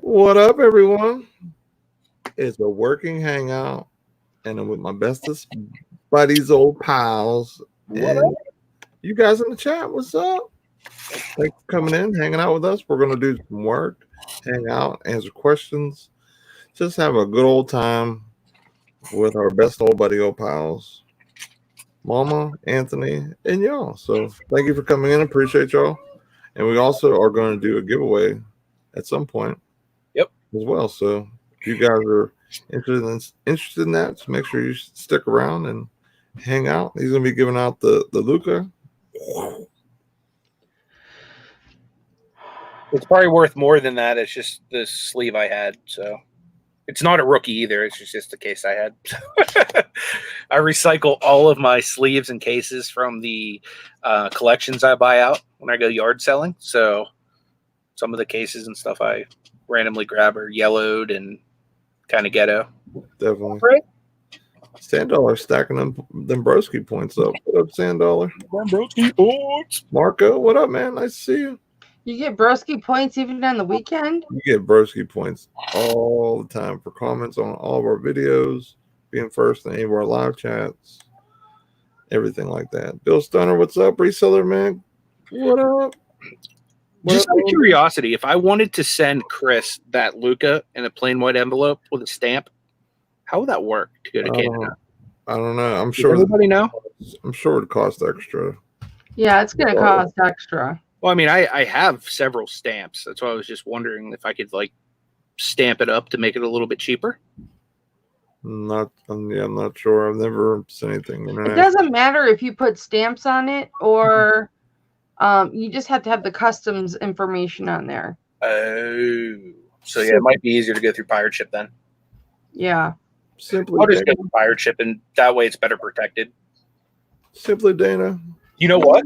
What up, everyone? It's a working hangout, and I'm with my bestest buddies, old pals, What and you guys in the chat. What's up? Thanks for coming in, hanging out with us. We're gonna do some work, hang out, answer questions, just have a good old time with our best old buddy, old pals, Mama, Anthony, and y'all. So thank you for coming in. Appreciate y'all, and we also are going to do a giveaway at some point. Yep. As well. So if you guys are interested in that, so make sure you stick around and hang out. He's gonna be giving out the Luca. It's probably worth more than that. It's just the sleeve I had, so it's not a rookie either. It's just the case I had. I recycle all of my sleeves and cases from the collections I buy out when I go yard selling. So some of the cases and stuff I randomly grab are yellowed and kind of ghetto. Definitely. Right? Sandollar stacking them broski points up. What up, Sandollar? Broski points. Marco, what up, man? Nice to see you. You get broski points even on the weekend? You get broski points all the time for comments on all of our videos, being first in any of our live chats, everything like that. Bill Stunner, what's up? Reseller, man. What up? Just out of curiosity, if I wanted to send Chris that Luca in a plain white envelope with a stamp, how would that work to go to Canada? I don't know. I'm Does sure. everybody know? I'm sure it costs extra. Yeah, it's going to cost extra. Well, I mean, I have several stamps. That's why I was just wondering if I could like stamp it up to make it a little bit cheaper. I'm not sure. I've never seen anything. It doesn't matter if you put stamps on it or you just have to have the customs information on there. Oh, so yeah, it might be easier to go through pirate ship then. Yeah. I'll just go through pirate ship, and that way it's better protected. Simply Dana. You know what?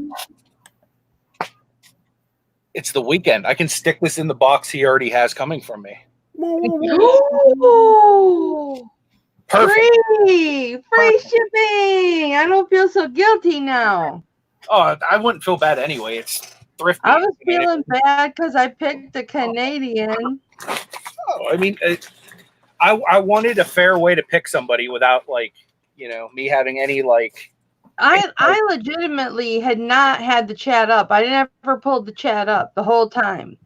It's the weekend. I can stick this in the box he already has coming from me. Ooh, Perfect. Free shipping. I don't feel so guilty now. Oh, I wouldn't feel bad anyway. It's thrifty. I was feeling bad because I picked a Canadian. Oh, I mean, I wanted a fair way to pick somebody without me having any I legitimately had not had the chat up. I never pulled the chat up the whole time.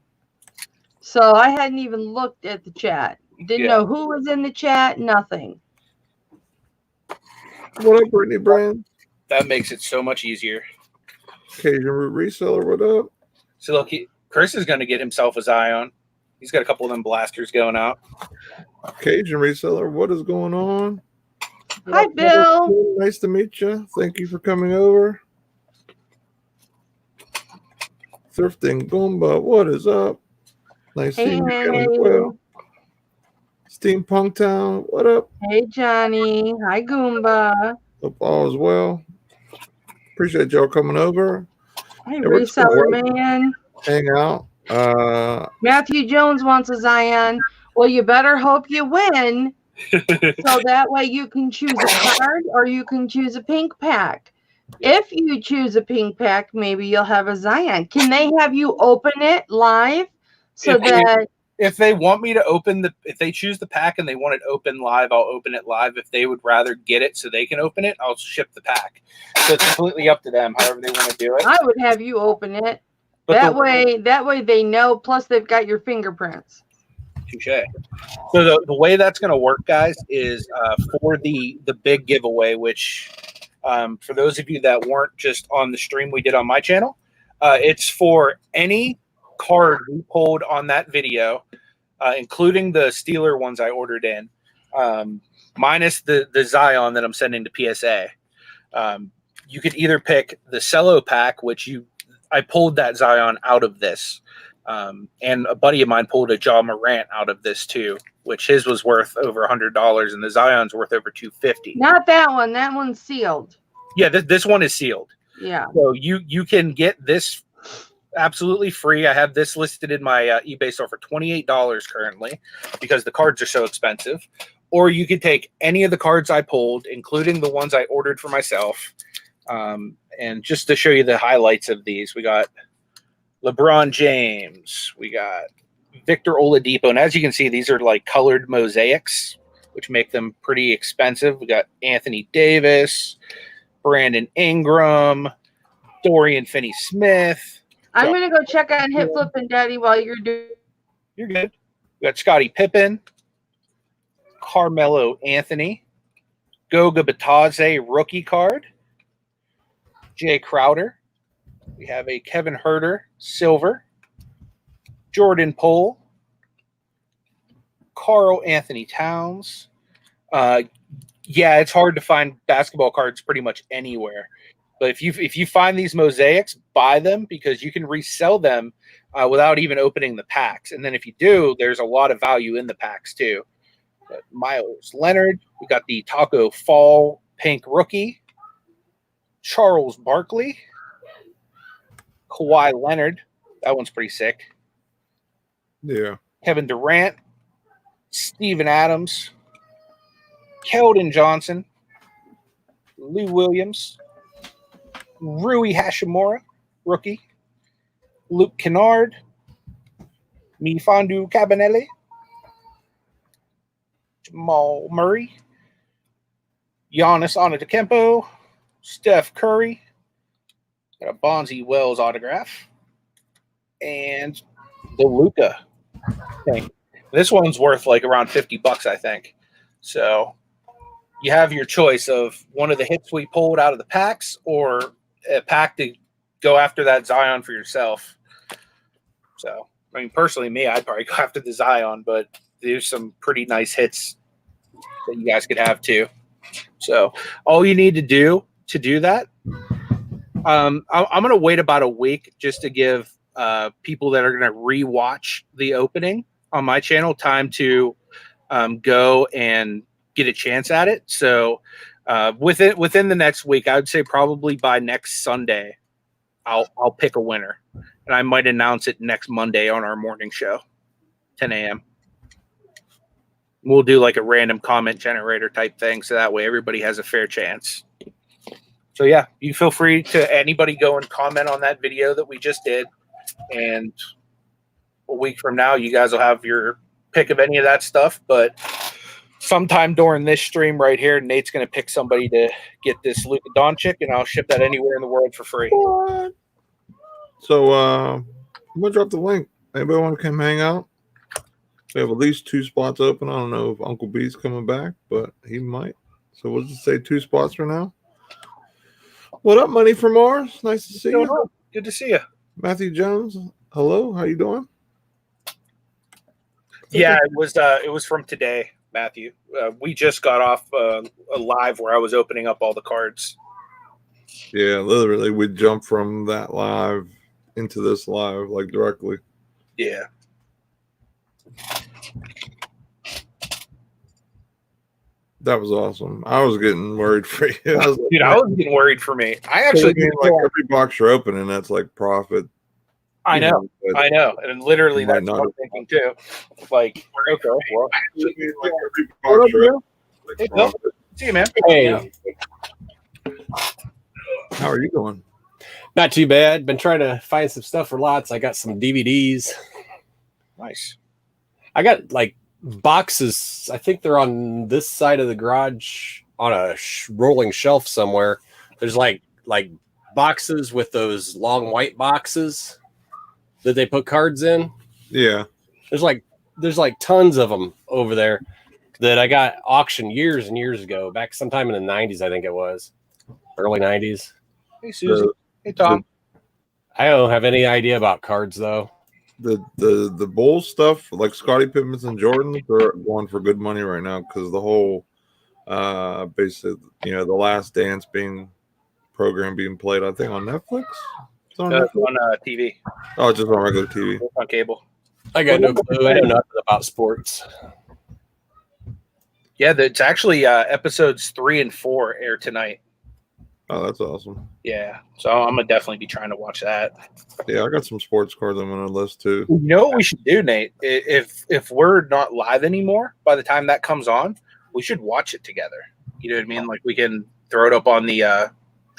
So I hadn't even looked at the chat. Didn't know who was in the chat, nothing. What up, Brittany Brand? That makes it so much easier. Cajun Root Reseller, what up? So look, Chris is going to get himself a Zion. He's got a couple of them blasters going out. Cajun Reseller, what is going on? Hi, Bill. Nice to meet you. Thank you for coming over. Thrifting Goomba, what is up? Nice seeing you again as well. Steampunk Town, what up? Hey, Johnny. Hi, Goomba. Hope all is well. Appreciate y'all coming over. Hey, Reseller Man. Hang out. Matthew Jones wants a Zion. Well, you better hope you win. So that way you can choose a card or you can choose a pink pack. If you choose a pink pack, maybe you'll have a Zion. Can they have you open it live? If they want me to if they choose the pack and they want it open live, I'll open it live. If they would rather get it so they can open it, I'll ship the pack. So it's completely up to them, however they want to do it. I would have you open it. That way they know, plus they've got your fingerprints. Touche. So the way that's going to work, guys, is for the big giveaway, which for those of you that weren't just on the stream we did on my channel, it's for any card we pulled on that video, including the Steeler ones I ordered in, minus the Zion that I'm sending to PSA. You could either pick the Cello pack, which I pulled that Zion out of this. And a buddy of mine pulled a Ja Morant out of this too, which his was worth over $100 and the Zion's worth over $250. Not that one. That one's sealed. Yeah, this one is sealed. Yeah. So you can get this absolutely free. I have this listed in my eBay store for $28 currently because the cards are so expensive. Or you could take any of the cards I pulled, including the ones I ordered for myself. And just to show you the highlights of these, we got LeBron James, we got Victor Oladipo. And as you can see, these are like colored mosaics, which make them pretty expensive. We got Anthony Davis, Brandon Ingram, Dorian Finney-Smith. I'm going to go check on Hip Flippin' Daddy while you're doing. You're good. We got Scottie Pippen, Carmelo Anthony, Goga Batadze rookie card, Jay Crowder. We have a Kevin Huerter silver, Jordan Poole, Karl Anthony Towns. Yeah, it's hard to find basketball cards pretty much anywhere. But if you find these mosaics, buy them because you can resell them without even opening the packs. And then if you do, there's a lot of value in the packs too. Myles Leonard. We got the Taco Fall pink rookie. Charles Barkley. Kawhi Leonard. That one's pretty sick. Yeah. Kevin Durant. Steven Adams. Keldon Johnson. Lou Williams. Rui Hashimura, rookie. Luke Kennard. Mfiondu Kabengele. Jamal Murray. Giannis Antetokounmpo. Steph Curry. Got a Bonzi Wells autograph. And the Luka thing. This one's worth like around $50, I think. So you have your choice of one of the hits we pulled out of the packs or a pack to go after that Zion for yourself. So, I mean, personally, I'd probably go after the Zion, but there's some pretty nice hits that you guys could have too. So, all you need to do that, I'm going to wait about a week just to give people that are going to rewatch the opening on my channel time to go and get a chance at it. So, within the next week, I would say probably by next Sunday, I'll pick a winner, and I might announce it next Monday on our morning show, 10 a.m. We'll do like a random comment generator type thing, so that way everybody has a fair chance. So yeah, you feel free to anybody go and comment on that video that we just did, and a week from now, you guys will have your pick of any of that stuff, but sometime during this stream right here, Nate's going to pick somebody to get this Luka Doncic, and I'll ship that anywhere in the world for free. What? So I'm going to drop the link. Anybody want to come hang out? We have at least 2 spots open. I don't know if Uncle B's coming back, but he might. So we'll just say 2 spots for now. What up, Money from Mars? Nice to see you. Good to see you. Matthew Jones, hello. How you doing? Yeah, it was from today, Matthew. We just got off a live where I was opening up all the cards. Yeah, literally, we jumped from that live into this live, like directly. Yeah. That was awesome. I was getting worried for you. I was getting worried for me. I actually like every box you're opening, that's like profit. I know, and literally that's what I'm thinking too. Like, okay, well, hey, Bill. See you, man. Hey, how are you doing? not too bad. Been trying to find some stuff for lots. I got some DVDs. Nice. I got like boxes. I think they're on this side of the garage on a rolling shelf somewhere. There's like boxes with those long white boxes that they put cards in. Yeah. There's like tons of them over there that I got auctioned years and years ago, back sometime in the 90s, I think it was. Early 90s. Hey, Susie. Hey, Tom. I don't have any idea about cards, though. The Bulls stuff, like Scottie Pippens and Jordan, they're going for good money right now because the whole, basically, the Last Dance program being played, I think, on Netflix. It's on Netflix? On TV. Oh, just on regular TV. On cable. I got no clue. I know nothing about sports. Yeah, it's actually episodes 3 and 4 air tonight. Oh, that's awesome. Yeah, so I'm gonna definitely be trying to watch that. Yeah, I got some sports cards I'm gonna list too. You know what we should do, Nate? If we're not live anymore, by the time that comes on, we should watch it together. You know what I mean? Like we can throw it up on the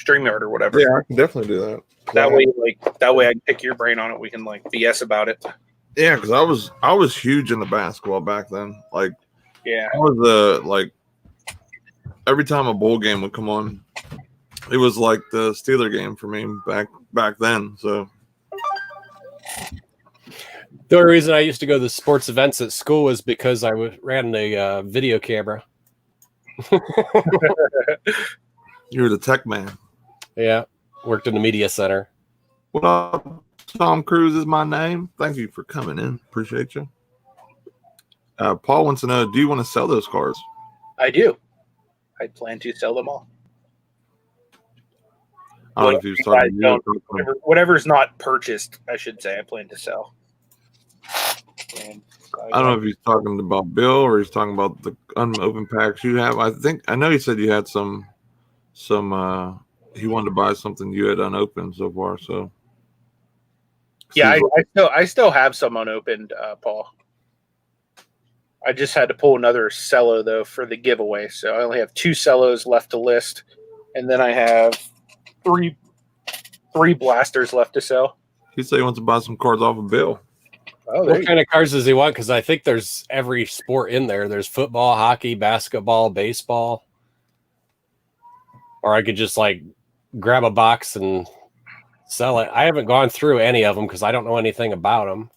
StreamYard or whatever. Yeah, I can definitely do that. That way I can pick your brain on it. We can like BS about it. Yeah, because I was huge into basketball back then. Like Yeah. I was like every time a bowl game would come on, it was like the Steeler game for me back then. So The only reason I used to go to the sports events at school was because I ran a video camera. you're the tech man. Yeah, worked in the media center. What up, Tom Cruise is my name. Thank you for coming in. Appreciate you. Paul wants to know, do you want to sell those cars? I do. I plan to sell them all. I don't know if he was talking to you. Whatever's not purchased, I should say, I plan to sell. And I don't know if he's talking about Bill or he's talking about the unopened packs you have. I know he said you had some he wanted to buy something you had unopened so far. So yeah, I still have some unopened, Paul. I just had to pull another cello though for the giveaway, so I only have 2 cellos left to list, and then I have three blasters left to sell. He said he wants to buy some cards off of Bill. Oh, What kind of cars does he want? Because I think there's every sport in there. There's football, hockey, basketball, baseball. Or I could just like grab a box and sell it. I haven't gone through any of them because I don't know anything about them.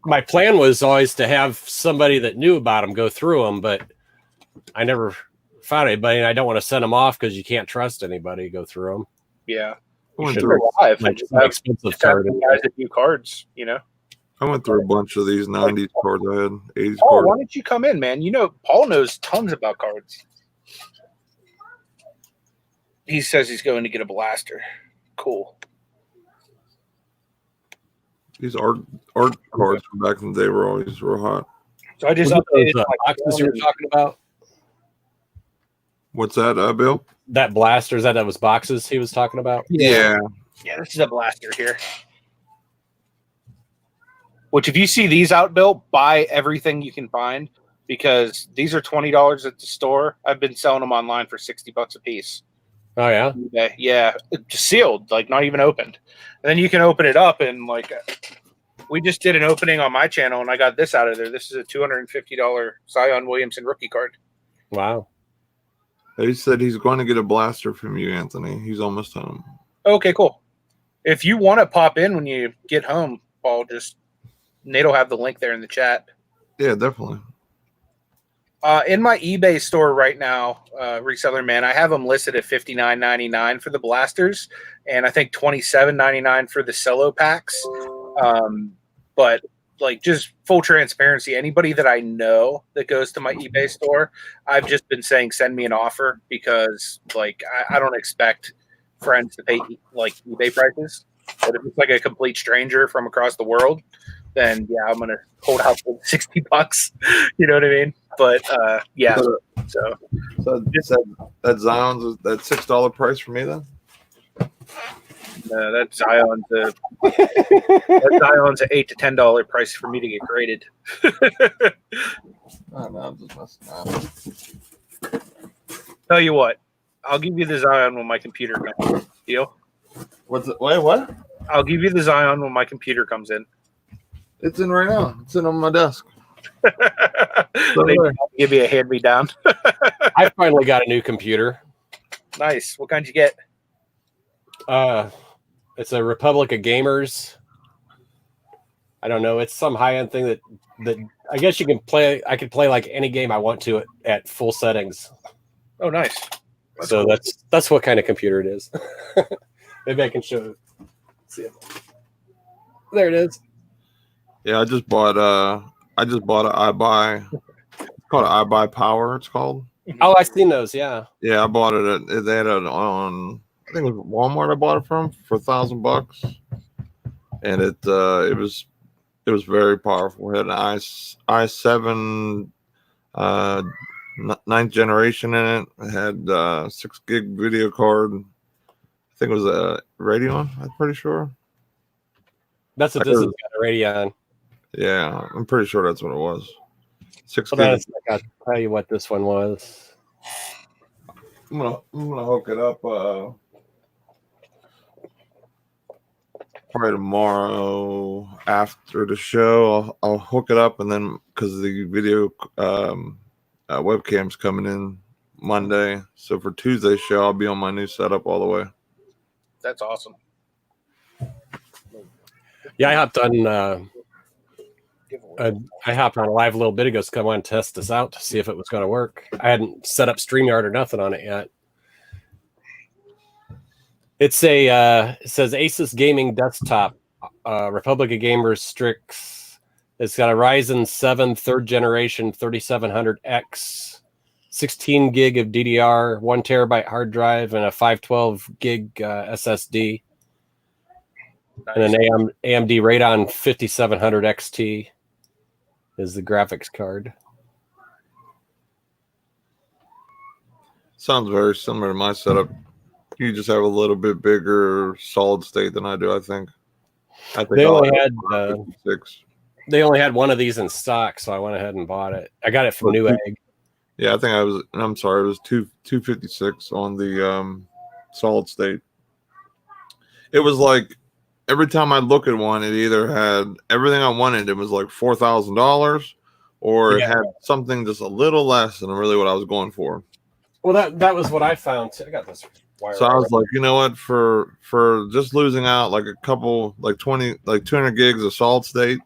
My plan was always to have somebody that knew about them go through them, but I never found anybody, and I don't want to send them off because you can't trust anybody to go through them. Yeah. I Just have expensive card. guys a few cards, you know. I went through a bunch of these 90s cards I had, 80s Paul, cards. why don't you come in, man? You know, Paul knows tons about cards. He says he's going to get a blaster. Cool. These art cards from back in the day were always real hot. So I just Was it updated those, my boxes you were talking about? What's that, Bill? That blasters, that was boxes he was talking about? Yeah. Yeah, this is a blaster here. Which, if you see these out, Bill, buy everything you can find because these are $20 at the store. I've been selling them online for $60 a piece. Oh yeah, yeah, just sealed, like not even opened. And then you can open it up and like, we just did an opening on my channel and I got this out of there. This is a $250 Zion Williamson rookie card. wow. He said he's going to get a blaster from you, Anthony. He's almost home. Okay, cool. If you want to pop in when you get home, Paul, Nate will have the link there in the chat. Yeah, definitely. In my eBay store right now, Reseller Man, I have them listed at $59.99 for the blasters, and I think $27.99 for the cello packs. But like, just full transparency, anybody that I know that goes to my eBay store, I've just been saying send me an offer because like I don't expect friends to pay like eBay prices. But if it's like a complete stranger from across the world, then yeah, I'm gonna hold out for $60. You know what I mean? But yeah. So that Zion's that $6 price for me then? That Zion's an $8 to $10 price for me to get graded. Oh, no, I'm just messing around. Tell you what, I'll give you the Zion when my computer comes. Deal? What's it? Wait, what? I'll give you the Zion when my computer comes in. It's in right now. It's in on my desk. They give you a hand me down. I finally got a new computer. Nice. What kind you get? It's a Republic of Gamers. I don't know. It's some high end thing that I guess you can play. I can play like any game I want to at full settings. Oh, nice. So cool. That's what kind of computer it is. Maybe I can show you. See it. There it is. Yeah, I just bought an iBuy. It's called an iBuy Power. It's called. Oh, I've seen those. Yeah. Yeah, I bought it. They had it on. I think it was Walmart. I bought it from for $1,000, and it was very powerful. It had an i7 9th generation in it. It had 6 gig video card. I think it was a Radeon. I'm pretty sure. That's what this has got a Radeon. Yeah, I'm pretty sure that's what it was. 6 Hold on gig. a sec, I'll tell you what this one was. I'm gonna hook it up. probably tomorrow after the show. I'll hook it up, and then because the video webcam's coming in Monday, so for Tuesday's show, I'll be on my new setup all the way. That's awesome. Yeah, I hopped on. I hopped on live a little bit ago to come on and test this out to see if it was going to work. I hadn't set up StreamYard or nothing on it yet. It's it says Asus Gaming Desktop, Republic of Gamers Strix. It's got a Ryzen 7 3rd generation 3700X, 16 gig of DDR, 1 terabyte hard drive, and a 512 gig SSD. Nice. And an AMD Radeon 5700 XT is the graphics card. Sounds very similar to my setup. You just have a little bit bigger solid state than I do, I think. They only had one of these in stock, so I went ahead and bought it. I got it from Newegg. Yeah, I think I'm sorry, it was 256 on the solid state. It was like every time I look at one, it either had everything I wanted. It was like $4,000, or it had something just a little less than really what I was going for. Well, that was what I found. I got this wire. So I was like, you know what, for just losing out like a couple, like 200 gigs of solid state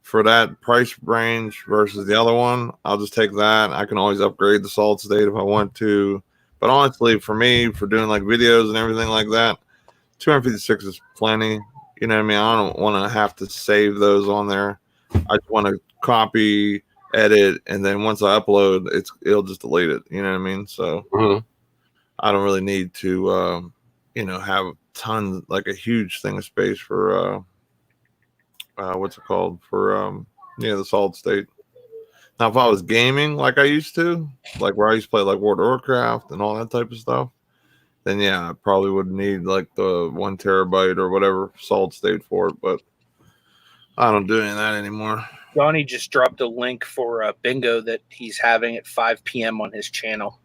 for that price range versus the other one, I'll just take that. I can always upgrade the solid state if I want to. But honestly, for me, for doing like videos and everything like that, 256 is plenty. You know what I mean? I don't want to have to save those on there. I just want to copy, edit, and then once I upload, it'll just delete it. You know what I mean? So I don't really need to, have tons, like a huge thing of space for what's it called, for the solid state. Now, if I was gaming like I used to, like where I used to play like World of Warcraft and all that type of stuff, then yeah, I probably would need like the 1 terabyte or whatever solid state for it. But I don't do any of that anymore. Johnny just dropped a link for a bingo that he's having at 5 p.m. on his channel.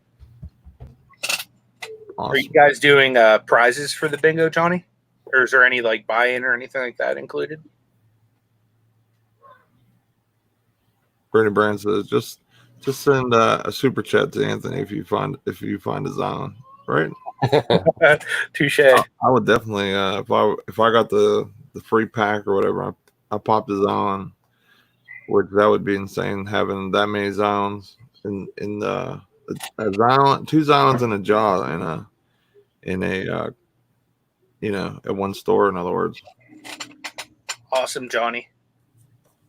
Awesome. Are you guys doing prizes for the bingo, Johnny? Or is there any like buy-in or anything like that included? Brandon Brand says just send a super chat to Anthony if you find his on, right? Touche. I would definitely if I got the free pack or whatever, I popped his on, which that would be insane having that many zones in a Zion, 2 Zions in a jaw in a at one store, in other words. Awesome, Johnny.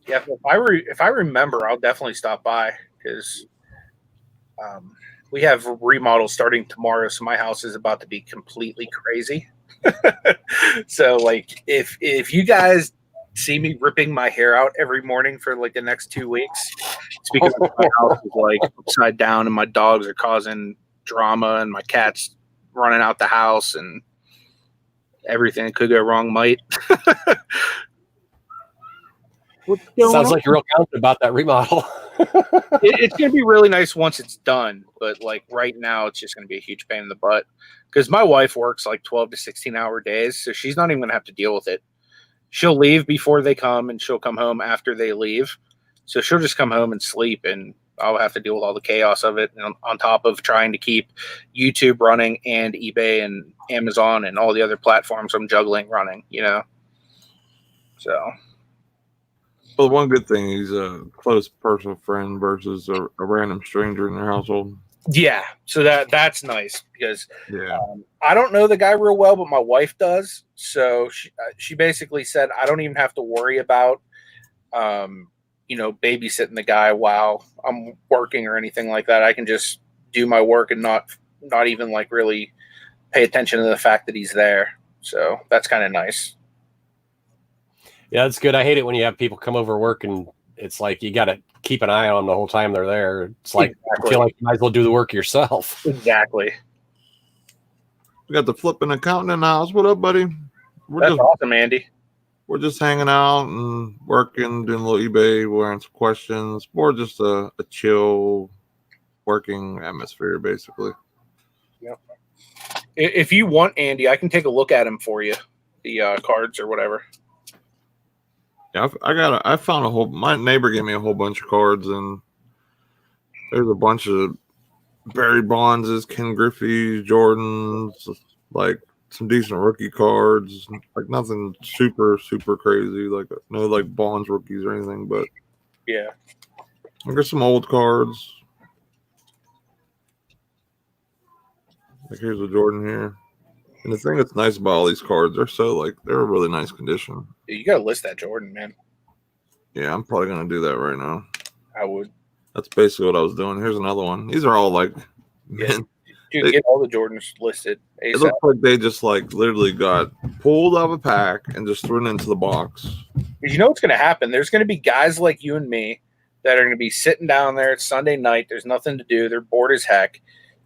Yeah, if I remember, I'll definitely stop by because we have remodels starting tomorrow, so my house is about to be completely crazy. So, like, if you guys see me ripping my hair out every morning for like the next 2 weeks, it's because my house is like upside down and my dogs are causing drama and my cat's running out the house and everything that could go wrong might. Sounds like you're real confident about that remodel. It's going to be really nice once it's done, but like right now, it's just going to be a huge pain in the butt because my wife works like 12 to 16-hour days, so she's not even going to have to deal with it. She'll leave before they come, and she'll come home after they leave. So she'll just come home and sleep, and I'll have to deal with all the chaos of it, and on top of trying to keep YouTube running and eBay and Amazon and all the other platforms I'm juggling running, So. Well, one good thing, he's a close personal friend versus a random stranger in their household. Yeah, so that's nice because I don't know the guy real well, but my wife does. So she basically said I don't even have to worry about, babysitting the guy while I'm working or anything like that. I can just do my work and not even like really pay attention to the fact that he's there. So that's kind of nice. Yeah, that's good. I hate it when you have people come over work and it's like you got to keep an eye on them the whole time they're there. It's like I feel like you might as well do the work yourself. Exactly. We got the flipping accountant in the house. What up, buddy? That's awesome, Andy. We're just hanging out and working, doing a little eBay. We're answering questions. More just a chill working atmosphere, basically. Yep. If you want, Andy, I can take a look at him for you. the cards or whatever. Yeah, I found my neighbor gave me a whole bunch of cards, and there's a bunch of Barry Bonds, Ken Griffey, Jordans, like some decent rookie cards, like nothing super crazy, like no like Bonds rookies or anything, but yeah, I got some old cards. Like here's a Jordan here, and the thing that's nice about all these cards, they're a really nice condition. You gotta list that Jordan, man. Yeah, I'm probably gonna do that right now. I would. That's basically what I was doing. Here's another one. These are all like, Yeah. Dude, get all the Jordans listed. ASAP. It looks like they just like literally got pulled out of a pack and just thrown into the box. You know what's going to happen? There's going to be guys like you and me that are going to be sitting down there. It's Sunday night. There's nothing to do. They're bored as heck.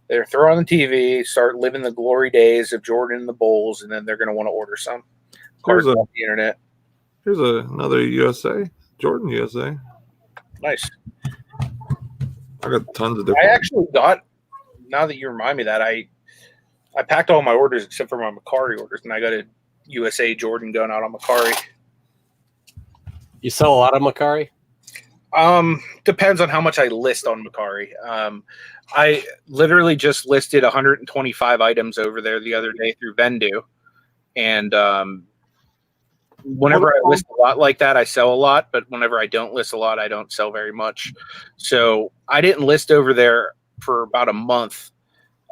They're throwing on the TV, start living the glory days of Jordan and the Bulls, and then they're going to want to order some cards off the internet. Here's another USA. Jordan USA. Nice. I got tons of different. I actually got, now that you remind me that, I packed all my orders except for my Macari orders, and I got a USA Jordan going out on Macari. You sell a lot of Macari? Depends on how much I list on Macari. I literally just listed 125 items over there the other day through Vendu, and whenever I list a lot like that, I sell a lot, but whenever I don't list a lot, I don't sell very much. So I didn't list over there for about a month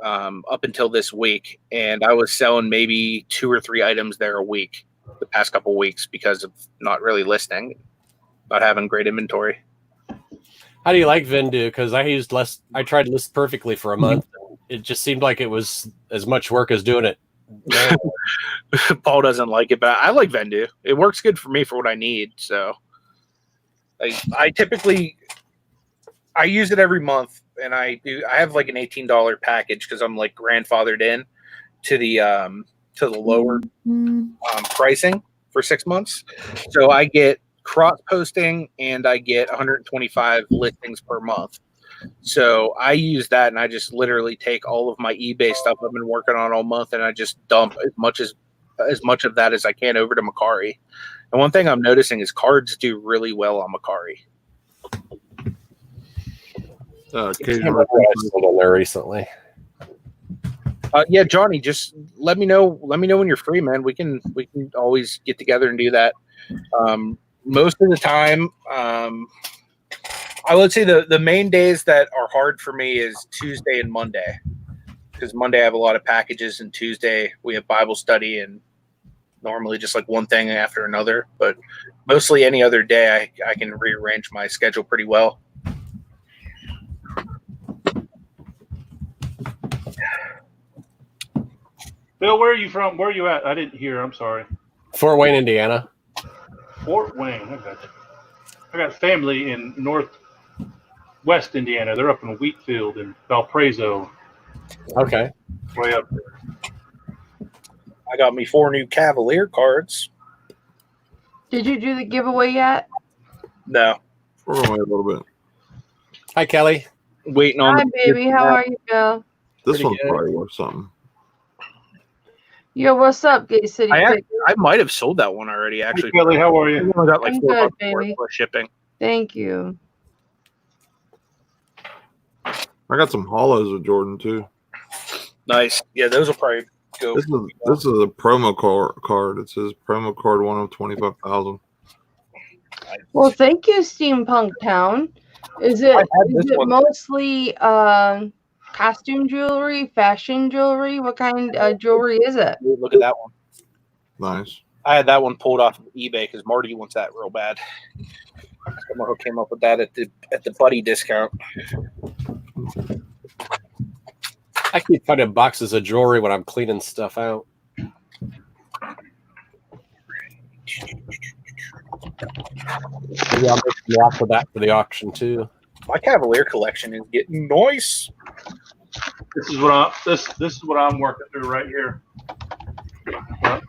up until this week, and I was selling maybe 2 or 3 items there a week the past couple weeks because of not really listing, not having great inventory. How do you like Vendu? Because I tried to list perfectly for a month. It just seemed like it was as much work as doing it. Paul doesn't like it, but I like Vendu. It works good for me for what I need. So I typically use it every month, and I have like an $18 package because I'm like grandfathered in to the lower pricing for 6 months. So I get cross posting and I get 125 listings per month. So I use that, and I just literally take all of my eBay stuff I've been working on all month, and I just dump as much of that as I can over to Macari. And one thing I'm noticing is cards do really well on Macari. On there recently. Yeah, Johnny, just let me know when you're free, man. We can always get together and do that. Most of the time, I would say the main days that are hard for me is Tuesday and Monday, because Monday I have a lot of packages, and Tuesday we have Bible study, and normally just like one thing after another. But mostly any other day I can rearrange my schedule pretty well. Bill, where are you from? Where are you at? I didn't hear. I'm sorry. Fort Wayne, Indiana. Fort Wayne. I got you. I got family in northwest Indiana. They're up in Wheatfield and Valparaiso. Okay. Way up there. I got me 4 new Cavalier cards. Did you do the giveaway yet? No. We're going to wait a little bit. Hi, Kelly. Waiting on. Hi, baby. How are you, Bill? This Pretty one's good. probably worth something. Yo, what's up, Gay City? I might have sold that one already, actually. Hey, Kelly, how are I you? only got like I'm $4 good, for baby. shipping. Thank you. I got some hollows with Jordan too. Nice. Yeah, those will probably go. This is a promo card. It says promo card 1 of 25,000. Well, thank you, Steampunk Town. Is it mostly costume jewelry, fashion jewelry? What kind of jewelry is it? Look at that one. Nice. I had that one pulled off of eBay because Marty wants that real bad. Someone who came up with that at the buddy discount. I keep finding boxes of jewelry when I'm cleaning stuff out. Maybe I'll make some lots of that for the auction too. My Cavalier collection is getting nice. This is what I'm working through right here.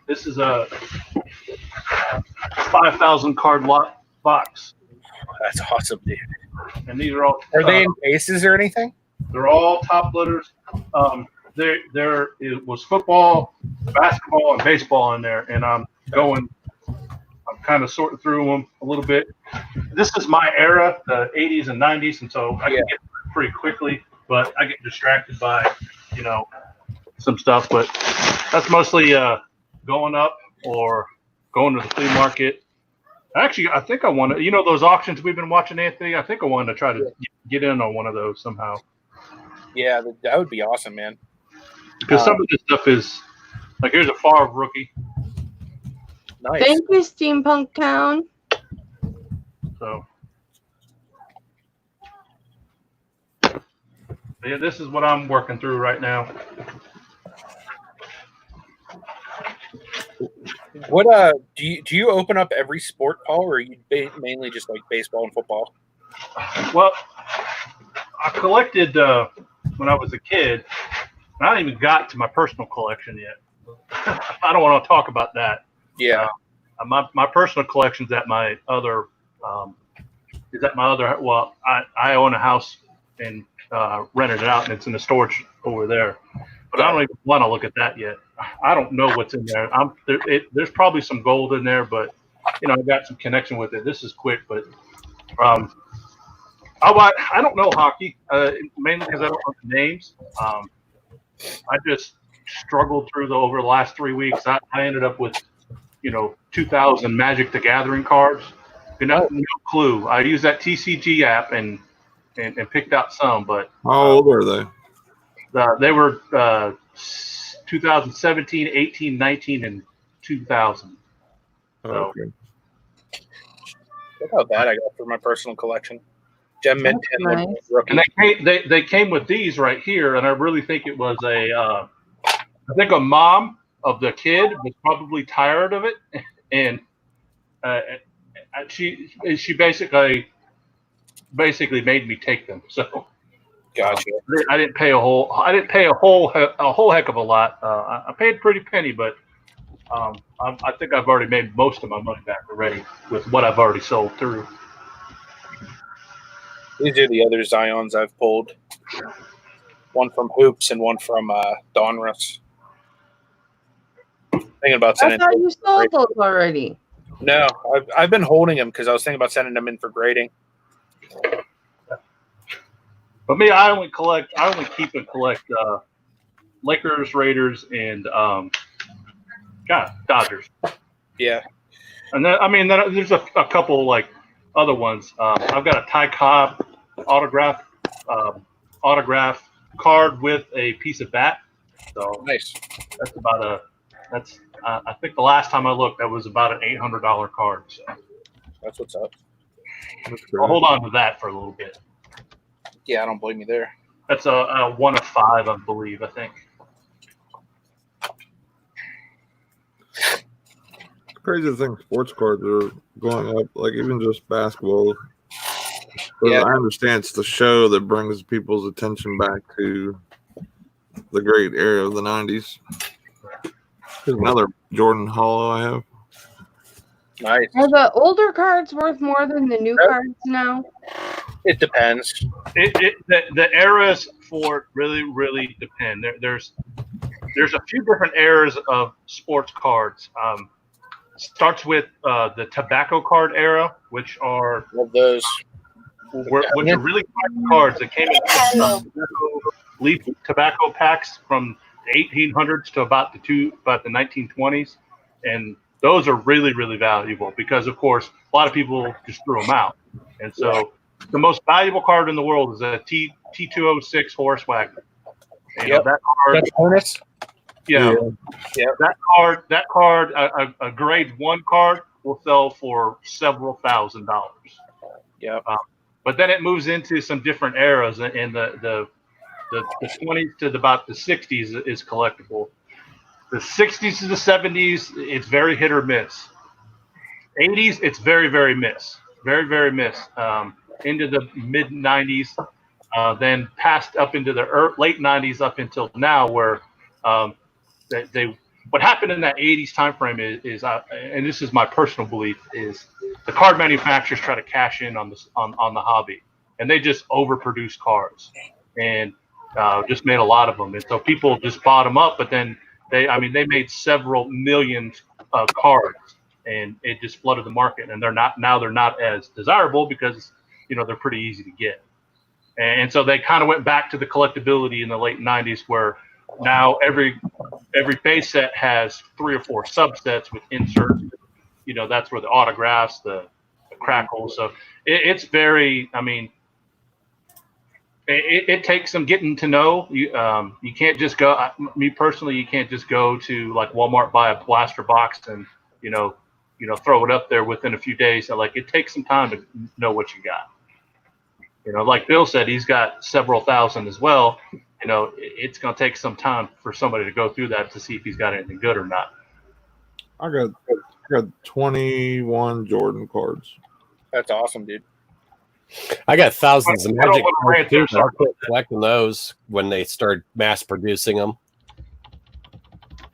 This is a 5,000 card lot box, That's awesome, dude. and these are all. Are they in cases or anything? They're all top loaders. there it was football, basketball, and baseball in there, and I'm kind of sorting through them a little bit. This is my era, the 80s and 90s, and so I can get pretty quickly, but I get distracted by, some stuff. But that's mostly going up or going to the flea market. Actually, I think I want to, those auctions we've been watching, Anthony, I think I wanted to try to get in on one of those somehow. Yeah, that would be awesome, man. Because some of this stuff is, like, here's a Favre rookie. Nice. Thank you, Steampunk Town. So, yeah, this is what I'm working through right now. What do you open up every sport, Paul, or are you mainly just like baseball and football? Well, I collected when I was a kid. I haven't even got to my personal collection yet. I don't want to talk about that. Yeah. My personal collection's at my other. Well, I own a house and rented it out, and it's in the storage over there. But I don't even want to look at that yet. I don't know what's in there. There's probably some gold in there, but I got some connection with it. This is quick, but I don't know hockey, mainly because I don't know the names. I just struggled through over the last 3 weeks. I ended up with 2,000 Magic the Gathering cards. No clue. I used that TCG app and picked out some, but how old are they? They were 2017, 18, 19, and 2000. So, Okay. Look how bad I got for my personal collection. Gem Mint 10 nice. rookie. and they came with these right here, and I really think it was I think a mom of the kid was probably tired of it, and she basically made me take them. So. Gotcha. I didn't pay a whole heck of a lot. I paid a pretty penny, but I think I've already made most of my money back already with what I've already sold through. These are the other Zions I've pulled. One from Hoops and one from Donruss. Thinking about I sending. thought you sold those already. No, I've been holding them because I was thinking about sending them in for grading. But me, I only keep and collect Lakers, Raiders, and Dodgers. Yeah. And then there's a couple like other ones. I've got a Ty Cobb autograph card with a piece of bat. So Nice. that's about I think the last time I looked, that was about an $800 card. So That's what's up. I'll hold on to that for a little bit. Yeah, I don't blame you there. That's a 1 of 5, I believe. I think. Crazy to think sports cards are going up, like even just basketball. But Yeah. I understand it's the show that brings people's attention back to the great era of the 90s. Here's another Jordan Hollow I have. Nice. Are the older cards worth more than the new cards now? It depends. The eras for it really depend. There's a few different eras of sports cards. Starts with the tobacco card era, which are Love those. which are really fine cards that came in tobacco packs from the 1800s to about the 1920s, and those are really valuable because, of course, a lot of people just threw them out, and so the most valuable card in the world is a T206 Horace Wagner. Yep. That card. That's bonus. Yeah. That card, a grade 1 card will sell for several $1,000s. Yeah. But then it moves into some different eras, and the 20s to about the 60s is collectible. The 60s to the 70s, it's very hit or miss. 80s, it's very miss. Very miss. Into the mid 90s, then passed up into the late 90s up until now, where what happened in that 80s time frame is and this is my personal belief, is the card manufacturers try to cash in on the hobby, and they just overproduce cards, and just made a lot of them, and so people just bought them up. But then they made several million cards, and it just flooded the market. And they're not as desirable because they're pretty easy to get. And so they kind of went back to the collectability in the late '90s, where now every base set has 3 or 4 subsets with inserts. That's where the autographs, the crackles. So it's very. I mean. It takes some getting to know. You can't just go. Me personally, you can't just go to like Walmart, buy a blaster box, and throw it up there within a few days. So, like, it takes some time to know what you got. Like Bill said, he's got several thousand as well. It's going to take some time for somebody to go through that to see if he's got anything good or not. I got 21 Jordan cards. That's awesome, dude. I got thousands of Magic cards too, but I'll quit that. collecting those when they start mass producing them.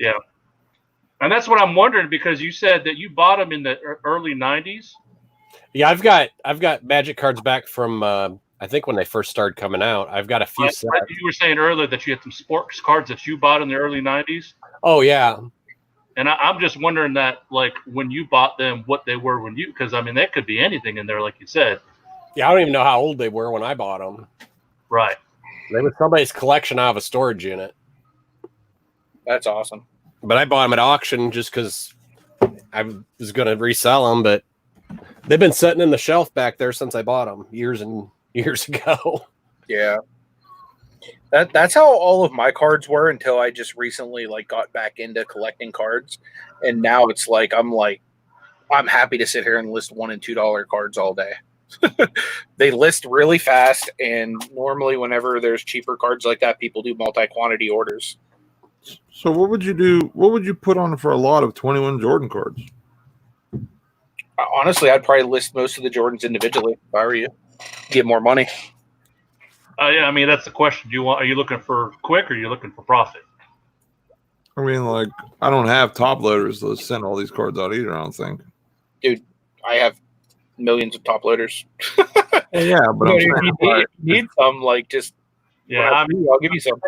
Yeah, and that's what I'm wondering, because you said that you bought them in the early '90s. Yeah, I've got Magic cards back from I think when they first started coming out. I've got a few sets. You were saying earlier that you had some sports cards that you bought in the early '90s. Oh yeah. And I'm just wondering that, like, when you bought them, what they were when you, because I mean, that could be anything in there, like you said. Yeah, I don't even know how old they were when I bought them. Right. They were somebody's collection out of a storage unit. That's awesome. But I bought them at auction just because I was going to resell them. But they've been sitting in the shelf back there since I bought them years and years ago. Yeah. That's how all of my cards were until I just recently got back into collecting cards. And now it's I'm happy to sit here and list $1 and $2 cards all day. They list really fast, and normally whenever there's cheaper cards like that, people do multi-quantity orders. So what would you do? What would you put on for a lot of 21 Jordan cards? Honestly, I'd probably list most of the Jordans individually if I were you. Get more money. Yeah, I mean, that's the question. Are you looking for quick, or are you looking for profit? I mean, I don't have top loaders to send all these cards out either, I don't think. Dude, I have millions of top loaders. Yeah, but I'm saying, you need some, just yeah. I'll give you some.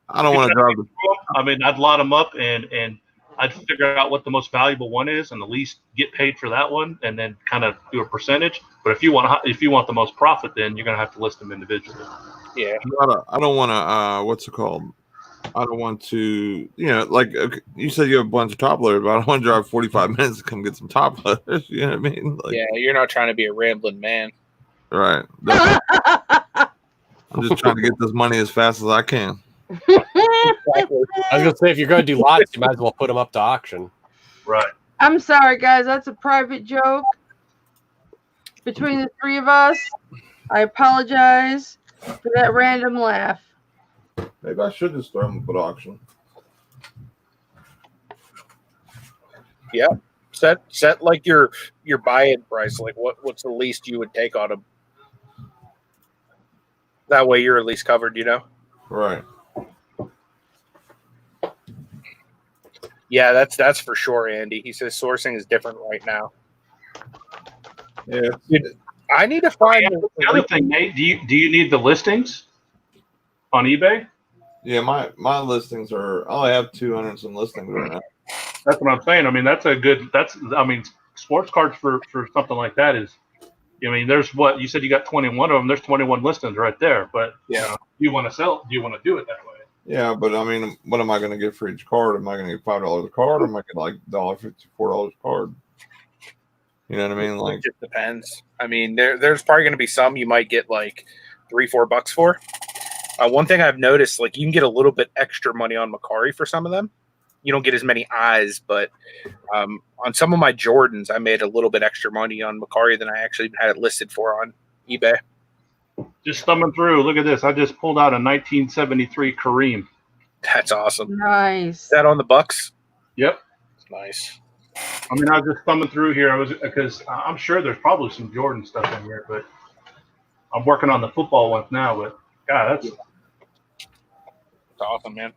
I don't want to drive the. I mean, I'd lot them up and I'd figure out what the most valuable one is, and at least get paid for that one, and then kind of do a percentage. But if you want the most profit, then you're gonna have to list them individually. Yeah. I don't want to. What's it called? I don't want to. You said you have a bunch of top loaders, but I don't want to drive 45 minutes to come get some top loaders. You know what I mean? Yeah, you're not trying to be a rambling man. Right. I'm just trying to get this money as fast as I can. I was gonna say, if you're going to do lots, you might as well put them up to auction. Right. I'm sorry, guys. That's a private joke between the three of us. I apologize for that random laugh. Maybe I should just throw them up at auction. Yeah. Set your buy-in price. What's the least you would take on them? That way you're at least covered, Right. Yeah, that's for sure, Andy. He says sourcing is different right now. Yeah. I need to find the other thing, Nate. Do you need the listings on eBay? Yeah, my listings are. I only have 200 and some listings right now. That's what I'm saying. I mean, sports cards for something like that is. I mean, there's what you said. You got 21 of them. There's 21 listings right there. But yeah, you want to sell? Do you want to do it that way? Yeah, but I mean, what am I going to get for each card? Am I going to get $5 a card, or am I going to $1.50, $4 a card? You know what I mean? It just depends. I mean, there's probably going to be some you might get $3-4 for. One thing I've noticed, you can get a little bit extra money on Macari for some of them. You don't get as many eyes, but on some of my Jordans, I made a little bit extra money on Macari than I actually had it listed for on eBay. Just thumbing through. Look at this. I just pulled out a 1973 Kareem. That's awesome. Nice. Is that on the Bucks? Yep. Nice. I mean, I was just thumbing through here. Because I'm sure there's probably some Jordan stuff in here, but I'm working on the football ones now. But God, that's awesome, man.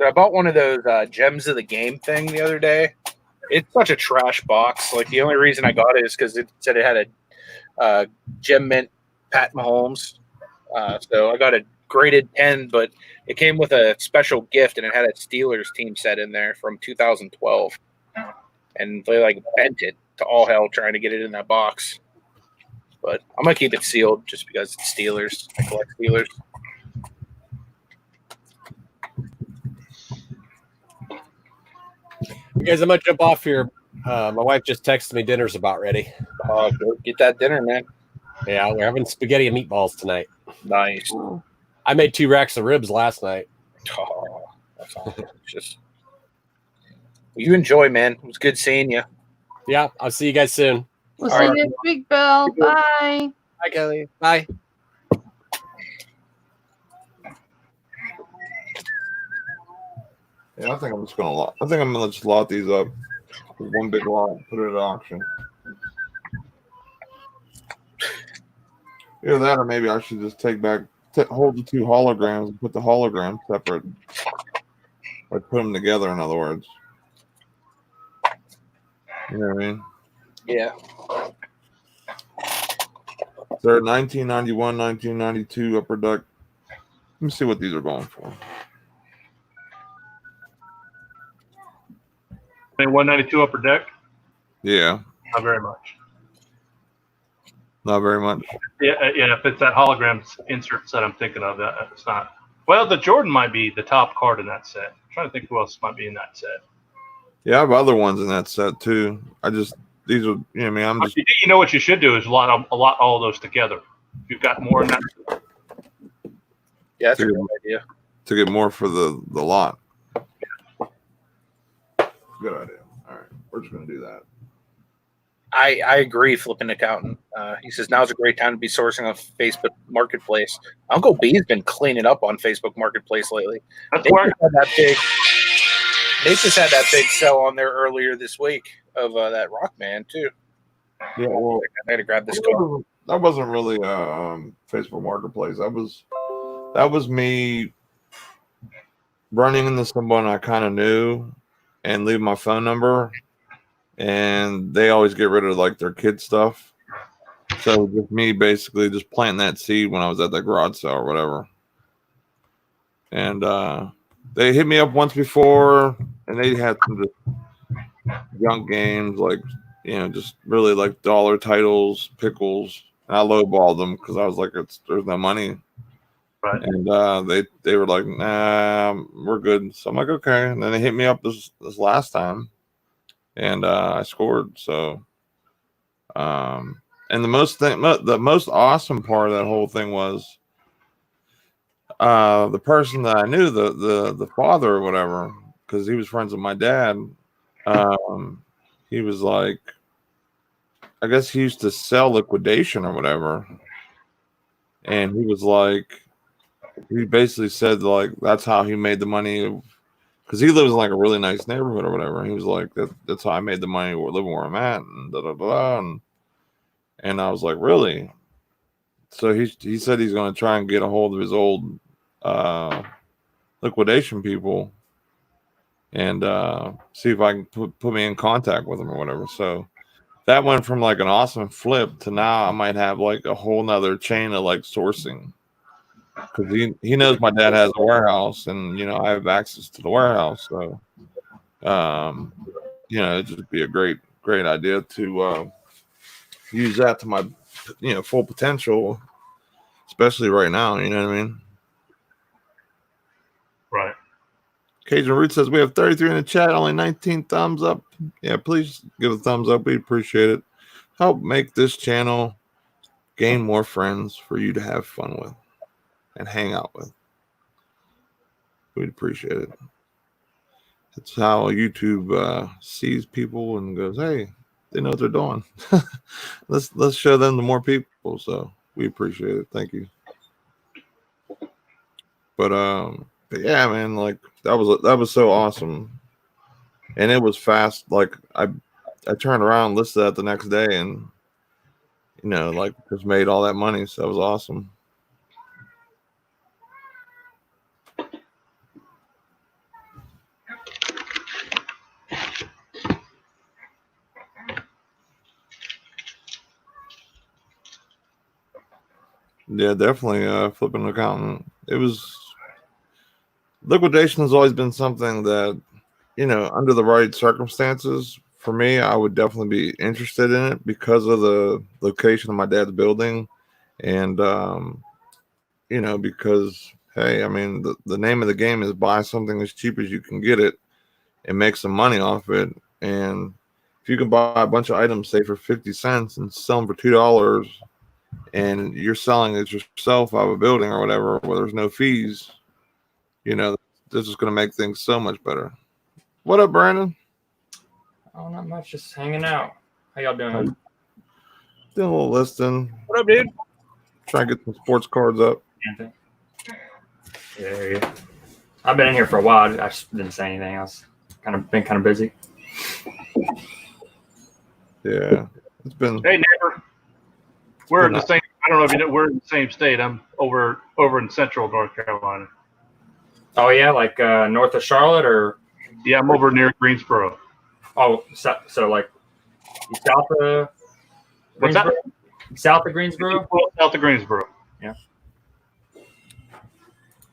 I bought one of those Gems of the Game thing the other day. It's such a trash box. The only reason I got it is because it said it had a Gem Mint Pat Mahomes. So I got a graded pen, but it came with a special gift, and it had a Steelers team set in there from 2012, and they like bent it to all hell trying to get it in that box. But I'm gonna keep it sealed just because it's Steelers. I collect Steelers. Guys, I'm gonna jump off here. My wife just texted me dinner's about ready. Go get that dinner, man. Yeah, we're having spaghetti and meatballs tonight. Nice. Oh, I made 2 racks of ribs last night. Oh, that's all delicious. Well, you enjoy, man. It was good seeing you. Yeah, I'll see you guys soon. we'll All see right. you next week, Bill. Bye. Bye, Kelly. Bye. Yeah, I think I'm just gonna lot. I think I'm gonna just lot these up. One big lot, put it at auction. Either that, or maybe I should just take back, hold the 2 holograms and put the hologram separate. Like put them together, in other words. You know what I mean? Yeah. They're 1991, 1992 upper deck. Let me see what these are going for. I mean, 192 upper deck. Yeah, Not very much. not very much. Yeah, if it's that hologram insert set I'm thinking of, it's not. Well, the Jordan might be the top card in that set. I'm trying to think who else might be in that set. Yeah, I have other ones in that set too. These are, you know what I mean? I'm just, You know what you should do is lot all of those together. If you've got more in that. Yeah, that's a good idea. to get more for the lot. Good idea. All right, we're just gonna do that. I agree, flipping accountant. He says now's a great time to be sourcing on Facebook Marketplace. Uncle B's been cleaning up on Facebook Marketplace lately. That's where They just had that big sell on there earlier this week of that Rockman too. Yeah, well, I had to grab this car. that wasn't really Facebook Marketplace. That was me running into someone I kind of knew and leave my phone number, and they always get rid of like their kid stuff. So just me basically just planting that seed when I was at that garage sale or whatever. And they hit me up once before, and they had some just junk games, like, you know, just really like dollar titles, pickles. And I lowballed them because I was like, there's no money. Right. And they were like, nah, we're good. So I'm like, okay. And then they hit me up this last time, and I scored. So, and the most awesome part of that whole thing was the person that I knew, the father or whatever, because he was friends with my dad. He was like, I guess he used to sell liquidation or whatever, and he was like, he basically said like that's how he made the money, because he lives in like a really nice neighborhood or whatever. And he was like, that's how I made the money living where I'm at, and da da da. And I was like, really? So he said he's going to try and get a hold of his old liquidation people and see if I can put me in contact with them or whatever. So that went from like an awesome flip to now I might have like a whole nother chain of like sourcing, because he knows my dad has a warehouse, and you know I have access to the warehouse. So you know, it'd just be a great idea to use that to my, you know, full potential, especially right now. You know what I mean? Right. Cajun Root says we have 33 in the chat, only 19 thumbs up. Yeah, please give a thumbs up. We appreciate it. Help make this channel gain more friends for you to have fun with and hang out with. We'd appreciate it. That's how YouTube sees people and goes, hey, they know what they're doing. Let's show them to more people. So we appreciate it. Thank you. But yeah, man, like that was so awesome, and it was fast. Like I turned around, listed that the next day, and you know, like just made all that money. So that was awesome. Yeah, definitely. Flipping accountant. It was liquidation has always been something that, under the right circumstances, for me, I would definitely be interested in it because of the location of my dad's building, and because hey, I mean, the name of the game is buy something as cheap as you can get it and make some money off it. And if you can buy a bunch of items, say for 50 cents, and sell them for $2, and you're selling it yourself out of a building or whatever, where there's no fees, this is going to make things so much better. What up, Brandon? Oh, not much. Just hanging out. How y'all doing? Doing a little listing. What up, dude? Trying to get some sports cards up. Yeah. I've been in here for a while. I just didn't say anything. I was been kind of busy. Yeah, it's been. Hey, neighbor. We're in the same. I don't know if you know. We're in the same state. I'm over in Central North Carolina. Oh yeah, like north of Charlotte, or Yeah, I'm over near Greensboro. oh, so like south of What's that? Greensboro? South of Greensboro. Well, south of Greensboro. Yeah.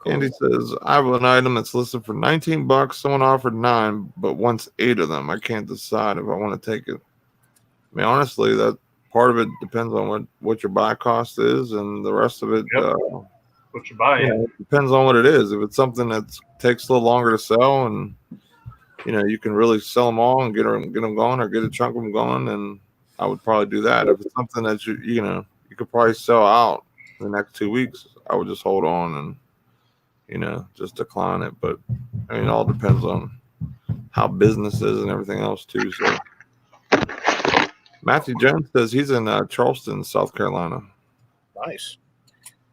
Andy says, I have an item that's listed for $19. Someone offered 9, but wants 8 of them. I can't decide if I want to take it. I mean, honestly, that part of it depends on what your buy cost is, and the rest of it, Yep. What you buy? it depends on what it is. If it's something that takes a little longer to sell, and you can really sell them all and get them going, or get a chunk of them going, and I would probably do that. If it's something that you could probably sell out in the next 2 weeks, I would just hold on and just decline it. But I mean, it all depends on how business is and everything else too. So Matthew Jones says he's in Charleston, South Carolina. Nice.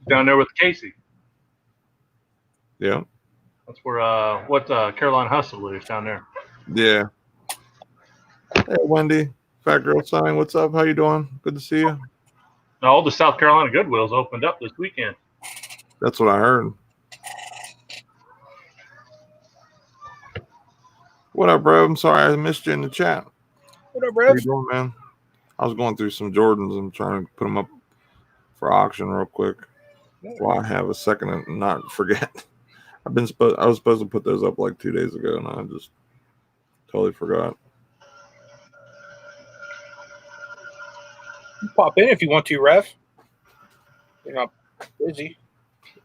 Down there with Casey. Yeah. That's where Carolina Hustle lives, down there. Yeah. Hey, Wendy, Fat Girl Sign, what's up? How you doing? Good to see you. Now, all the South Carolina Goodwills opened up this weekend. That's what I heard. What up, bro? I'm sorry I missed you in the chat. What up, How Rev? you doing, man? I was going through some Jordans and trying to put them up for auction real quick. While I have a second and not forget. I was supposed to put those up like 2 days ago, and I just totally forgot. You pop in if you want to, Rev. You're not busy.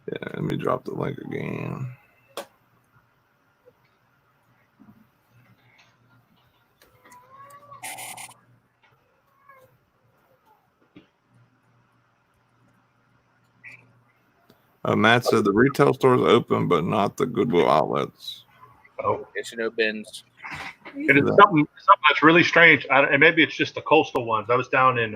Yeah, let me drop the link again. Matt said the retail stores open, but not the Goodwill outlets. Oh, It's no bins. it is something that's really strange, and maybe it's just the coastal ones. I was down in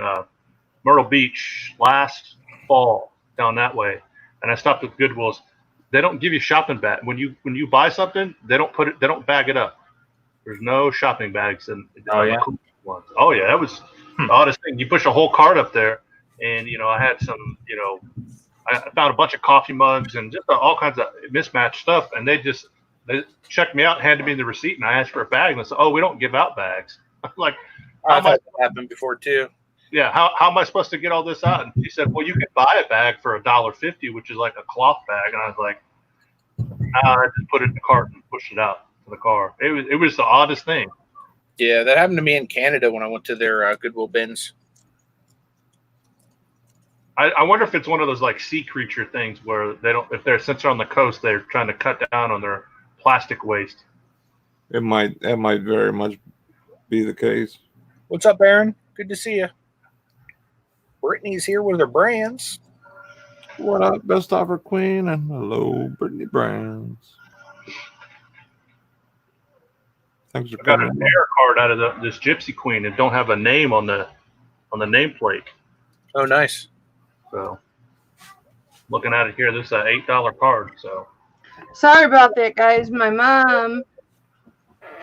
Myrtle Beach last fall, down that way, and I stopped at Goodwill's. They don't give you shopping bag when you buy something. They don't bag it up. There's no shopping bags in the coastal ones. Oh yeah, that was the oddest thing. You push a whole cart up there, and I had some I found a bunch of coffee mugs and just all kinds of mismatched stuff, and they checked me out, handed me the receipt, and I asked for a bag, and they said, "Oh, we don't give out bags." I'm like, I've had that happen before too. yeah, how am I supposed to get all this out? And she said, well, you can buy a bag for $1.50, which is like a cloth bag. And I was like, I just put it in the cart and pushed it out to the car. It was the oddest thing. Yeah, that happened to me in Canada when I went to their Goodwill bins. I wonder if it's one of those like sea creature things where since they're on the coast, they're trying to cut down on their plastic waste. That might very much be the case. What's up, Aaron? Good to see you. Brittany's here with her brands. What up, best offer queen, and hello, Brittany Brands. Thanks for I got coming. an air card out of this Gypsy Queen and don't have a name on the nameplate. Oh, nice. So looking at it here, this is an $8 card. So Sorry about that, guys. My mom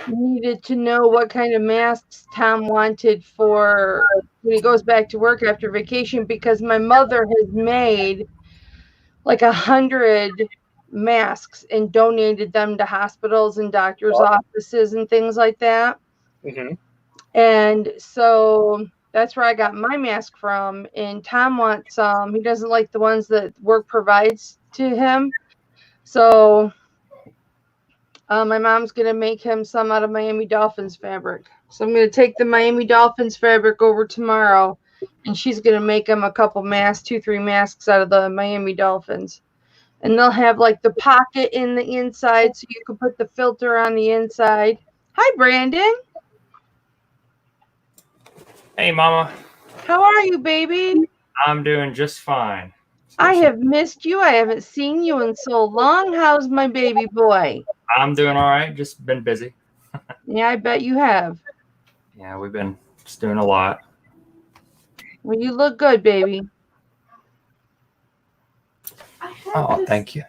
needed to know what kind of masks Tom wanted for when he goes back to work after vacation, because my mother has made like 100 masks and donated them to hospitals and doctors' offices and things like that. Mm-hmm. And so That's where I got my mask from. And Tom wants some. He doesn't like the ones that work provides to him. So my mom's going to make him some out of Miami Dolphins fabric. So I'm going to take the Miami Dolphins fabric over tomorrow, and she's going to make him a couple masks, 2-3 masks out of the Miami Dolphins. And they'll have like the pocket in the inside so you can put the filter on the inside. Hi, Brandon. Hey, Mama. How are you, baby? I'm doing just fine. I have missed you. I haven't seen you in so long. How's my baby boy? I'm doing all right. Just been busy. Yeah, I bet you have. Yeah, we've been just doing a lot. Well, you look good, baby. Oh, thank you.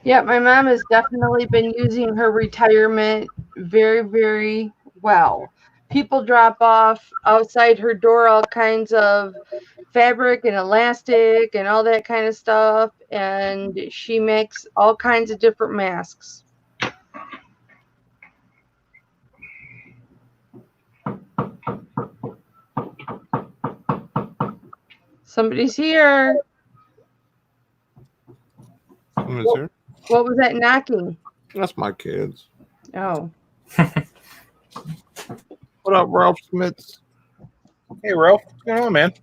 Yeah, my mom has definitely been using her retirement very, very well. People drop off outside her door all kinds of fabric and elastic and all that kind of stuff, and she makes all kinds of different masks. Somebody's here. Someone's here. What was that knocking? That's my kids. Oh. What up, Ralph Smits? Hey, Ralph. What's going on, man?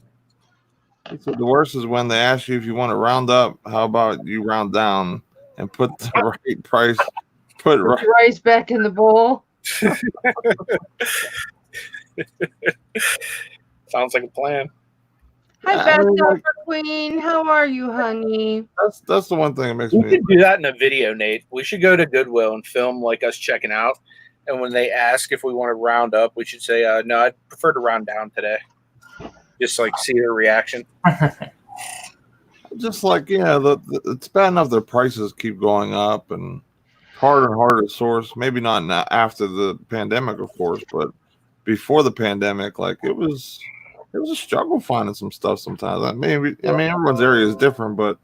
He said the worst is when they ask you if you want to round up. How about you round down and put the right price? Put right. Rice back in the bowl. Sounds like a plan. Hi, I Beth mean, like, Queen. How are you, honey? that's the one thing that makes We me. could do that in a video, Nate. We should go to Goodwill and film like us checking out. And when they ask if we want to round up, we should say, no, I'd prefer to round down today. Just like see their reaction. Just like, yeah, it's bad enough their prices keep going up and harder and harder to source. Maybe not now after the pandemic, of course, but before the pandemic, like it was a struggle finding some stuff sometimes. I mean, everyone's area is different, but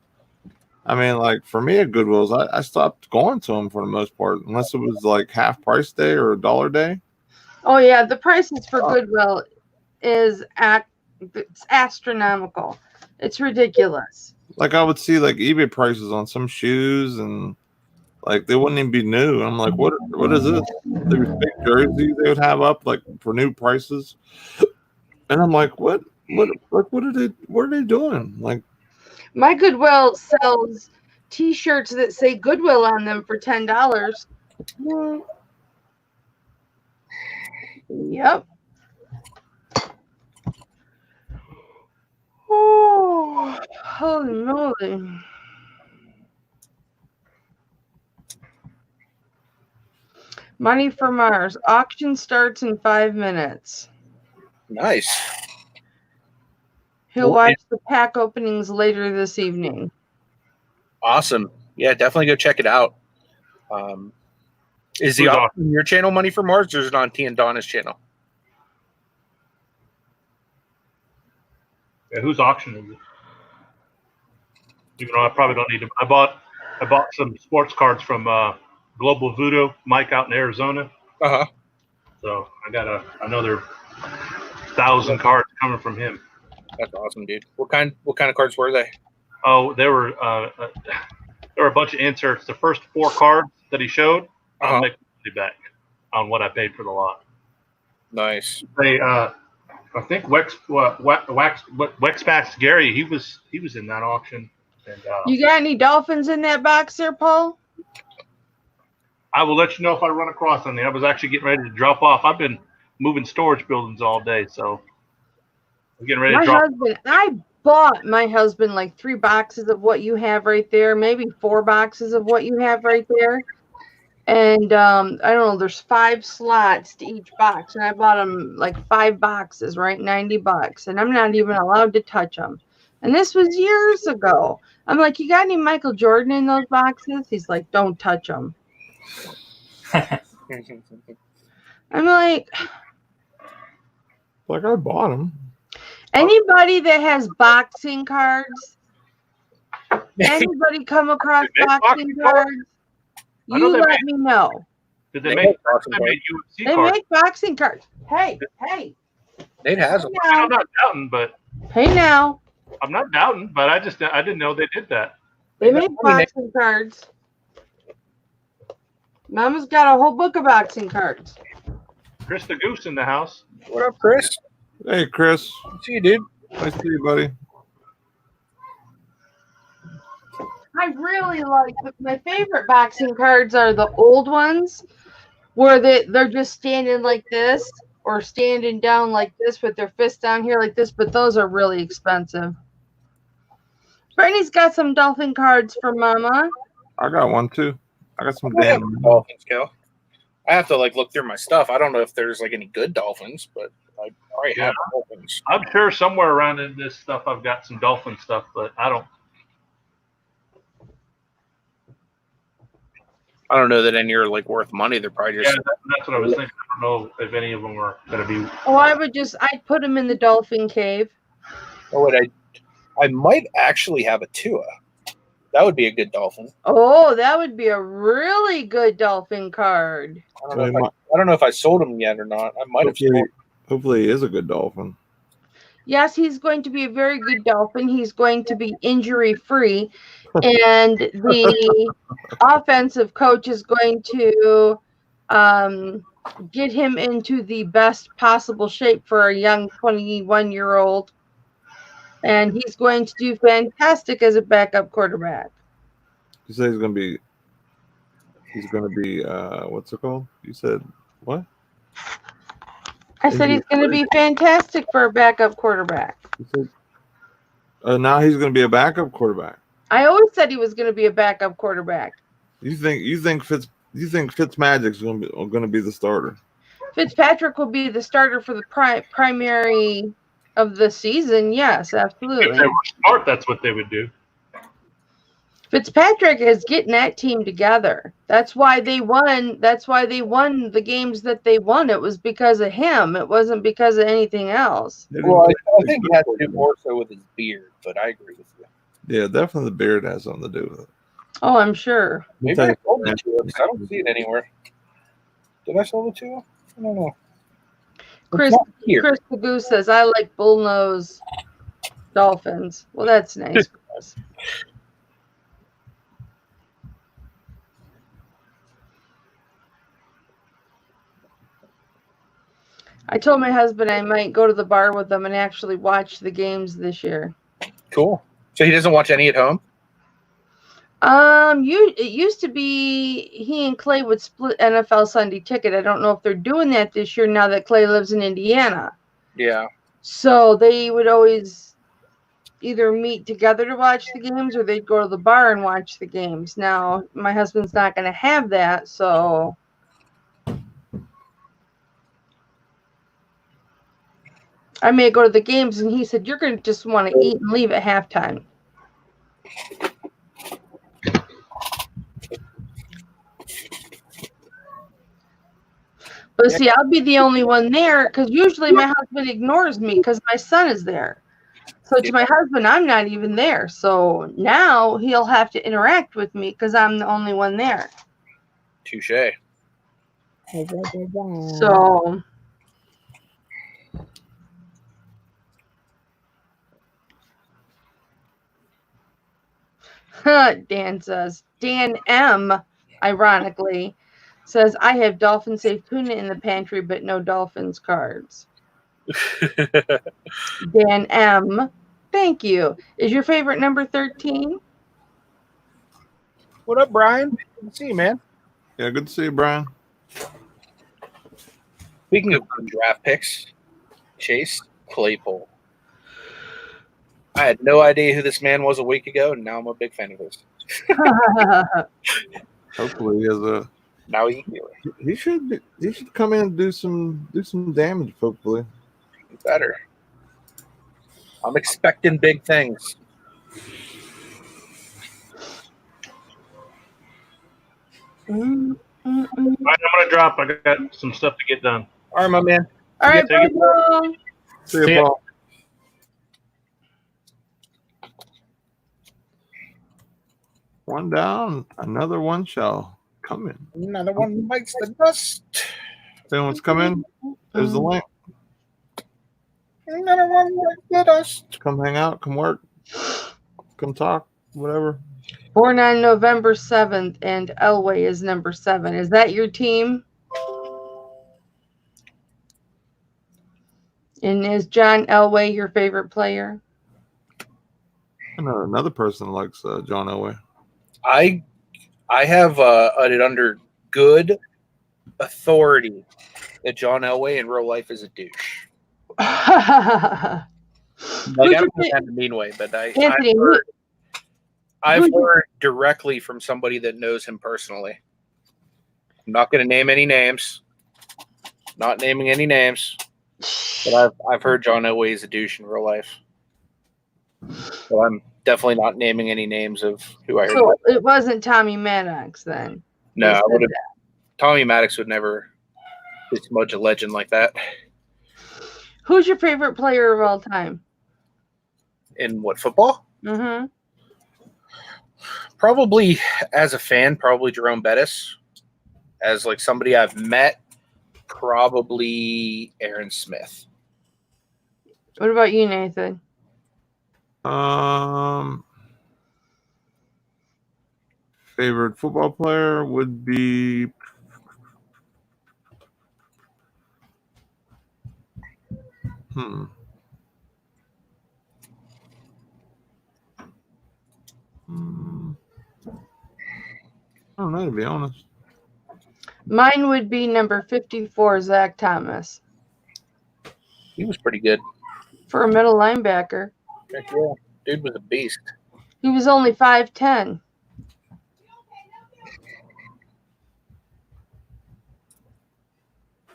I mean, like for me at Goodwill's, I stopped going to them for the most part, unless it was like half price day or $1 day. Oh yeah, the prices for Goodwill is it's astronomical. It's ridiculous. Like I would see like eBay prices on some shoes, and like they wouldn't even be new. I'm like, what is this? There was big jerseys they would have up like for new prices, and I'm like, what are they doing? Like, my Goodwill sells T-shirts that say Goodwill on them for $10. what? Yep. Oh, holy moly. Money for Mars. Auction starts in 5 minutes. Nice. He'll watch the pack openings later this evening. Awesome. Yeah, definitely go check it out. Is the auction on your channel, Money for Mars, or is it on T and Donna's channel? Yeah, whose auction is it? Even though I probably don't need them. I bought some sports cards from Global Voodoo, Mike out in Arizona. Uh-huh. So I got another 1,000 cards coming from him. That's awesome, dude. What kind of cards were they? Oh, there were a bunch of inserts. The first 4 cards that he showed, I'll make money back on what I paid for the lot. Nice. They, I think Wexpax Gary, he was in that auction. And, you got any dolphins in that box there, Paul? I will let you know if I run across any. I was actually getting ready to drop off. I've been moving storage buildings all day, so I'm getting ready to drop off. I bought my husband like 3 boxes of what you have right there, maybe 4 boxes of what you have right there. And I don't know, there's 5 slots to each box. And I bought him like 5 boxes, right? $90. And I'm not even allowed to touch them. And this was years ago. I'm like, you got any Michael Jordan in those boxes? He's like, don't touch them. I'm like I bought them. Anybody that has boxing cards Anybody come across Did they make boxing boxing cards? cards? I know You they let make- me know. Did they They make make boxing UFC They cards? make boxing cards. Hey, Nate has them. I'm not doubting, but hey now. I'm not doubting, but I didn't know they did that. They make boxing cards. Mama's got a whole book of boxing cards. Chris the Goose in the house. What up, Chris? Hey, Chris. See you, dude. Nice to see you, buddy. I really like my favorite boxing cards are the old ones where they're just standing like this or standing down like this with their fist down here like this, but those are really expensive. Brittany's got some dolphin cards for Mama. I got one too. I got some I have damn. dolphins, Cal. I have to look through my stuff. I don't know if there's any good dolphins, but I already have dolphins. I'm sure somewhere around in this stuff I've got some dolphin stuff, but I don't. I don't know that any are worth money. They're probably just That's what I was thinking. I don't know if any of them are going to be. Oh, I'd put them in the dolphin cave. Oh, wait, I might actually have a Tua. That would be a good dolphin. Oh, that would be a really good dolphin card. I don't know if I sold him yet or not. I might have sold him. Hopefully, he is a good dolphin. Yes, he's going to be a very good dolphin. He's going to be injury free. And the offensive coach is going to get him into the best possible shape for a young 21-year-old. And he's going to do fantastic as a backup quarterback. You say he's going to be what's it called? You said what? I said he's going to be fantastic for a backup quarterback. You said, now he's going to be a backup quarterback. I always said he was going to be a backup quarterback. You think Fitzmagic's going to be the starter? Fitzpatrick will be the starter for the primary of the season. Yes, absolutely. If they were smart, that's what they would do. Fitzpatrick is getting that team together. That's why they won. That's why they won the games that they won. It was because of him. It wasn't because of anything else. Well, I think he had to do more so with his beard, but I agree with you. Yeah, definitely the beard has something to do with it. Oh, I'm sure. Maybe I sold it to him because I don't see it anywhere. Did I sell it to him? I don't know. Chris the Goose says, I like bullnose dolphins. Well, that's nice. I told my husband I might go to the bar with them and actually watch the games this year. Cool. So he doesn't watch any at home? It used to be he and Clay would split NFL Sunday ticket. I don't know if they're doing that this year now that Clay lives in Indiana. Yeah. So they would always either meet together to watch the games or they'd go to the bar and watch the games. Now, my husband's not going to have that, so I may go to the games, and he said, you're going to just want to eat and leave at halftime. But see, I'll be the only one there because usually my husband ignores me because my son is there. So to my husband, I'm not even there. So now he'll have to interact with me because I'm the only one there. Touche. So Dan says, Dan M, ironically, says, I have dolphin safe tuna in the pantry, but no Dolphins cards. Dan M, thank you. Is your favorite number 13? What up, Brian? Good to see you, man. Yeah, good to see you, Brian. Speaking of draft picks, Chase Claypool. I had no idea who this man was a week ago, and now I'm a big fan of his. Hopefully, he has a. Now he should come in and do some damage. Hopefully, better. I'm expecting big things. All right, I'm gonna drop. I got some stuff to get done. All right, my man. All right, Take it. bye. see you, Paul. one down. Another one shall come in. Another one bites the dust. If anyone's come in, there's the link. Another one bites the dust. Come hang out. Come work. Come talk. Whatever. Born on November 7th, and Elway is number 7. Is that your team? And is John Elway your favorite player? I know another person likes John Elway. I have it under good authority that John Elway in real life is a douche. Like, I don't mean that in a mean way, but Anthony, I've heard directly from somebody that knows him personally. I'm not going to name any names. Not naming any names. But I've heard John Elway is a douche in real life. So I'm definitely not naming any names of who I heard. So it wasn't Tommy Maddox then? No, I would have. Tommy Maddox would never smudge a legend like that. Who's your favorite player of all time? In what, football? Mm-hmm. Probably as a fan, probably Jerome Bettis. As like somebody I've met, probably Aaron Smith. What about you, Nathan? Favorite football player would be I don't know, to be honest. Mine would be number 54, Zach Thomas. He was pretty good. For a middle linebacker. Heck yeah. Dude was a beast. He was only 5'10".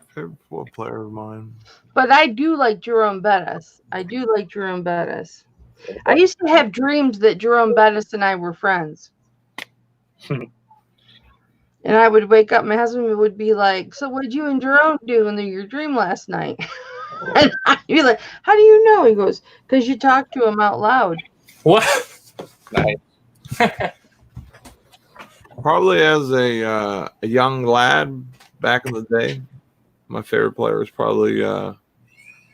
Favorite football player of mine. But I do like Jerome Bettis. I used to have dreams that Jerome Bettis and I were friends. And I would wake up, my husband would be like, so what did you and Jerome do in your dream last night? And I'd be like, how do you know? He goes, because you talked to him out loud. What? Nice. Probably as a young lad back in the day, my favorite player was probably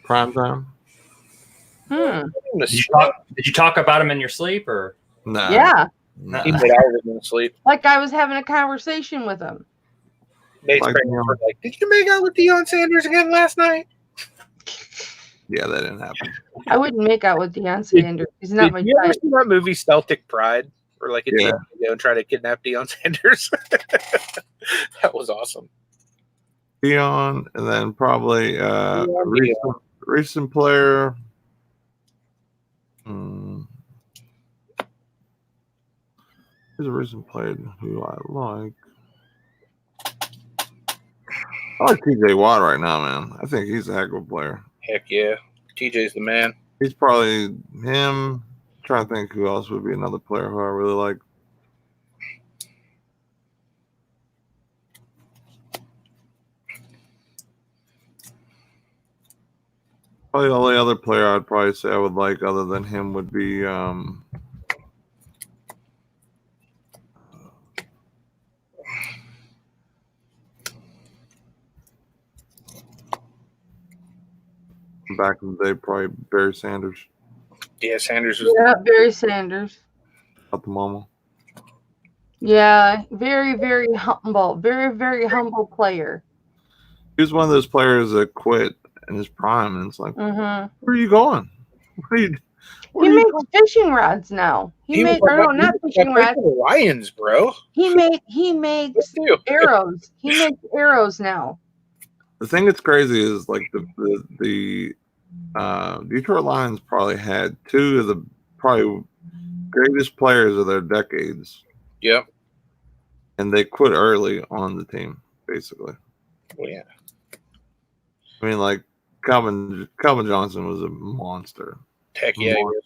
Primetime. Did you talk about him in your sleep or? Nah. Yeah. Nah. He made hours in sleep. Like I was having a conversation with him. Nate's Like, parents were like, did you make out with Deion Sanders again last night? Yeah, that didn't happen. I wouldn't make out with Deion Sanders. He's not my Did you ever type. see that movie Celtic Pride? Or like a Yeah. go and try to kidnap Deion Sanders? That was awesome. Deion, and then probably recent player. Who's a recent player who I like? I like TJ Watt right now, man. I think he's a heck of a player. Heck yeah. TJ's the man. He's probably him. Trying to think who else would be another player who I really like. Probably the only other player I'd probably say I would like other than him would be back in the day, probably Barry Sanders. Yeah, Sanders was. Yeah, Barry Sanders. At the moment. Yeah, very, very humble. Very, very humble player. He was one of those players that quit in his prime, and it's like, Mm-hmm. where are you going? He makes fishing rods now. He makes not fishing rods. Lions, bro. He makes arrows. He makes arrows now. The thing that's crazy is like the Detroit Lions probably had two of the probably greatest players of their decades. Yep. And they quit early on the team, basically. Well, yeah. I mean, like Calvin Johnson was a monster. Heck yeah. He was.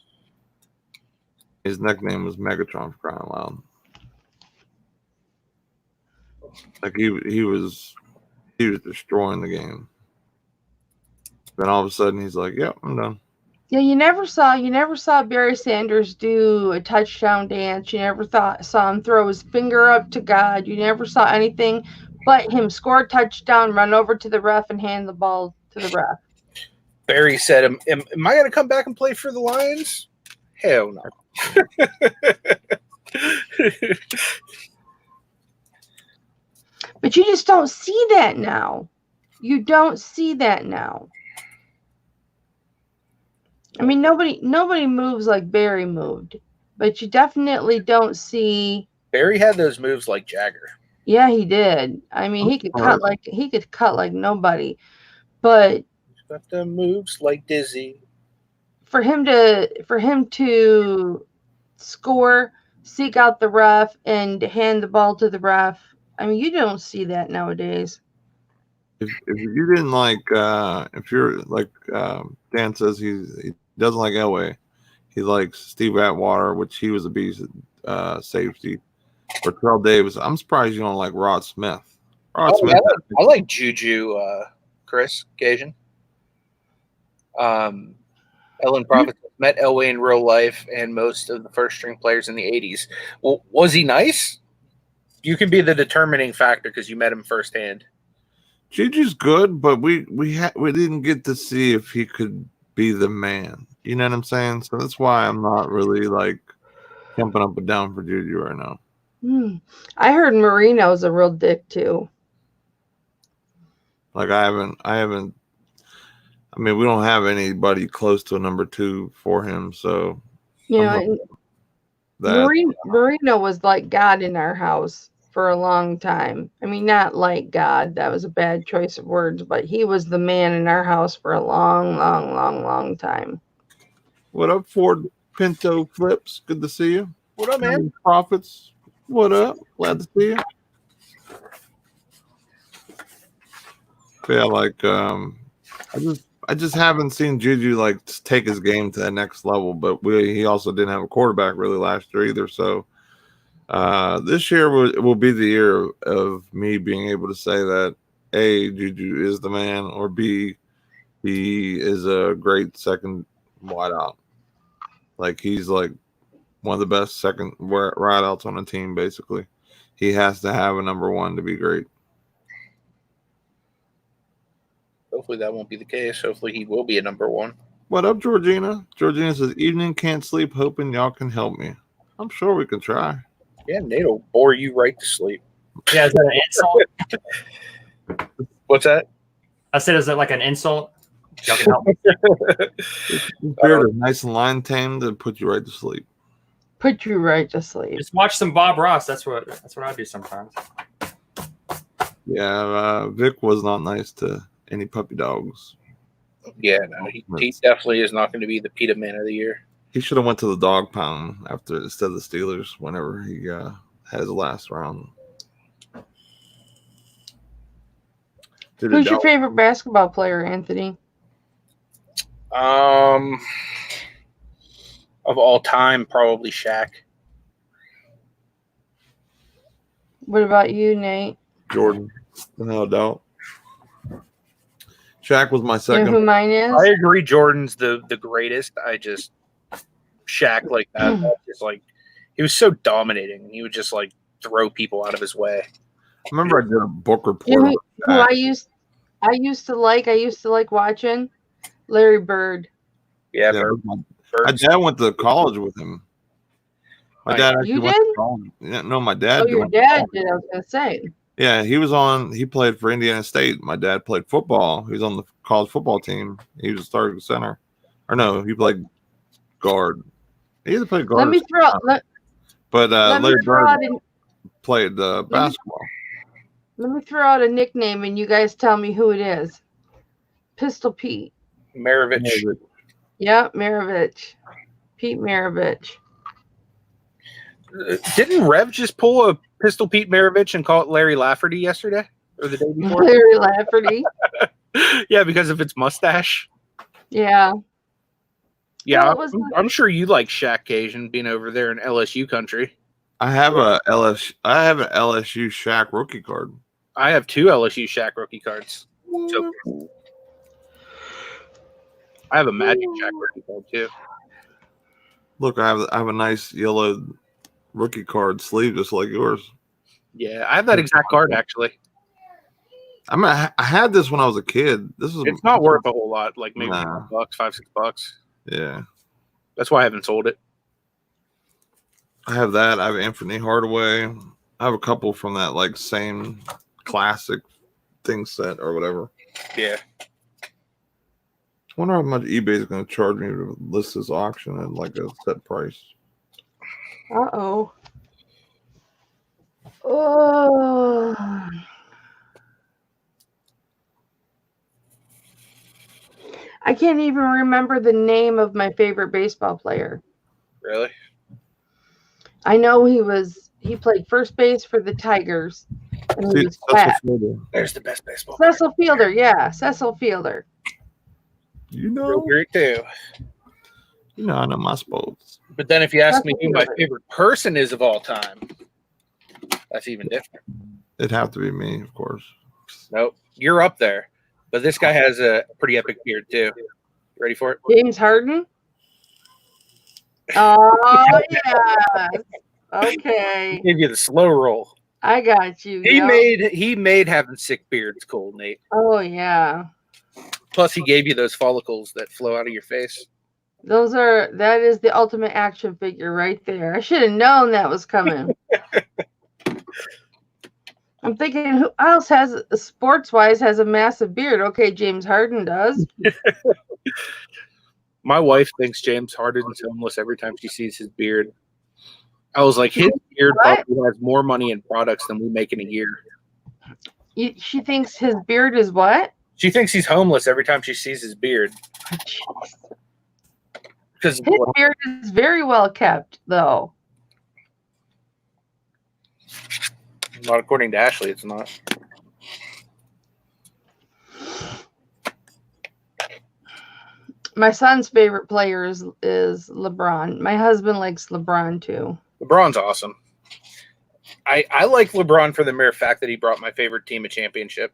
His nickname was Megatron, for crying out loud. Like he was destroying the game. Then all of a sudden he's like, "Yep, I'm done." Yeah, you never saw Barry Sanders do a touchdown dance. You never saw him throw his finger up to God. You never saw anything but him score a touchdown, run over to the ref, and hand the ball to the ref. Barry said, am I going to come back and play for the Lions? Hell no. But you just don't see that now. You don't see that now. I mean, nobody moves like Barry moved, but you definitely don't see. Barry had those moves like Jagger. Yeah, he did. I mean, he could cut like nobody. But He's got the moves like Dizzy. for him to score, seek out the ref, and hand the ball to the ref, I mean, you don't see that nowadays. If you didn't like, if you're like Dan says, he doesn't like Elway. He likes Steve Atwater, which he was a beast at safety. Or Terrell Davis. I'm surprised you don't like Rod Smith. Smith. I like Juju, Chris Gajan. Ellen Prophet met Elway in real life and most of the first string players in the 80s. Well, was he nice? You can be the determining factor because you met him firsthand. Juju's good, but we didn't get to see if he could be the man. You know what I'm saying? So that's why I'm not really like jumping up and down for Juju right now. I heard Marino's a real dick too. Like I haven't. I mean, we don't have anybody close to a number 2 for him. So Marino was like God in our house for a long time. I mean, not like God. That was a bad choice of words, but he was the man in our house for a long time. What up, Ford Pinto Flips? Good to see you. What up, man? Profits. What up? Glad to see you. Yeah, like I just haven't seen Juju like take his game to the next level. But he also didn't have a quarterback really last year either. So this year will be the year of me being able to say that A, Juju is the man, or B, he is a great second wideout. Like he's like one of the best second wideouts on the team. Basically, he has to have a number 1 to be great. Hopefully that won't be the case. Hopefully he will be a number 1. What up, Georgina? Georgina says, evening, can't sleep, hoping y'all can help me. I'm sure we can try. Yeah, Nate'll bore you right to sleep. Yeah, is that an insult? What's that? I said, is that like an insult? Y'all can help me. Beard is nice and line tamed to put you right to sleep. Put you right to sleep. Just watch some Bob Ross. That's what I do sometimes. Yeah, Vic was not nice to any puppy dogs. Yeah, no, he definitely is not going to be the PETA Man of the Year. He should have went to the dog pound instead of the Steelers whenever he had his last round. Who's your favorite basketball player, Anthony? Of all time, probably Shaq. What about you, Nate? Jordan, no doubt. Shaq was my second. You know who mine is? I agree. Jordan's the greatest. I just Shaq like that. Just like he was so dominating. He would just like throw people out of his way. I remember I did a book report. You know who I used to like watching? Larry Bird. Yeah, my dad went to college with him. My dad actually went to college. Yeah, no, my dad. Oh, your dad did. I was gonna say. Yeah, he played for Indiana State. My dad played football. He was on the college football team. He was a starting center. Or no, he played guard. He either played guard. Larry Bird played basketball. Let me throw out a nickname and you guys tell me who it is. Pistol Pete. Maravich. Yep, Maravich. Pete Maravich. Didn't Rev just pull a Pistol Pete Maravich and call it Larry Lafferty yesterday or the day before? Larry Lafferty. Yeah, because of its mustache. Yeah. Yeah, I'm sure you like Shaq Cajun being over there in LSU country. I have an LSU Shaq rookie card. I have 2 LSU Shaq rookie cards. So, I have a Magic Jack rookie card too. Look, I have a nice yellow rookie card sleeve just like yours. Yeah, I have that exact card actually. I mean, I had this when I was a kid. It's not worth a whole lot, like maybe Nah. $5-6. Yeah. That's why I haven't sold it. I have that. I have Anthony Hardaway. I have a couple from that like same classic thing set or whatever. Yeah. I wonder how much eBay is going to charge me to list this auction at like a set price. Uh-oh. Oh. I can't even remember the name of my favorite baseball player. Really? I know he played first base for the Tigers. And he was fat. There's the best baseball. Cecil Fielder, yeah. Cecil Fielder. You know? Real great too. You know, I know my sports. But then if you ask me Cecil who my Fielder. favorite person is of all time, that's even different. It'd have to be me, of course. Nope. You're up there. But this guy has a pretty epic beard too. You ready for it? James Harden. Oh yeah. Okay. He gave you the slow roll. I got you. He yeah. made having sick beards cool, Nate. Oh yeah. Plus he gave you those follicles that flow out of your face. That is the ultimate action figure right there. I should have known that was coming. I'm thinking who else has sports wise has a massive beard? Okay, James Harden does. My wife thinks James Harden's homeless every time she sees his beard. I was like, his beard probably has more money in products than we make in a year. She thinks his beard is what? She thinks he's homeless every time she sees his beard. Because His beard is very well kept, though. not according to Ashley, it's not. My son's favorite player is LeBron. My husband likes LeBron too. LeBron's awesome. I like LeBron for the mere fact that he brought my favorite team a championship.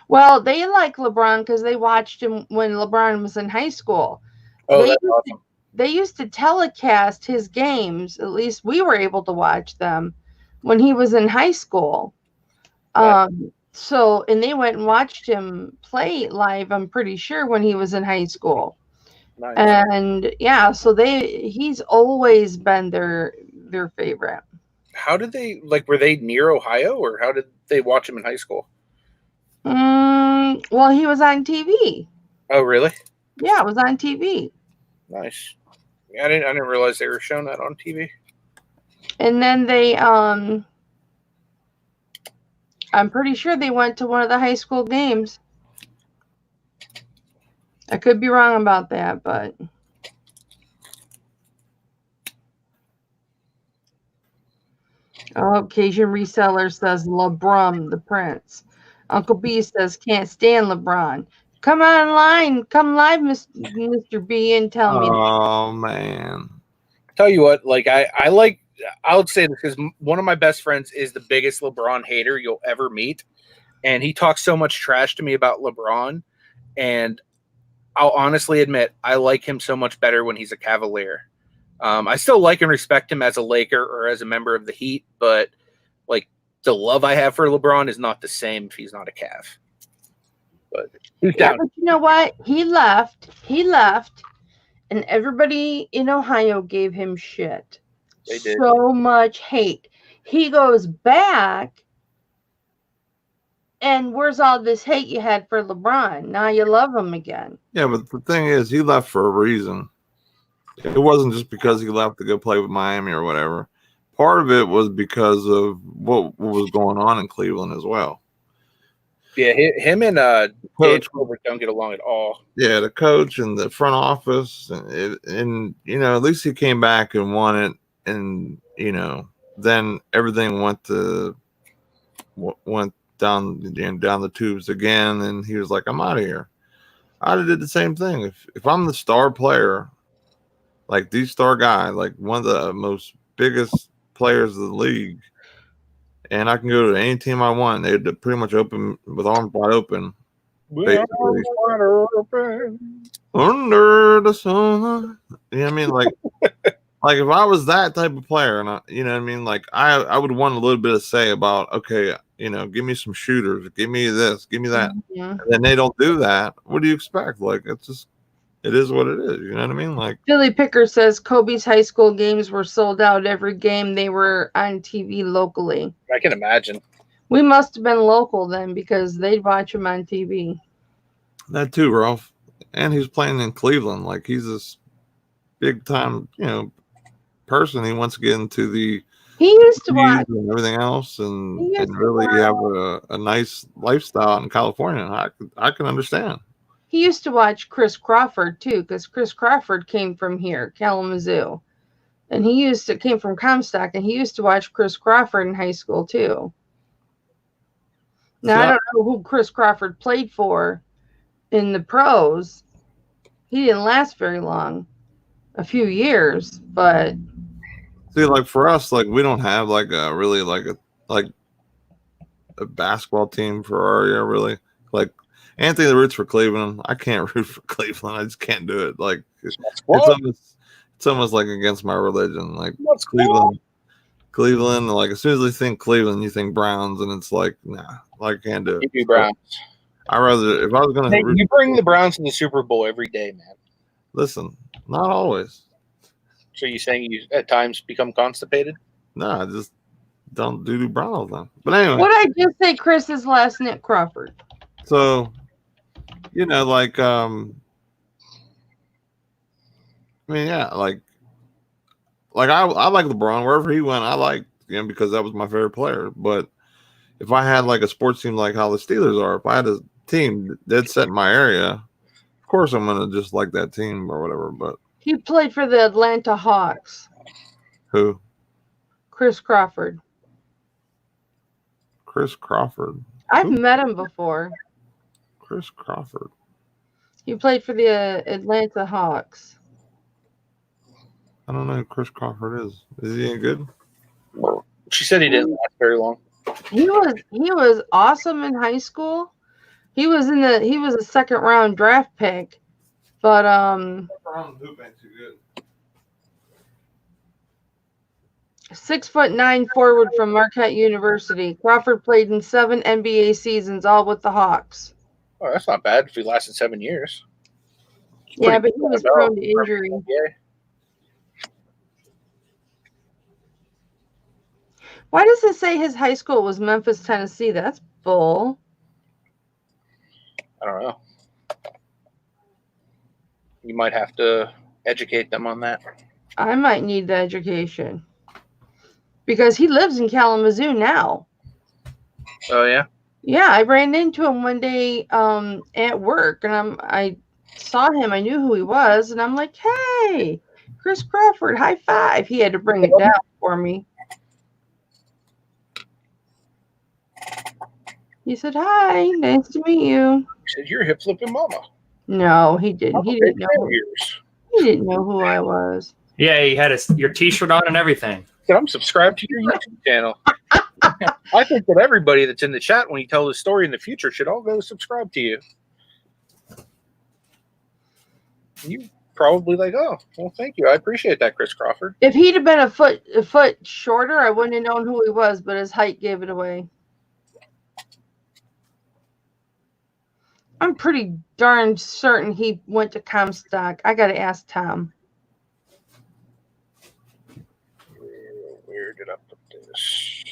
Well, they like LeBron because they watched him when LeBron was in high school. Oh, that's awesome. They used to telecast his games. At least we were able to watch them when he was in high school. Right. And they went and watched him play live, I'm pretty sure, when he was in high school. Nice. And yeah, so he's always been their favorite. How did they were they near Ohio, or how did they watch him in high school? Well, he was on TV. Oh, really? Yeah, it was on TV. Nice. I didn't realize they were showing that on TV. And then they I'm pretty sure they went to one of the high school games. I could be wrong about that, but Cajun Reseller says LeBron, the Prince. Uncle B says can't stand LeBron. Come online, come live, Mr. B, and tell me. Oh man. Tell you what, I would say this because one of my best friends is the biggest LeBron hater you'll ever meet. And he talks so much trash to me about LeBron. And I'll honestly admit, I like him so much better when he's a Cavalier. I still like and respect him as a Laker or as a member of the Heat, but the love I have for LeBron is not the same if he's not a Cav. But who's down? But you know what? He left, and everybody in Ohio gave him shit. They did. So much hate. He goes back, and where's all this hate you had for LeBron? Now you love him again. Yeah, but the thing is, he left for a reason. It wasn't just because he left to go play with Miami or whatever. Part of it was because of what was going on in Cleveland as well. Yeah, him and Coach Gilbert don't get along at all. Yeah, the coach and the front office, and at least he came back and won it, and then everything went down the tubes again, and he was like, "I'm out of here." I'd have did the same thing if I'm the star player, like the star guy, like one of the most biggest players of the league, and I can go to any team I want. They'd pretty much open with arms wide open. Under the sun. You know what I mean? Like if I was that type of player, and you know what I mean, like I would want a little bit of say about, okay, you know, give me some shooters, give me this, give me that. Yeah. And then they don't do that. What do you expect? Like it is what it is. You know what I mean? Like Billy Picker says Kobe's high school games were sold out every game. They were on TV locally. I can imagine. We must have been local then because they'd watch him on TV. that too, Ralph. And he's playing in Cleveland. Like he's this big time, you know, person. He wants to get into the He used to news watch. and everything else, and He used to really watch. have a nice lifestyle in California. I can understand. He used to watch Chris Crawford too, because Chris Crawford came from here, Kalamazoo, and came from Comstock, and he used to watch Chris Crawford in high school too. Now I don't know who Chris Crawford played for in the pros. He didn't last very long, a few years, but See, like for us, like we don't have like a really like a basketball team for our area. Really, like Anthony roots for Cleveland. I can't root for Cleveland. I just can't do it. Like it's almost like against my religion. Like Cleveland. Like as soon as they think Cleveland, you think Browns, and it's like nah, like I can't do it. You do Browns. I rather if I was gonna Hey, you bring the Browns to the Super Bowl every day, man. listen, not always. So you saying you at times become constipated? No, I just don't do Brown all the time. But anyway, what I just say, Chris's last Nick Crawford. so you know, like I mean, yeah, like I like LeBron wherever he went. I liked him because that was my favorite player. But if I had like a sports team like how the Steelers are, if I had a team dead set in my area, of course I'm gonna just like that team or whatever. But He played for the Atlanta Hawks. who? Chris Crawford. Chris Crawford. I've Who? met him before. Chris Crawford. He played for the Atlanta Hawks. I don't know who Chris Crawford is. Is he any good? She said he didn't last very long. He was awesome in high school. He was a second round draft pick, but 6'9" forward from Marquette University. Crawford played in 7 NBA seasons, all with the Hawks. Oh, that's not bad if he lasted 7 years. Yeah, but he was prone to injury. Yeah. Why does it say his high school was Memphis, Tennessee? That's bull. I don't know. You might have to educate them on that. I might need the education. Because he lives in Kalamazoo now. Oh, yeah? Yeah, I ran into him one day at work, and I saw him. I knew who he was, and I'm like, hey, Chris Crawford, high five. He had to bring it down for me. He said, hi, nice to meet you. He said, you're a hip flipping mama. No, he didn't. He didn't know. Years. He didn't know who I was. Yeah, he had your T-shirt on and everything. Said, I'm subscribed to your YouTube channel. I think that everybody that's in the chat when you tell the story in the future should all go subscribe to you. You probably like, oh, well, thank you. I appreciate that, Chris Crawford. If he'd have been a foot shorter, I wouldn't have known who he was, but his height gave it away. I'm pretty darn certain he went to Comstock. I got to ask Tom. Where did I put this?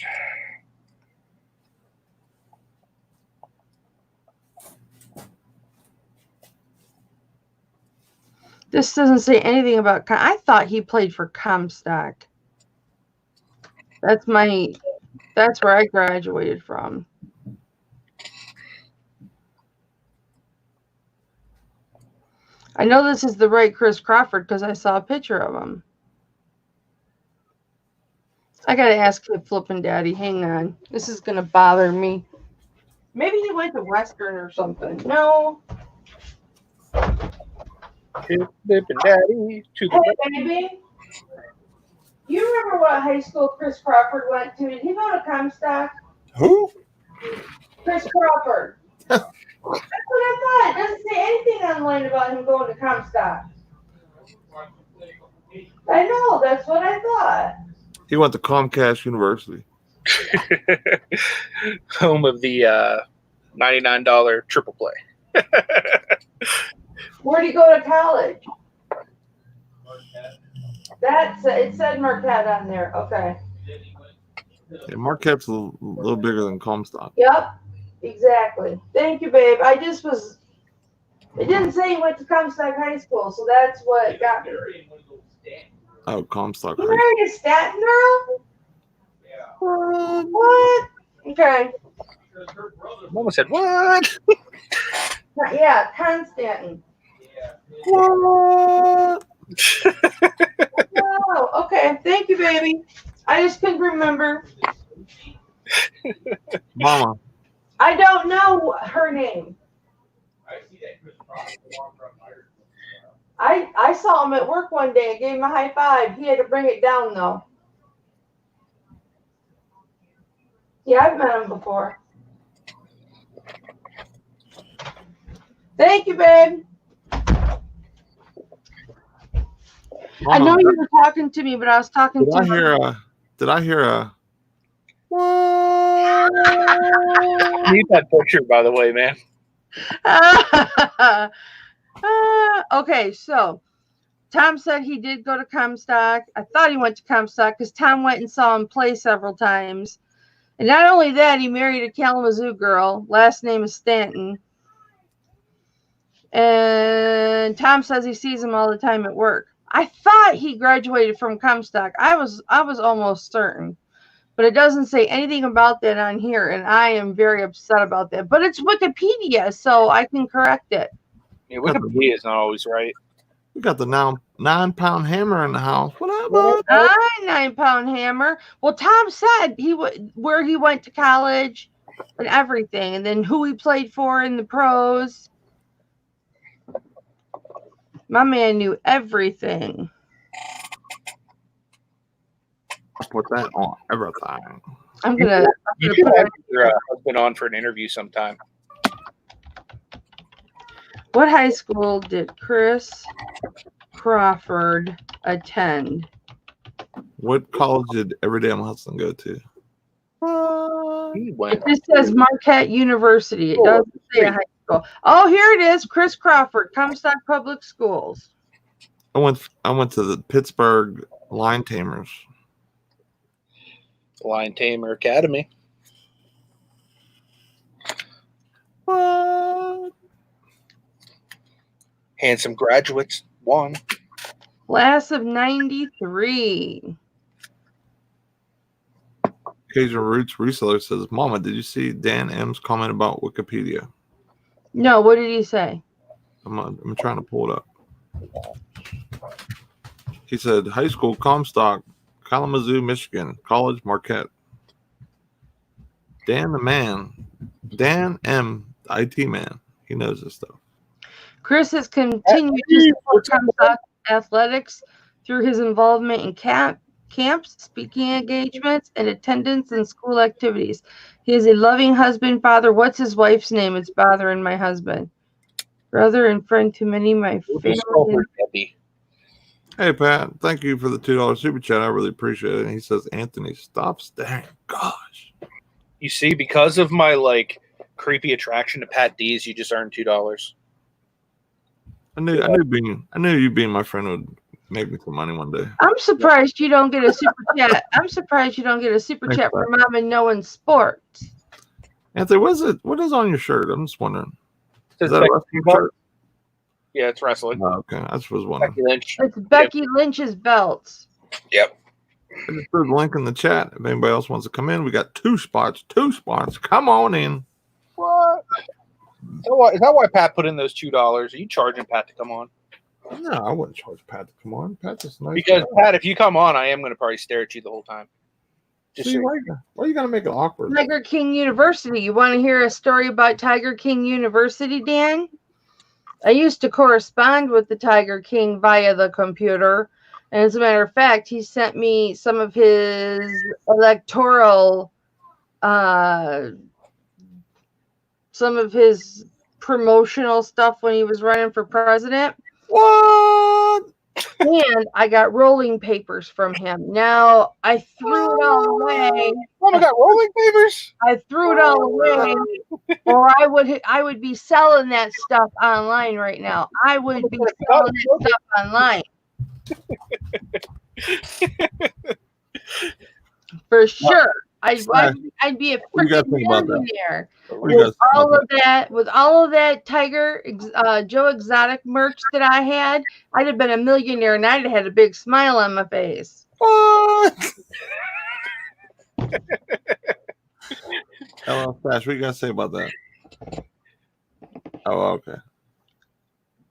This doesn't say anything about. I thought he played for Comstock. That's where I graduated from. I know this is the right Chris Crawford because I saw a picture of him. I gotta ask Kid Flippin' Daddy. Hang on. This is gonna bother me. Maybe he went to Western or something. No. Kid Flippin' Daddy to the Hey, baby. You remember what high school Chris Crawford went to? Did he go to Comstock? Who? Chris Crawford. That's what I thought. It doesn't say anything online about him going to Comstock. I know, that's what I thought. He went to Comcast University. Home of the $99 triple play. Where'd he go to college? It said Marquette on there. Okay. Yeah, Marquette's a little bigger than Comstock. Yep, exactly. Thank you, babe. It didn't say he went to Comstock High School, so that's what got me. Oh, Comstock You High School. married a Staten girl? What? Okay. Mama said, what? Yeah, Constantin. What? Oh, okay. Thank you, baby. I just couldn't remember. Mama. I don't know her name. I saw him at work one day. I gave him a high five. He had to bring it down, though. Yeah, I've met him before. Thank you, babe. Mama, I know you were talking to me, but I was talking Did to I hear a what? Need that picture, by the way, man. Okay, so Tom said he did go to Comstock. I thought he went to Comstock because Tom went and saw him play several times. And not only that, he married a Kalamazoo girl. Last name is Stanton. And Tom says he sees him all the time at work. I thought he graduated from Comstock. I was almost certain. But it doesn't say anything about that on here, and I am very upset about that. But it's Wikipedia, so I can correct it. Yeah, Wikipedia is not always right. We got the now 9-pound hammer in the house. What up, bud? Hi, 9-pound hammer. Well, Tom said where he went to college and everything, and then who he played for in the pros. My man knew everything. I put that on everything. I'm gonna You put should have it. your husband on for an interview sometime. What high school did Chris Crawford attend? What college did Everydam Hudson go to? He went. It just says Marquette University. It doesn't say a high school. Oh, here it is. Chris Crawford, Comstock Public Schools. I went to the Pittsburgh Line Tamers. Lion Tamer Academy. What? Handsome graduates. One. Class of 93. Cajun Roots Reseller says, Mama, did you see Dan M's comment about Wikipedia? No, what did he say? I'm trying to pull it up. He said, high school, Comstock, Kalamazoo, Michigan, college, Marquette. Dan the man, Dan M, the IT man, he knows this stuff. Chris has continued to support Comstock athletics through his involvement in camps, speaking engagements, and attendance in school activities. He is a loving husband, father. What's his wife's name? It's bothering my husband. Brother and friend to many of my family. Hey, Pat, thank you for the $2 super chat. I really appreciate it. And he says, Anthony, stop staring. Gosh. You see, because of my creepy attraction to Pat D's, you just earned $2. I knew you being my friend would make me some money one day. I'm surprised you don't get a super chat. I'm surprised you don't get a super chat from Mom and knowing sports. Anthony, what is on your shirt? I'm just wondering. Is that a wrestling shirt? Yeah, it's wrestling. Oh, okay. I just was wondering. Becky Lynch. It's Becky Lynch's belts. Yep. I just put the link in the chat. If anybody else wants to come in, we got two spots. Come on in. What? Is that why Pat put in those $2? Are you charging Pat to come on? No, I wouldn't charge Pat to come on. Pat's just nice. Because Pat, if you come on, I am going to probably stare at you the whole time. See, why are you going to make it awkward? Tiger King University. You want to hear a story about Tiger King University, Dan? I used to correspond with the Tiger King via the computer. And as a matter of fact, he sent me some of his electoral, some of his promotional stuff when he was running for president. What? And I got rolling papers from him. Now I threw it all away. Oh my God, rolling papers? I threw it all away, or I would be selling that stuff online right now. I would be selling that stuff online. For sure. I'd be a freaking millionaire with all of that Tiger Joe Exotic merch that I had. I'd have been a millionaire, and I'd have had a big smile on my face. What? Hello, Flash. What you gotta say about that? Oh, okay.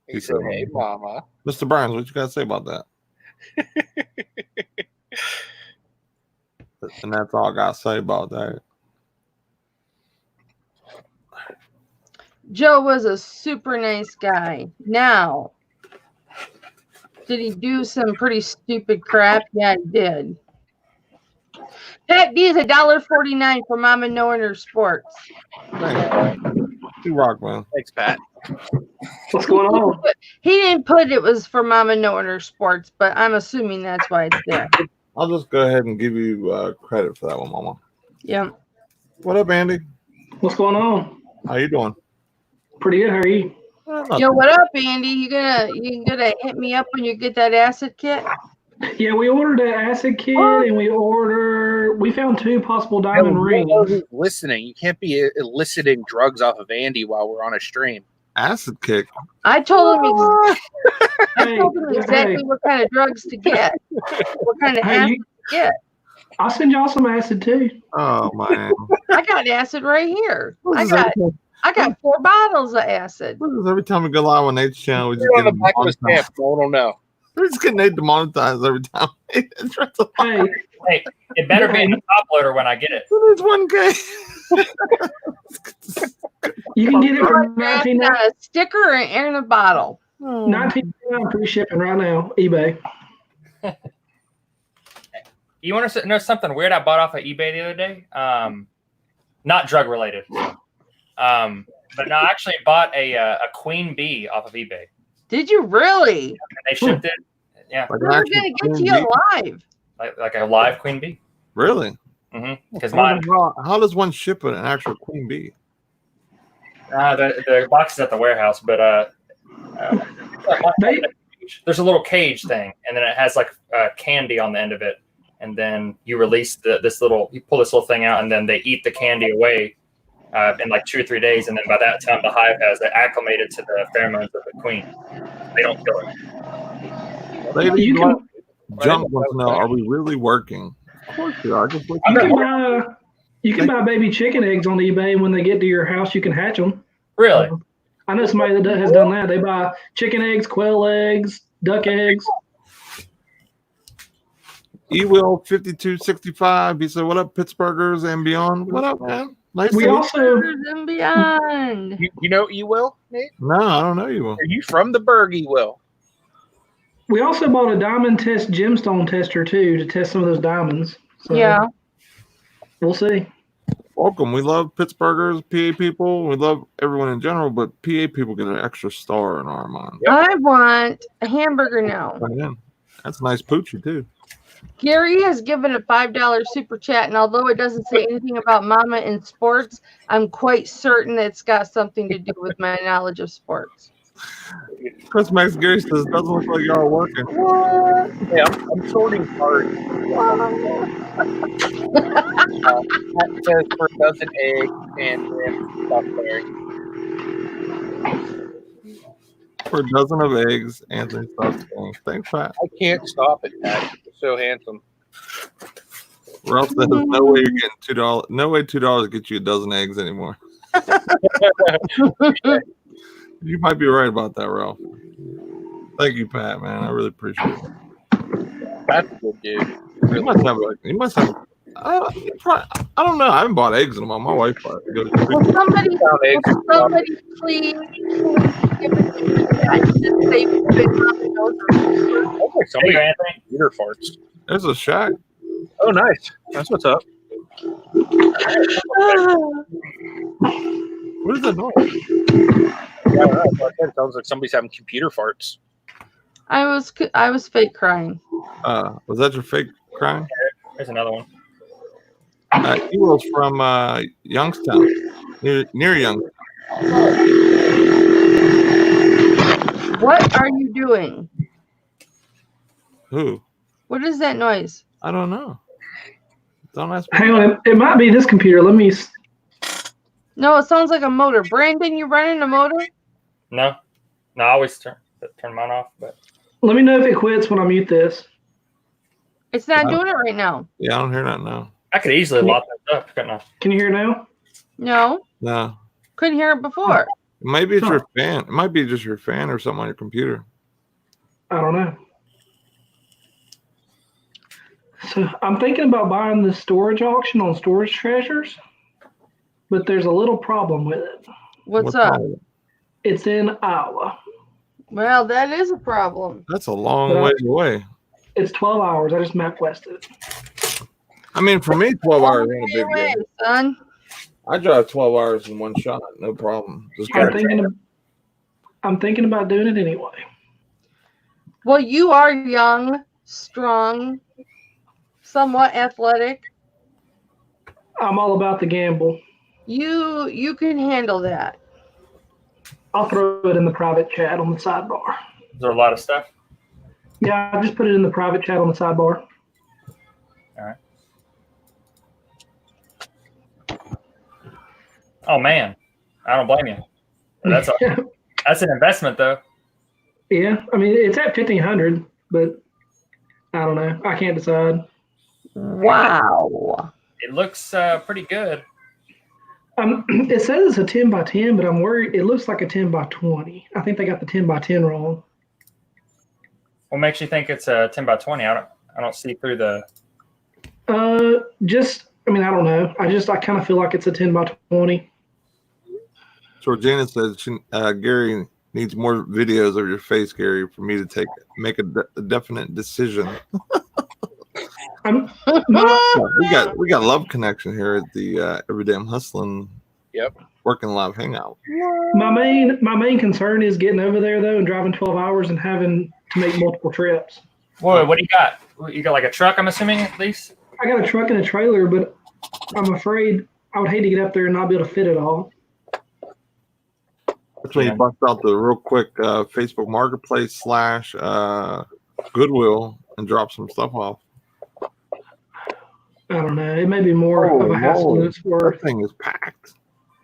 He said, "Hey, Mama." Mr. Burns, what you gotta say about that? And that's all I gotta say about that. Joe was a super nice guy. Now, did he do some pretty stupid crap? Yeah, he did. Pat D is $1.49 for Mama Knowing Her Sports. You rock, man. Thanks, Pat. What's going on? He didn't put it was for Mama Knowing Her Sports, but I'm assuming that's why it's there. I'll just go ahead and give you credit for that one, Mama. Yeah. What up, Andy? What's going on? How you doing? Pretty good. How are you? Yo, what up, Andy? You gonna hit me up when you get that acid kit? Yeah, we ordered an acid kit, and we found 2 possible diamond rings. Who's listening? You can't be eliciting drugs off of Andy while we're on a stream. Acid kick. I told him exactly what kind of drugs to get. What kind of acid to get. I'll send y'all some acid too. Oh man. I got acid right here. I got 4 bottles of acid. Every time we go live on Nate's channel, we just You're get on the back of his camp. No one will know. We're just getting Nate demonetized every time. Hey, it better be in the top loader when I get it. It's 1K. You can get it for $19. A sticker and a bottle. $19 free shipping right now. eBay. You want to know something weird I bought off of eBay the other day? Not drug related. But no, I actually bought a queen bee off of eBay. Did you really? And they shipped it. Yeah. We're gonna get to you alive. Like a live queen bee. Really? Mm-hmm. Because how does one ship an actual queen bee? The box is at the warehouse, but there's a little cage thing, and then it has like candy on the end of it, and then you release you pull this little thing out, and then they eat the candy away in like 2 or 3 days, and then by that time the hive has acclimated to the pheromones of the queen. They don't kill her. Junk wants to know: are we really working? Of course we are. You can buy baby chicken eggs on eBay, and when they get to your house, you can hatch them. Really? I know somebody that has done that. They buy chicken eggs, quail eggs, duck eggs. E-Will 5265. He said, "What up, Pittsburghers and beyond? What up, man? Nice we to also and beyond. You know E-Will, Nate? No, I don't know E-Will. Are you from the Berg, E-Will? We also bought a diamond test gemstone tester too to test some of those diamonds. So yeah. We'll see. Welcome. We love Pittsburghers, PA people. We love everyone in general, but PA people get an extra star in our mind. Yep. I want a hamburger now. That's a nice poochie too. Gary has given a $5 super chat, and although it doesn't say anything about Mama in sports, I'm quite certain it's got something to do with my knowledge of sports. Chris Max Gary says, doesn't look like y'all are working. What? Yeah, I'm sorting cards. That says for a dozen eggs and stuff there. For a dozen of eggs, Anthony stops saying, thanks, Pat. I can't stop it, Pat. You're so handsome. Ralph says, no way you're getting $2. No way $2 gets you a dozen eggs anymore. You might be right about that, Ralph. Thank you, Pat, man. I really appreciate it. That's a good dude. You must have. I don't know. I haven't bought eggs in a while. My wife bought it. Will somebody please give it to me? I just say somebody Anthony. Eater farts. There's a shack. Oh, nice. That's what's up. What is that noise? Yeah, I don't know. It sounds like somebody's having computer farts. I was fake crying. Was that your fake crying? There's another one. He was from Youngstown, near Youngstown. What are you doing? Who? What is that noise? I don't know. Don't ask me. Hang on, it might be this computer. Let me. No, it sounds like a motor. Brandon, you running a motor? No, I always turn mine off. But Let me know if it quits when I mute this. It's not doing it right now. Yeah, I don't hear that now. I could easily lock that up, couldn't I? Can you hear now? No, No. couldn't hear it before. Maybe it's your fan. It might be just your fan or something on your computer. I don't know. So I'm thinking about buying the storage auction on Storage Treasures, but there's a little problem with it. What's up? wrong? It's in Iowa. Well, that is a problem. That's a long way away. It's 12 hours. I just MapQuested it. I mean, for me, 12 hours ain't a big Anyway, deal. son. I drive 12 hours in one shot, no problem. Just I'm thinking about doing it anyway. Well, you are young, strong, somewhat athletic. I'm all about the gamble. You can handle that. I'll throw it in the private chat on the sidebar. Is there a lot of stuff? Yeah, I just put it in the private chat on the sidebar. All right. Oh man, I don't blame you. That's that's an investment though. Yeah, I mean it's at 1,500, but I don't know. I can't decide. Wow. It looks pretty good. It says it's a 10 by 10, but I'm worried. It looks like a 10 by 20. I think they got the 10 by 10 wrong. What makes you think it's a 10 by 20? I don't see through the. I mean, I don't know. I kind of feel like it's a 10 by 20. Georgina says Gary needs more videos of your face, Gary, for me to make a definite decision. We got love connection here at the Everyday I'm Hustling. Yep. Working Live Hangout. My main concern is getting over there though and driving 12 hours and having to make multiple trips. Whoa, what do you got? You got like a truck, I'm assuming, at least? I got a truck and a trailer, but I'm afraid I would hate to get up there and not be able to fit it all. That's when you bust out the real quick Facebook Marketplace / Goodwill and drop some stuff off. I don't know. It may be more of a hassle than it's worth. That thing is packed.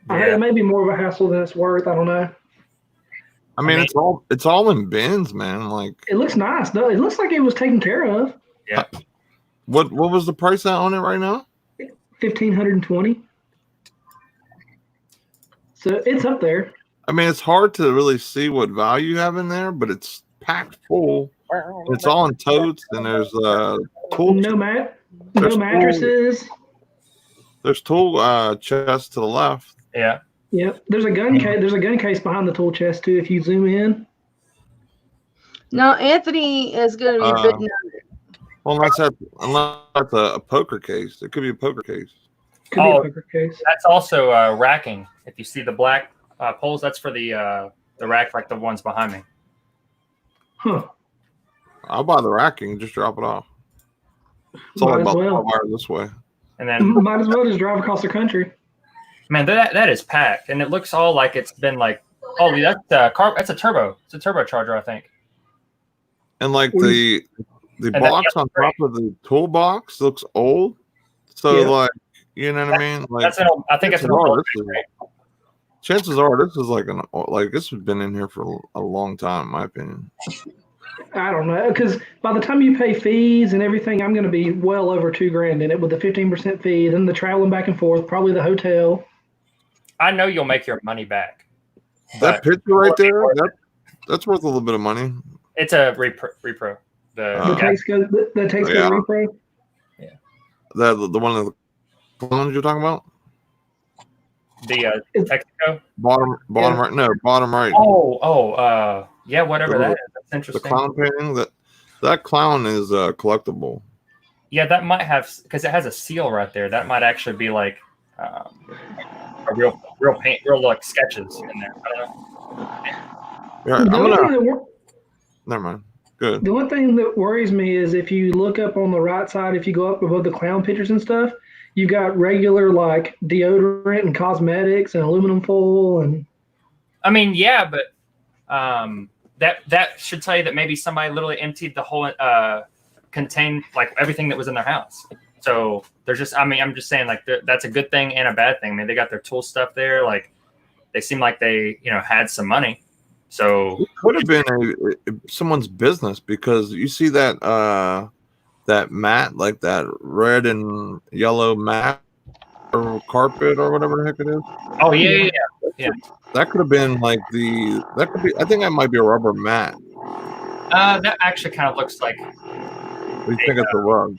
It may be more of a hassle than it's worth. I don't know. I mean, it's all in bins, man. Like it looks nice though. It looks like it was taken care of. Yeah. What was the price on it right now? 1,520. So it's up there. I mean, it's hard to really see what value you have in there, but it's packed full. It's all in totes, and there's tool. No mattresses. There's tool chests to the left. Yeah. Yep. There's a gun case. There's a gun case behind the tool chest too. If you zoom in. Now Anthony is going to be bidding on it. Well, unless that's a poker case. It could be a poker case. Could be a poker case. That's also racking. If you see the black poles, that's for the rack, like the ones behind me. Huh. I'll buy the racking and just drop it off. It's only about 12 hours this way. And then might as well just drive across the country. Man, that is packed, and it looks all like it's been like, oh, that's that's a turbo. It's a turbocharger, I think. And like the box on top of the toolbox looks old. So like, you know what I mean? Like I think it's an old. Chances are this is like this has been in here for a long time, in my opinion. I don't know, because by the time you pay fees and everything, I'm going to be well over $2,000 in it with the 15% fee, then the traveling back and forth, probably the hotel. I know you'll make your money back. That picture right there, that's worth a little bit of money. It's a repro. The takes go repro. Yeah. The one of the ones you're talking about. The Texaco? Bottom right. No, bottom right. Yeah, whatever that is. That's interesting. The clown painting, that clown is collectible. Yeah, that might have, because it has a seal right there. That might actually be like real paint, real like sketches in there. I don't know. Yeah, The only thing that never mind. Good. The one thing that worries me is if you look up on the right side, if you go up above the clown pictures and stuff, you've got regular like deodorant and cosmetics and aluminum foil and. I mean, yeah, but that should tell you that maybe somebody literally emptied the whole contained like everything that was in their house. So they're just. I mean, I'm just saying like that's a good thing and a bad thing. I mean, they got their tool stuff there. Like they seem like they had some money. So it could have been someone's business because you see that that mat, like that red and yellow mat or carpet or whatever the heck it is. Oh yeah. That could have been like that could be. I think that might be a rubber mat. That actually kind of looks like. We think it's a rug.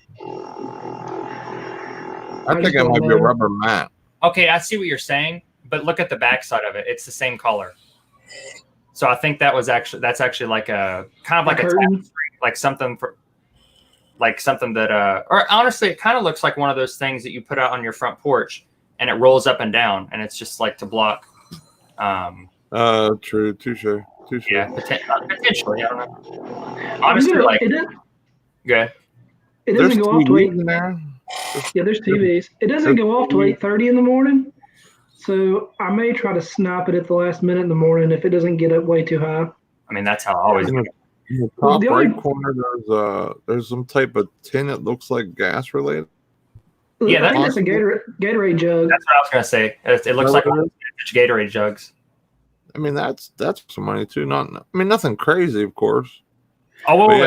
I think it might be a rubber mat. Okay, I see what you're saying, but look at the backside of it. It's the same color. So I think that's actually like a kind of like a tapestry, like something that or honestly it kind of looks like one of those things that you put out on your front porch and it rolls up and down and it's just like to block. True, touche. Yeah, potentially. I don't know. Honestly, like good. It doesn't go off to 8. Yeah, there's TVs. It doesn't go off to 8:30 in the morning. So I may try to snipe it at the last minute in the morning if it doesn't get up way too high. I mean, that's how I always do it. In the top right corner, there's some type of tin that looks like gas related. Yeah, that's a Gatorade jug. That's what I was gonna say. It looks like Gatorade jugs. I mean, that's some money too. Nothing crazy, of course. Oh, well,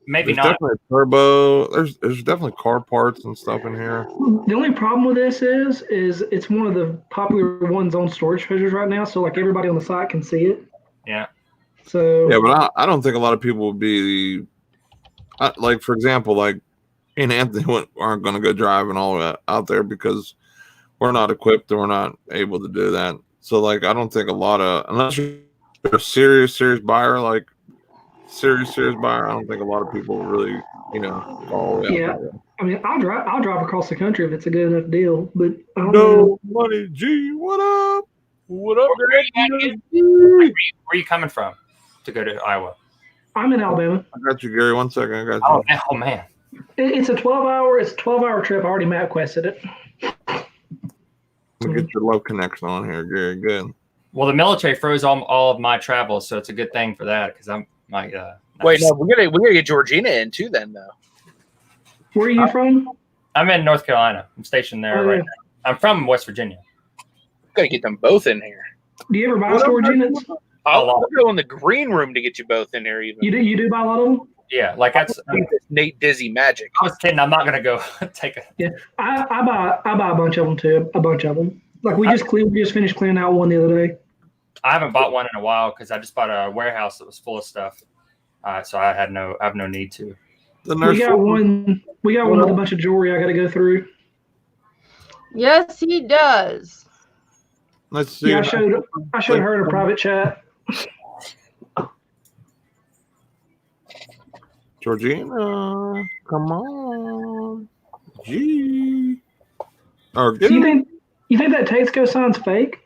maybe not. Definitely a turbo. There's definitely car parts and stuff in here. The only problem with this is it's one of the popular ones on Storage Treasures right now, so like everybody on the site can see it. Yeah. So. Yeah, but I don't think a lot of people would be like, for example, like me and Anthony aren't going to go driving all that out there because we're not equipped and we're not able to do that. So like, I don't think a lot of unless you're a serious buyer, like. Serious buyer. I don't think a lot of people really, follow it. Yeah, I mean, I'll drive across the country if it's a good enough deal. But I don't know. Money, G. What up? What up, Greg? Where are you coming from to go to Iowa? I'm in Alabama. I got you, Gary. 1 second. I got you. Oh man. It's a 12-hour trip. I already map quested it. Let me get your low connection on here, Gary. Good. Well, the military froze all of my travels, so it's a good thing for that because I'm. Wait, no, we're gonna get Georgina in too. Then though, where are you from? I'm in North Carolina. I'm stationed there right now. I'm from West Virginia. Gotta get them both in here. Do you ever buy storage units? I'll go in the green room to get you both in here. Even you do buy a lot of them. Yeah, like that's Nate Dizzy magic. I was kidding. I'm not gonna go take a. Yeah, I buy a bunch of them too. A bunch of them. Like we just finished cleaning out one the other day. I haven't bought one in a while because I just bought a warehouse that was full of stuff, so I have no need to. We got one with a bunch of jewelry I got to go through. Yes, he does. Let's see. Yeah, I showed her in a private chat. Georgina, come on, G. Or Do you think that Tatesco sign's fake?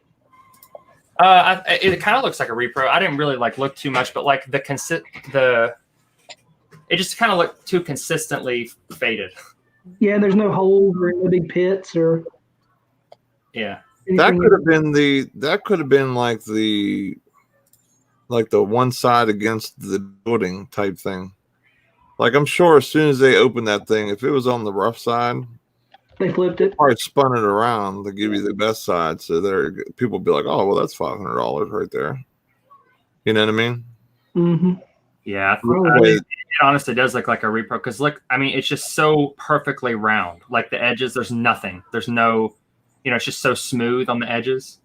It kind of looks like a repro. I didn't really look too much, but like it just kind of looked too consistently faded. Yeah, there's no holes or no big pits or. Yeah, that could have been like the one side against the building type thing. Like I'm sure as soon as they opened that thing, if it was on the rough side. They flipped it. Or spun it around to give you the best side, so there people would be like, "Oh, well, that's $500 right there." You know what I mean? Mm-hmm. Yeah, it honestly does look like a repro because it's just so perfectly round. Like the edges, there's nothing. There's no, it's just so smooth on the edges.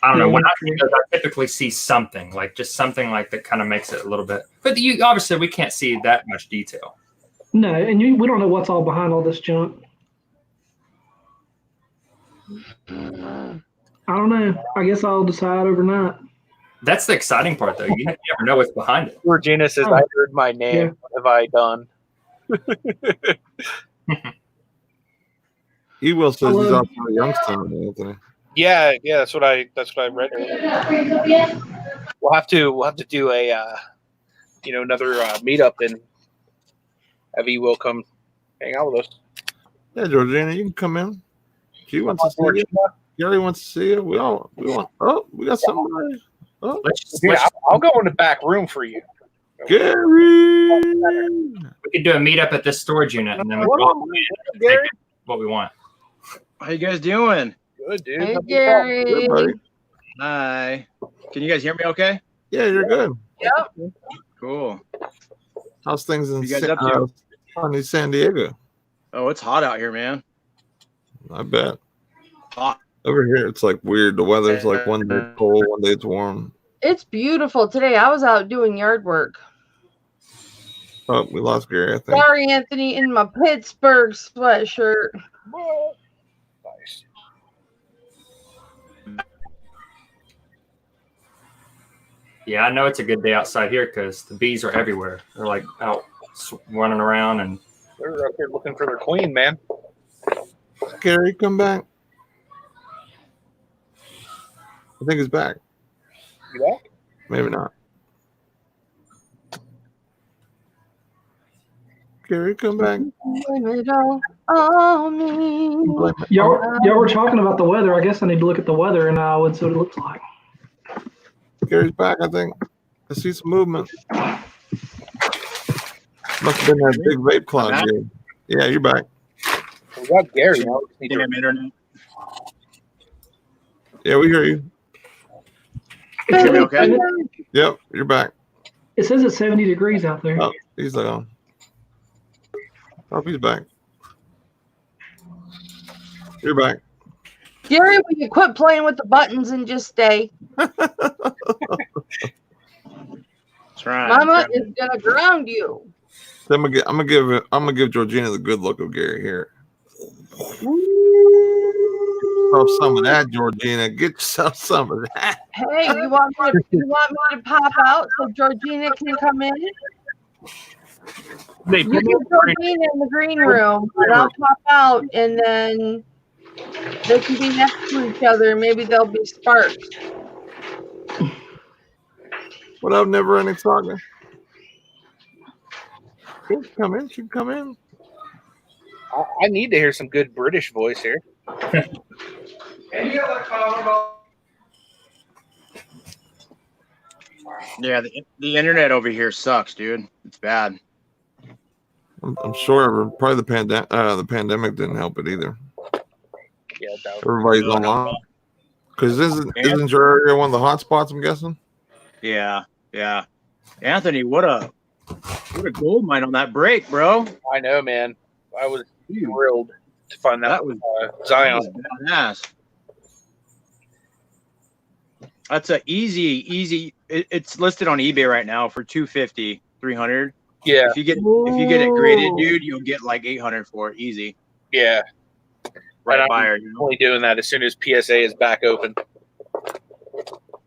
I don't know. When I see those, I typically see something just something like that kind of makes it a little bit. But obviously we can't see that much detail. No, and we don't know what's all behind all this junk. I don't know. I guess I'll decide overnight. That's the exciting part, though. You never know what's behind it. Georgina says, "I heard my name. Yeah. What have I done?" He will says he's Hello. out for Youngstown, Anthony. Yeah, that's what I read. We'll have to do a another meetup and have E will come hang out with us. Yeah, Georgina, you can come in. She wants to see you. Gary wants to see you. We want. Oh, we got somebody. Oh, I'll go in the back room for you. Gary. We could do a meetup at this storage unit, and then we can all take what we want. How you guys doing? Good, dude. Hey, Gary. Good, buddy. Hi. Can you guys hear me okay? Yeah, you're good. Yep. Cool. How's things in What you guys up to? sunny San Diego? Oh, it's hot out here, man. I bet. Hot. Over here, it's like weird. The weather's like one day it's cold, one day it's warm. It's beautiful today. I was out doing yard work. Oh, we lost Gary, I think. Sorry, Anthony, in my Pittsburgh sweatshirt. Nice. Yeah, I know it's a good day outside here because the bees are everywhere. They're like out running around, and They're out there looking for their queen, man. Gary, come back. I think he's back. You back? Maybe not. Gary, come back. Blame it all on me. Blame it. Y'all were talking about the weather. I guess I need to look at the weather and I would see what it looks like. Gary's back, I think. I see some movement. Must have been that big vape cloud, Gary. Yeah, you're back. We got Gary. Now we just need to- Internet. Yeah, we hear you. Can you hear me okay? Yep, you're back. It says it's 70 degrees out there. Oh, he's on. Oh, he's back. You're back. Gary, will you quit playing with the buttons and just stay? That's right. Mama is gonna ground you. So I'm gonna give Georgina the good look of Gary here. Oh, some of that, Georgina. Get yourself some of that. Hey, you want me to pop out so Georgina can come in? They You get Georgina in the green room, and I'll pop out, and then they can be next to each other. Maybe there'll be sparks. What up, never ending saga? She can come in. She can come in. I need to hear some good British voice here. Yeah, the internet over here sucks, dude. It's bad. I'm sure probably the pandemic didn't help it either. Yeah, Everybody's online. Because isn't your area one of the hot spots, I'm guessing? Yeah. Anthony, what a gold mine on that break, bro. I know, man. I was thrilled to find that was Zion. badass. That's a easy. It's listed on eBay right now for $250, $300. Yeah, If you get it graded, dude, you'll get like $800 for it, easy. yeah. Right And buyer. I'm only doing that as soon as PSA is back open.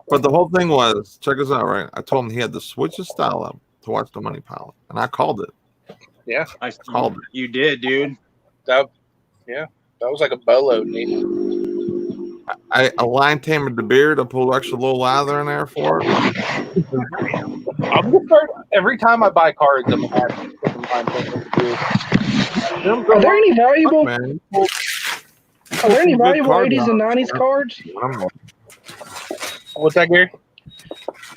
But the whole thing was, check us out, right? I told him he had to switch his style up to watch the Money Pile, and I called it. Yeah, I called it. You did, dude. that was like a bolo, dude. I line tamered the beard. I pulled extra little lather in there for it. I'm gonna start every time I buy cards. I'm gonna have some line tamered the beard. Are there any valuable? Man, Are there any Good valuable card 80s and now. 90s cards? What's that, Gary?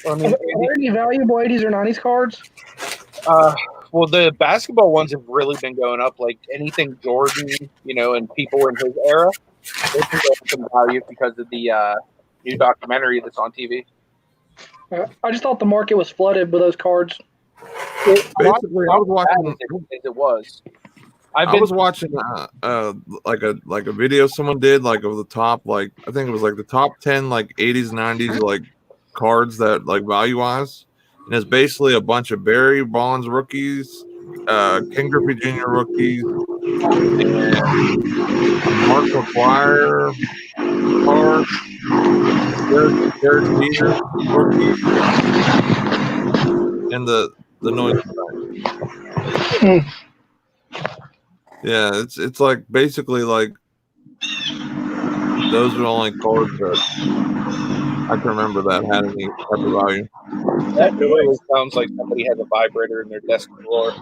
Are there any valuable 80s or 90s cards? Well, the basketball ones have really been going up. Like anything Jordan, and people in his era, they've been going some value because of the new documentary that's on TV. I just thought the market was flooded with those cards. Basically, I was watching. It was. I was watching like a video someone did like of the top, like I think it was like the top 10 like 80s 90s like cards that like value wise, and it's basically a bunch of Barry Bonds rookies, King Griffey Jr. rookies, and Mark McGuire cards, Derek Jeter rookies, and the noise. Yeah, it's like basically like those are the only cards that I can remember that had any type of value. That really sounds like somebody has a vibrator in their desk drawer.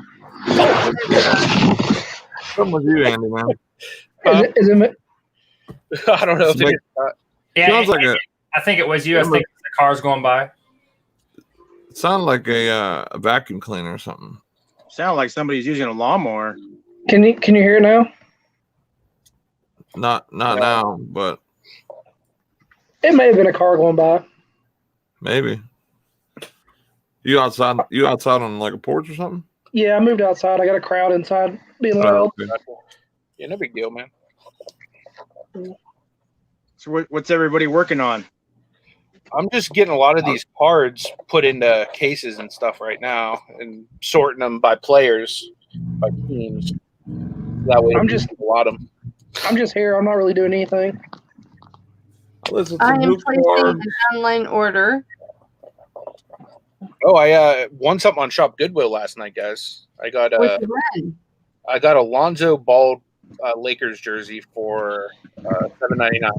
Something with you, Andy, man. Is it I don't know if it is not. Yeah, Sounds like I think it was you. I think the car's going by. it sounded like a vacuum cleaner or something. Sound like somebody's using a lawnmower. Can you hear it now? Not now, but It may have been a car going by. maybe. You outside on like a porch or something? Yeah, I moved outside. I got a crowd inside being loud. Okay. Yeah, no big deal, man. So what's everybody working on? I'm just getting a lot of these cards put into cases and stuff right now, and sorting them by players, by teams. That way, I'm just here. I'm not really doing anything. Listen, I some am new placing cards. an online order. Oh, I won something on Shop Goodwill last night, guys. I got Which one? a Lonzo Ball Lakers jersey for $7.99.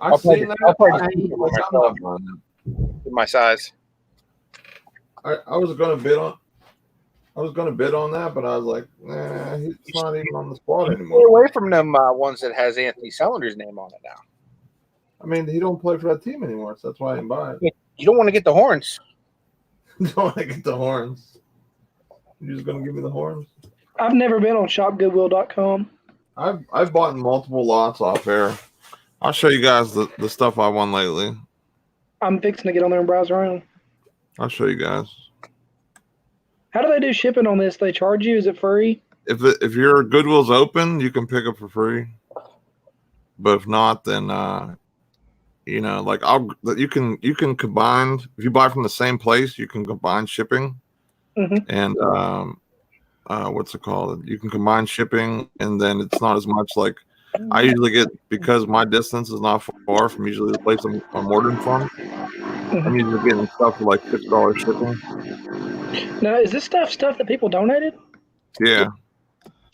I've seen that. I'll probably I- keep it for myself in my size. I was gonna bid on that, but I was like, nah, he's not even on the squad Stay anymore. away from them ones that has Anthony Sellender's name on it now. I mean, he don't play for that team anymore, so that's why I didn't buy it. You don't want to get the horns. Don't want to get the horns. You're just gonna give me the horns? I've never been on shopgoodwill.com. I've bought multiple lots off air. I'll show you guys the stuff I won lately. I'm fixing to get on there and browse around. I'll show you guys. How do they do shipping on this? They charge you? Is it free? If your Goodwill's open, you can pick up for free. But if not, then like you can combine. If you buy from the same place, you can combine shipping. Mhm. And what's it called? You can combine shipping, and then it's not as much. Like I usually get, because my distance is not far from usually the place I'm ordering from. I'm usually getting stuff for like $6 shipping. Now, is this stuff that people donated? Yeah,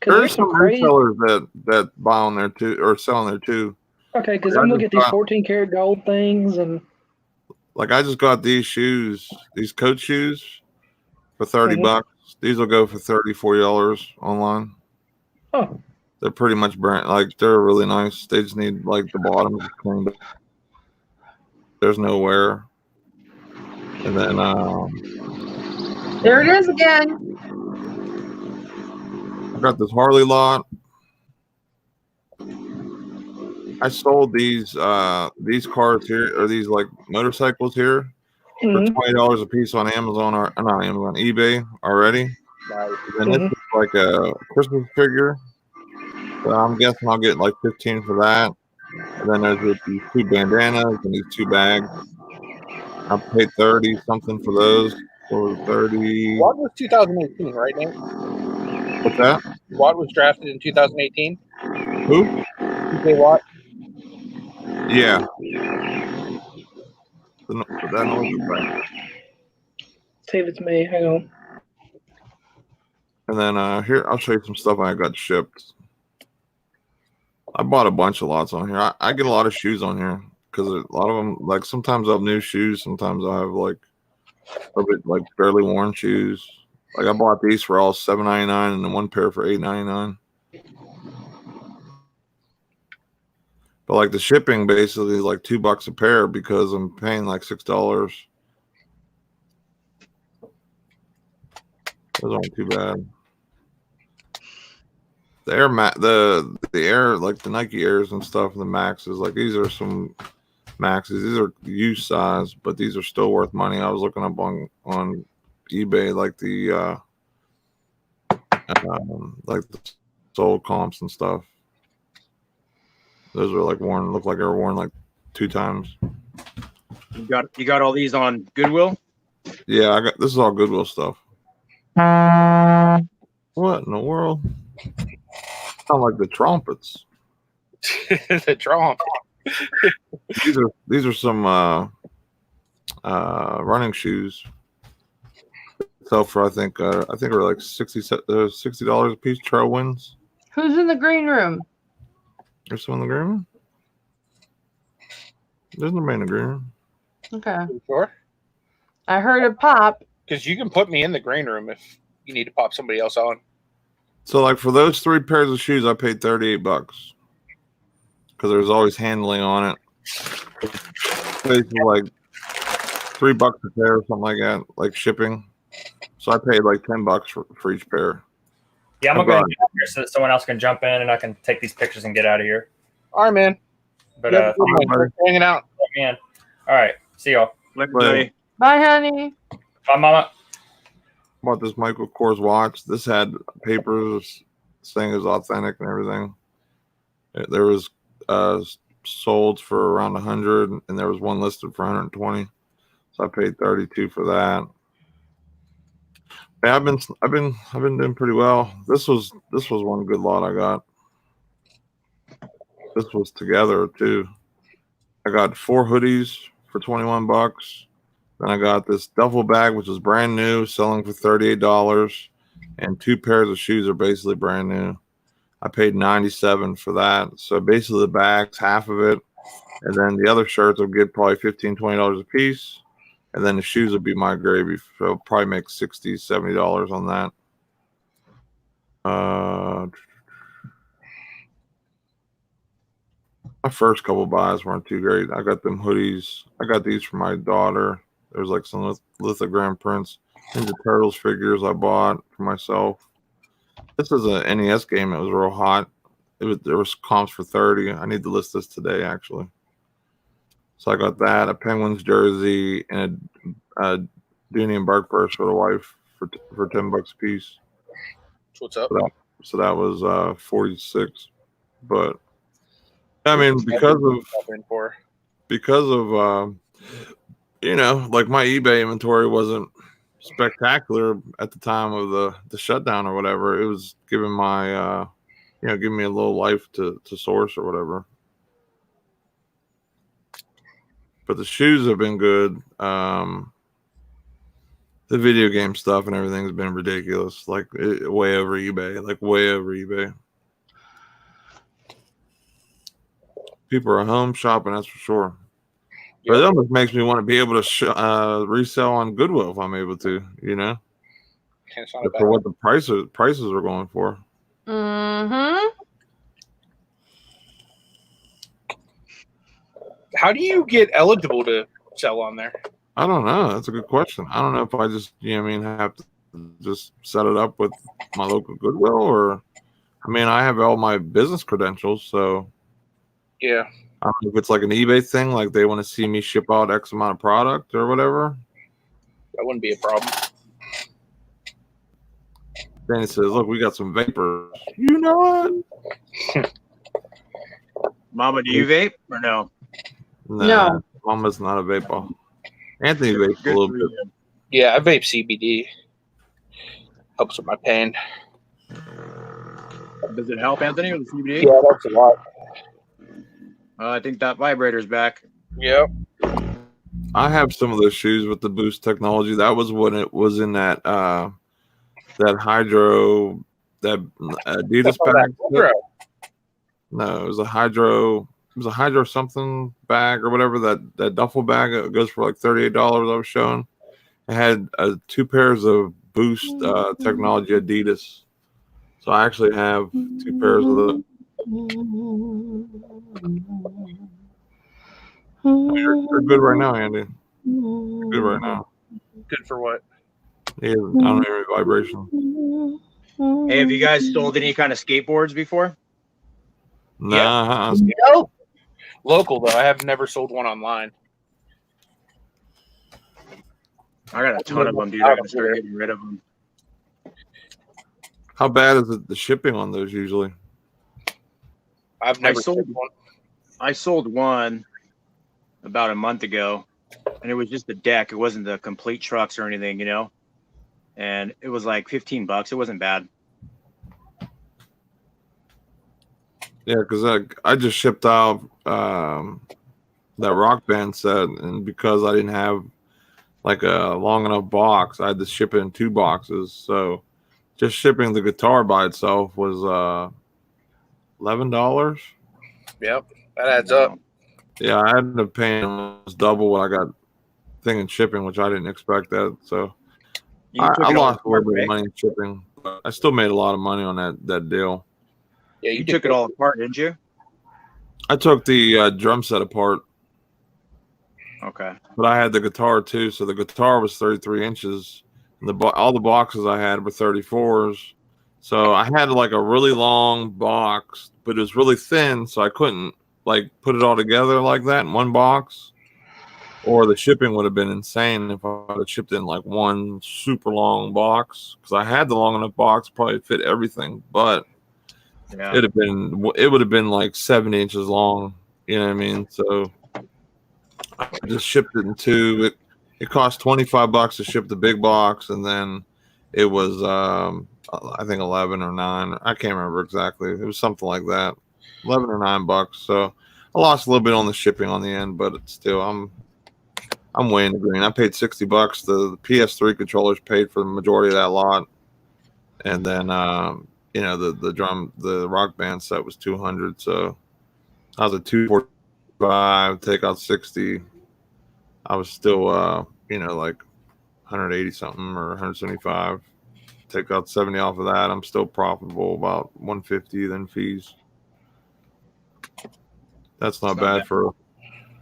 'Cause there's some crazy. resellers that buy on there too, or sell on there too. Okay, because I I'm looking at these just 14 karat gold things, and Like I just got these shoes, these coat shoes, for $30. These will go for $30-$40 online. Oh. They're pretty much brand, like they're really nice. They just need like the bottoms cleaned up. There's no wear. And then There it is again. I got this Harley lot. I sold these cars here, or these like motorcycles here, for $20 a piece on Amazon, or not Amazon, eBay already. And this is like a Christmas figure. So I'm guessing I'll get like 15 for that. And then there's these two bandanas and these two bags. I paid 30 something for those. For 30. Watt was 2018, right, Nate? What's that? Watt was drafted in 2018. Who? TJ Watt. Yeah. That noise is back. see if it's me. Hang on. And then here, I'll show you some stuff I got shipped. I bought a bunch of lots on here. I get a lot of shoes on here because a lot of them, like sometimes I have new shoes, sometimes I have like a bit like barely worn shoes. Like I bought these for all $7.99 and then one pair for $8.99. But like the shipping basically is like $2 a pair because I'm paying like $6. Those aren't too bad. The Air, like the Nike Airs and stuff, the Maxes, like these are some Maxes. These are used size, but these are still worth money. I was looking up on eBay, like the sold comps and stuff. Those are like worn, look like they were worn like 2 times. You got all these on Goodwill? Yeah, this is all Goodwill stuff. What in the world? Sound like the trumpets. The trumpet. These are some running shoes. Sell for I think we're like $60 a piece. Trail Winds. Who's in the green room? There's some in the green room. There's nobody in the green room. Okay. You sure? I heard it pop. Because you can put me in the green room if you need to pop somebody else on. So, like for those 3 pairs of shoes, I paid $38 because there's always handling on it. It's like $3 a pair or something like that, like shipping. So I paid like $10 for each pair. Yeah, I'm gonna go ahead and get out here so that someone else can jump in and I can take these pictures and get out of here. All right, man. But Yep, we're hanging out. man. All right, see y'all. Later, But- buddy. Bye, honey. Bye, mama. Bought this Michael Kors watch. This had papers saying it was authentic and everything. There was sold for around 100, and there was one listed for 120. So I paid 32 for that. Yeah, I've been doing pretty well. This was one good lot I got. This was together too. I got 4 hoodies for $21. Then I got this duffel bag, which is brand new, selling for $38, and 2 pairs of shoes are basically brand new. I paid $97 for that. So basically the bag's half of it, and then the other shirts will get probably $15, $20 a piece, and then the shoes will be my gravy. So I'll probably make $60, $70 on that. My first couple buys weren't too great. I got them hoodies. I got these for my daughter. There's like some lithogram prints. Ninja Turtles figures I bought for myself. This is an NES game. It was real hot. There was comps for 30. I need to list this today, actually. So I got that, a Penguins jersey, and a Dooney and Burke purse for the wife for $10 a piece. So what's up? So that was 46. But I mean, because of like my eBay inventory wasn't spectacular at the time of the shutdown or whatever. It was giving my giving me a little life to source or whatever. But the shoes have been good. The video game stuff and everything's been ridiculous, like way over eBay. People are home shopping, that's for sure. But it almost makes me want to be able to resell on Goodwill if I'm able to, for what the prices are going for. Mm-hmm. How do you get eligible to sell on there? I don't know. That's a good question. I don't know if I just, have to just set it up with my local Goodwill, or, I have all my business credentials, so. Yeah. I don't know if it's like an eBay thing, like they want to see me ship out X amount of product or whatever. That wouldn't be a problem. Then it says, look, we got some vapors. You know what? Mama, do you vape or no? Nah, No. Mama's not a vapor. Anthony vapes a little bit. Yeah, I vape CBD. Helps with my pain. Does it help, Anthony, with the CBD? Yeah, that's a lot. I think that vibrator's back. Yep. I have some of those shoes with the boost technology. That was when it was in that hydro, that Adidas bag. No, it was a hydro something bag or whatever, that duffel bag. It goes for like $38. I was showing. It had 2 pairs of boost technology Adidas. So I actually have 2 pairs of those. You're good right now, Andy. You're good right now. Good for what? Yeah, I don't hear any vibration. Hey, have you guys sold any kind of skateboards before? Nah. Nope. Local though, I have never sold one online. I got a ton of them, dude. I gotta start getting rid of them. How bad is it, the shipping on those usually? I've never sold one. I sold one about a month ago, and it was just the deck. It wasn't the complete trucks or anything, and it was like $15. It wasn't bad. Yeah, because I just shipped out that Rock Band set, and because I didn't have like a long enough box, I had to ship it in 2 boxes. So just shipping the guitar by itself was $11. Yep, that adds up. Yeah, I ended up paying almost double what I got thing in shipping, which I didn't expect that. So You I, took I it all lost a apart, little bit of right? money in shipping, but I still made a lot of money on that deal. Yeah, You did took it good. all apart, didn't you? I took the drum set apart, Okay. but I had the guitar too. So the guitar was 33 inches, and all the boxes I had were 34s. So I had like a really long box, but it was really thin, so I couldn't like put it all together like that in one box. Or the shipping would have been insane if I had shipped in like one super long box, because I had the long enough box probably fit everything, but Yeah. it would have been like 70 inches long. You know what I mean? So I just shipped it in two. It cost $25 to ship the big box, and then it was I think 11 or 9. I can't remember exactly. It was something like that, $11 or $9. So I lost a little bit on the shipping on the end, but it's still I'm way in the green. I paid $60. The PS3 controllers paid for the majority of that lot, and then the rock band set was 200. So I was at 245. Take out 60. I was still like 180 something or 175. Take out 70 off of that. I'm still profitable about 150. Then fees. That's not bad for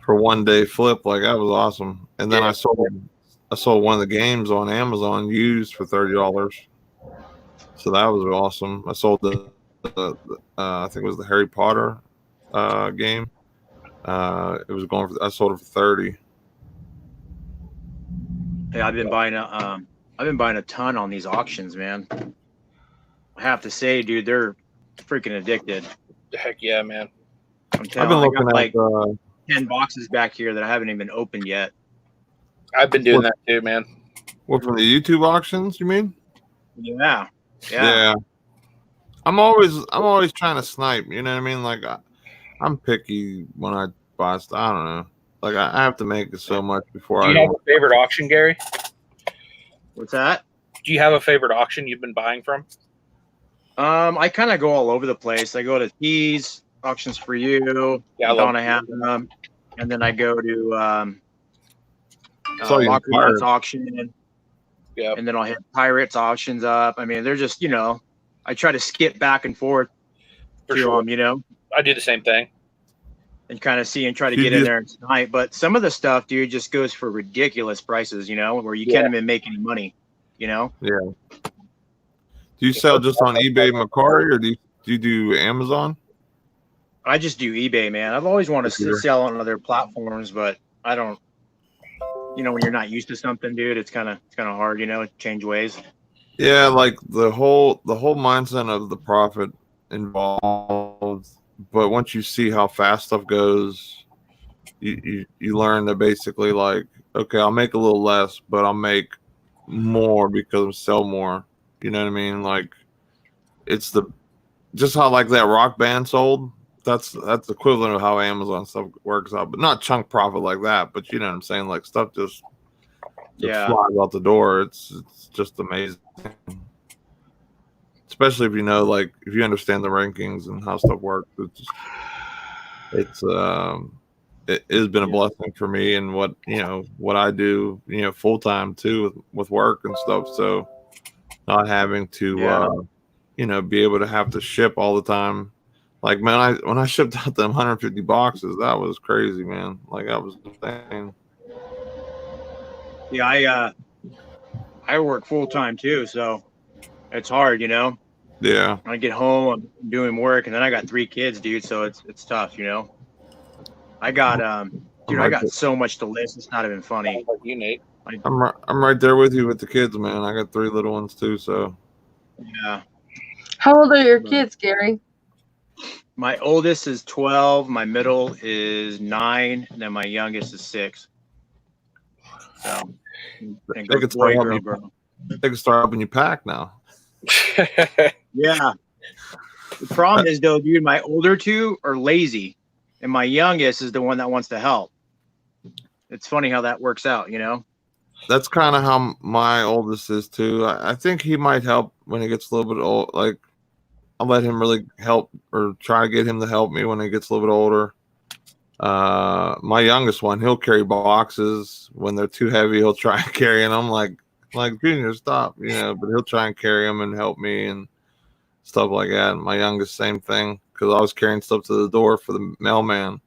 one day flip. Like that was awesome. And then I sold one of the games on Amazon used for $30. So that was awesome. I sold I think it was the Harry Potter game. I sold it for 30. Yeah, I've been buying a ton on these auctions, man. I have to say, dude, they're freaking addicted. Heck yeah, man. I'm I've telling been you, I looking got like at 10 boxes back here that I haven't even opened yet. I've been doing that too, man. what, from the YouTube auctions, you mean? Yeah. Yeah. I'm always trying to snipe, you know what I mean? Like I'm picky when I buy stuff. I don't know. Like I have to make it so much before Do I you have a favorite auction, Gary? What's that? Do you have a favorite auction you've been buying from? I kind of go all over the place. I go to Tees, Auctions for You, Yeah, I love Donna have them, and then I go to So you Lockwood's auction, Yeah. and then I'll hit Pirates auctions up. I mean, they're just, I try to skip back and forth For to sure. them, I do the same thing. and kind of see and try to get in there tonight. But some of the stuff, dude, just goes for ridiculous prices, where you can't even make any money, Yeah. Do you sell just on eBay, Macari, or do you do Amazon? I just do eBay, man. I've always wanted to sell on other platforms, but I don't. When you're not used to something, dude, it's kind of hard, change ways. Yeah, like the whole mindset of the profit involved, but once you see how fast stuff goes, you learn that basically, like, okay, I'll make a little less, but I'll make more because I sell more. You know what I mean? Like it's just how like that rock band sold. That's equivalent of how Amazon stuff works out, but not chunk profit like that. But you know what I'm saying? Like stuff just flies out the door. It's just amazing. Especially if if you understand the rankings and how stuff works. It has been a blessing for me and what I do, full time too with work and stuff. So not having to be able to have to ship all the time. Like, man, when I shipped out them 150 boxes, that was crazy, man. Like that was insane. Yeah, I work full time too, so it's hard, Yeah. When I get home, I'm doing work, and then I got 3 kids, dude. So it's tough, I got I got so much to list. It's not even funny. Like you, Nate. I'm right there with you with the kids, man. I got 3 little ones too, so yeah. How old are your kids, Gary? My oldest is 12, my middle is 9, and then my youngest is 6. So they can start helping you pack now. Yeah. The problem is though, dude, my older 2 are lazy, and my youngest is the one that wants to help. It's funny how that works out, That's kind of how my oldest is too. I think he might help when he gets a little bit old. Like, I'll let him really help or try to get him to help me when he gets a little bit older. My youngest one, he'll carry boxes. When they're too heavy, he'll try and carry, and I'm like Junior, stop, but he'll try and carry them and help me and stuff like that. And my youngest, same thing, because I was carrying stuff to the door for the mailman,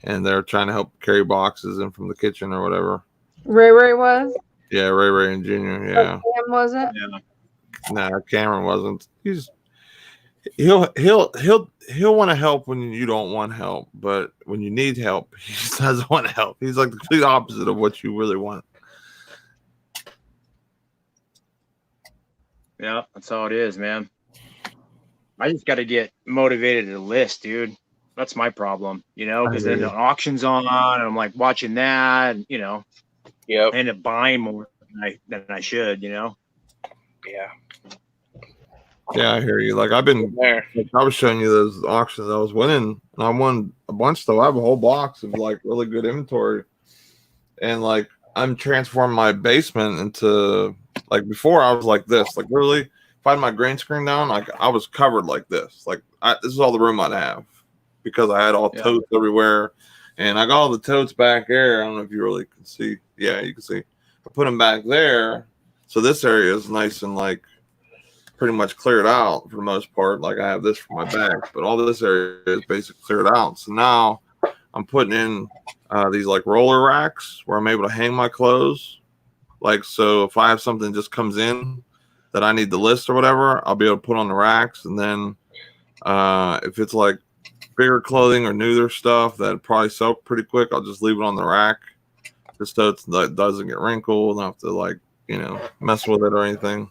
and they're trying to help carry boxes in from the kitchen or whatever. Ray was? Yeah, Ray and Junior. Yeah. Cam wasn't? Yeah. Nah, Cameron wasn't. He'll want to help when you don't want help, but when you need help, he just doesn't want to help. He's like the complete opposite of what you really want. Yeah, that's how it is, man. I just got to get motivated to list, dude. That's my problem, because then the auction's on, and I'm like watching that, and Yep. I end up buying more than I should, Yeah. Yeah, I hear you. Like I've been There. I was showing you those auctions I was winning, and I won a bunch of stuff. I have a whole box of like really good inventory, and like I'm transforming my basement into like before I was like this, like literally if I had my green screen down, like I was covered like this, like this is all the room I'd have because I had all totes everywhere, and I got all the totes back there. I don't know if you really can see. Yeah, you can see. I put them back there, so this area is nice and like pretty much cleared out for the most part. Like I have this for my bags, but all this area is basically cleared out. So now I'm putting in these like roller racks where I'm able to hang my clothes. Like, so if I have something just comes in that I need to list or whatever, I'll be able to put on the racks. And then if it's like bigger clothing or newer stuff that probably sell pretty quick, I'll just leave it on the rack just so it doesn't get wrinkled. I don't have to like, mess with it or anything.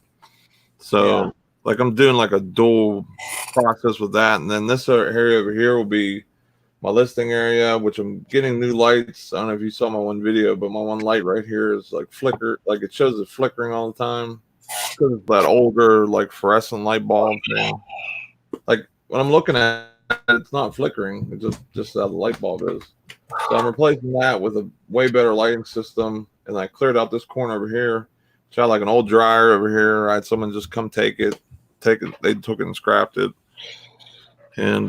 So like I'm doing like a dual process with that. And then this area over here will be my listing area, which I'm getting new lights. I don't know if you saw my one video, but my one light right here is like flicker, like it shows it flickering all the time because it's that older like fluorescent light bulb thing. Like when I'm looking at it, it's not flickering. It's just how the light bulb is. So I'm replacing that with a way better lighting system. And I cleared out this corner over here. Had like an old dryer over here. I had someone just come take it. They took it and scrapped it. And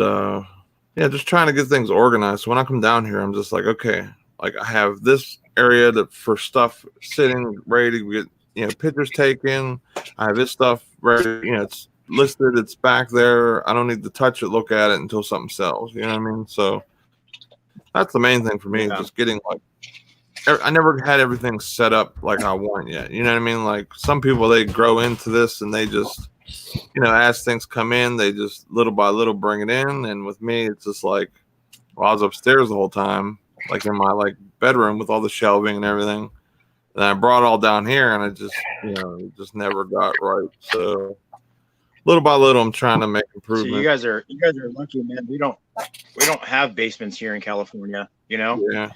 just trying to get things organized. So when I come down here, I'm just like, okay, like I have this area for stuff sitting ready to get pictures taken. I have this stuff ready, it's listed, it's back there. I don't need to touch it, look at it until something sells. You know what I mean? So that's the main thing for me, just getting like I never had everything set up like I want yet. You know what I mean? Like some people, they grow into this and they just, as things come in, they just little by little bring it in. And with me, it's just like, well, I was upstairs the whole time, like in my like bedroom with all the shelving and everything. And I brought it all down here and it just, it just never got right. So little by little, I'm trying to make improvements. So you guys are lucky, man. We don't have basements here in California, Yeah.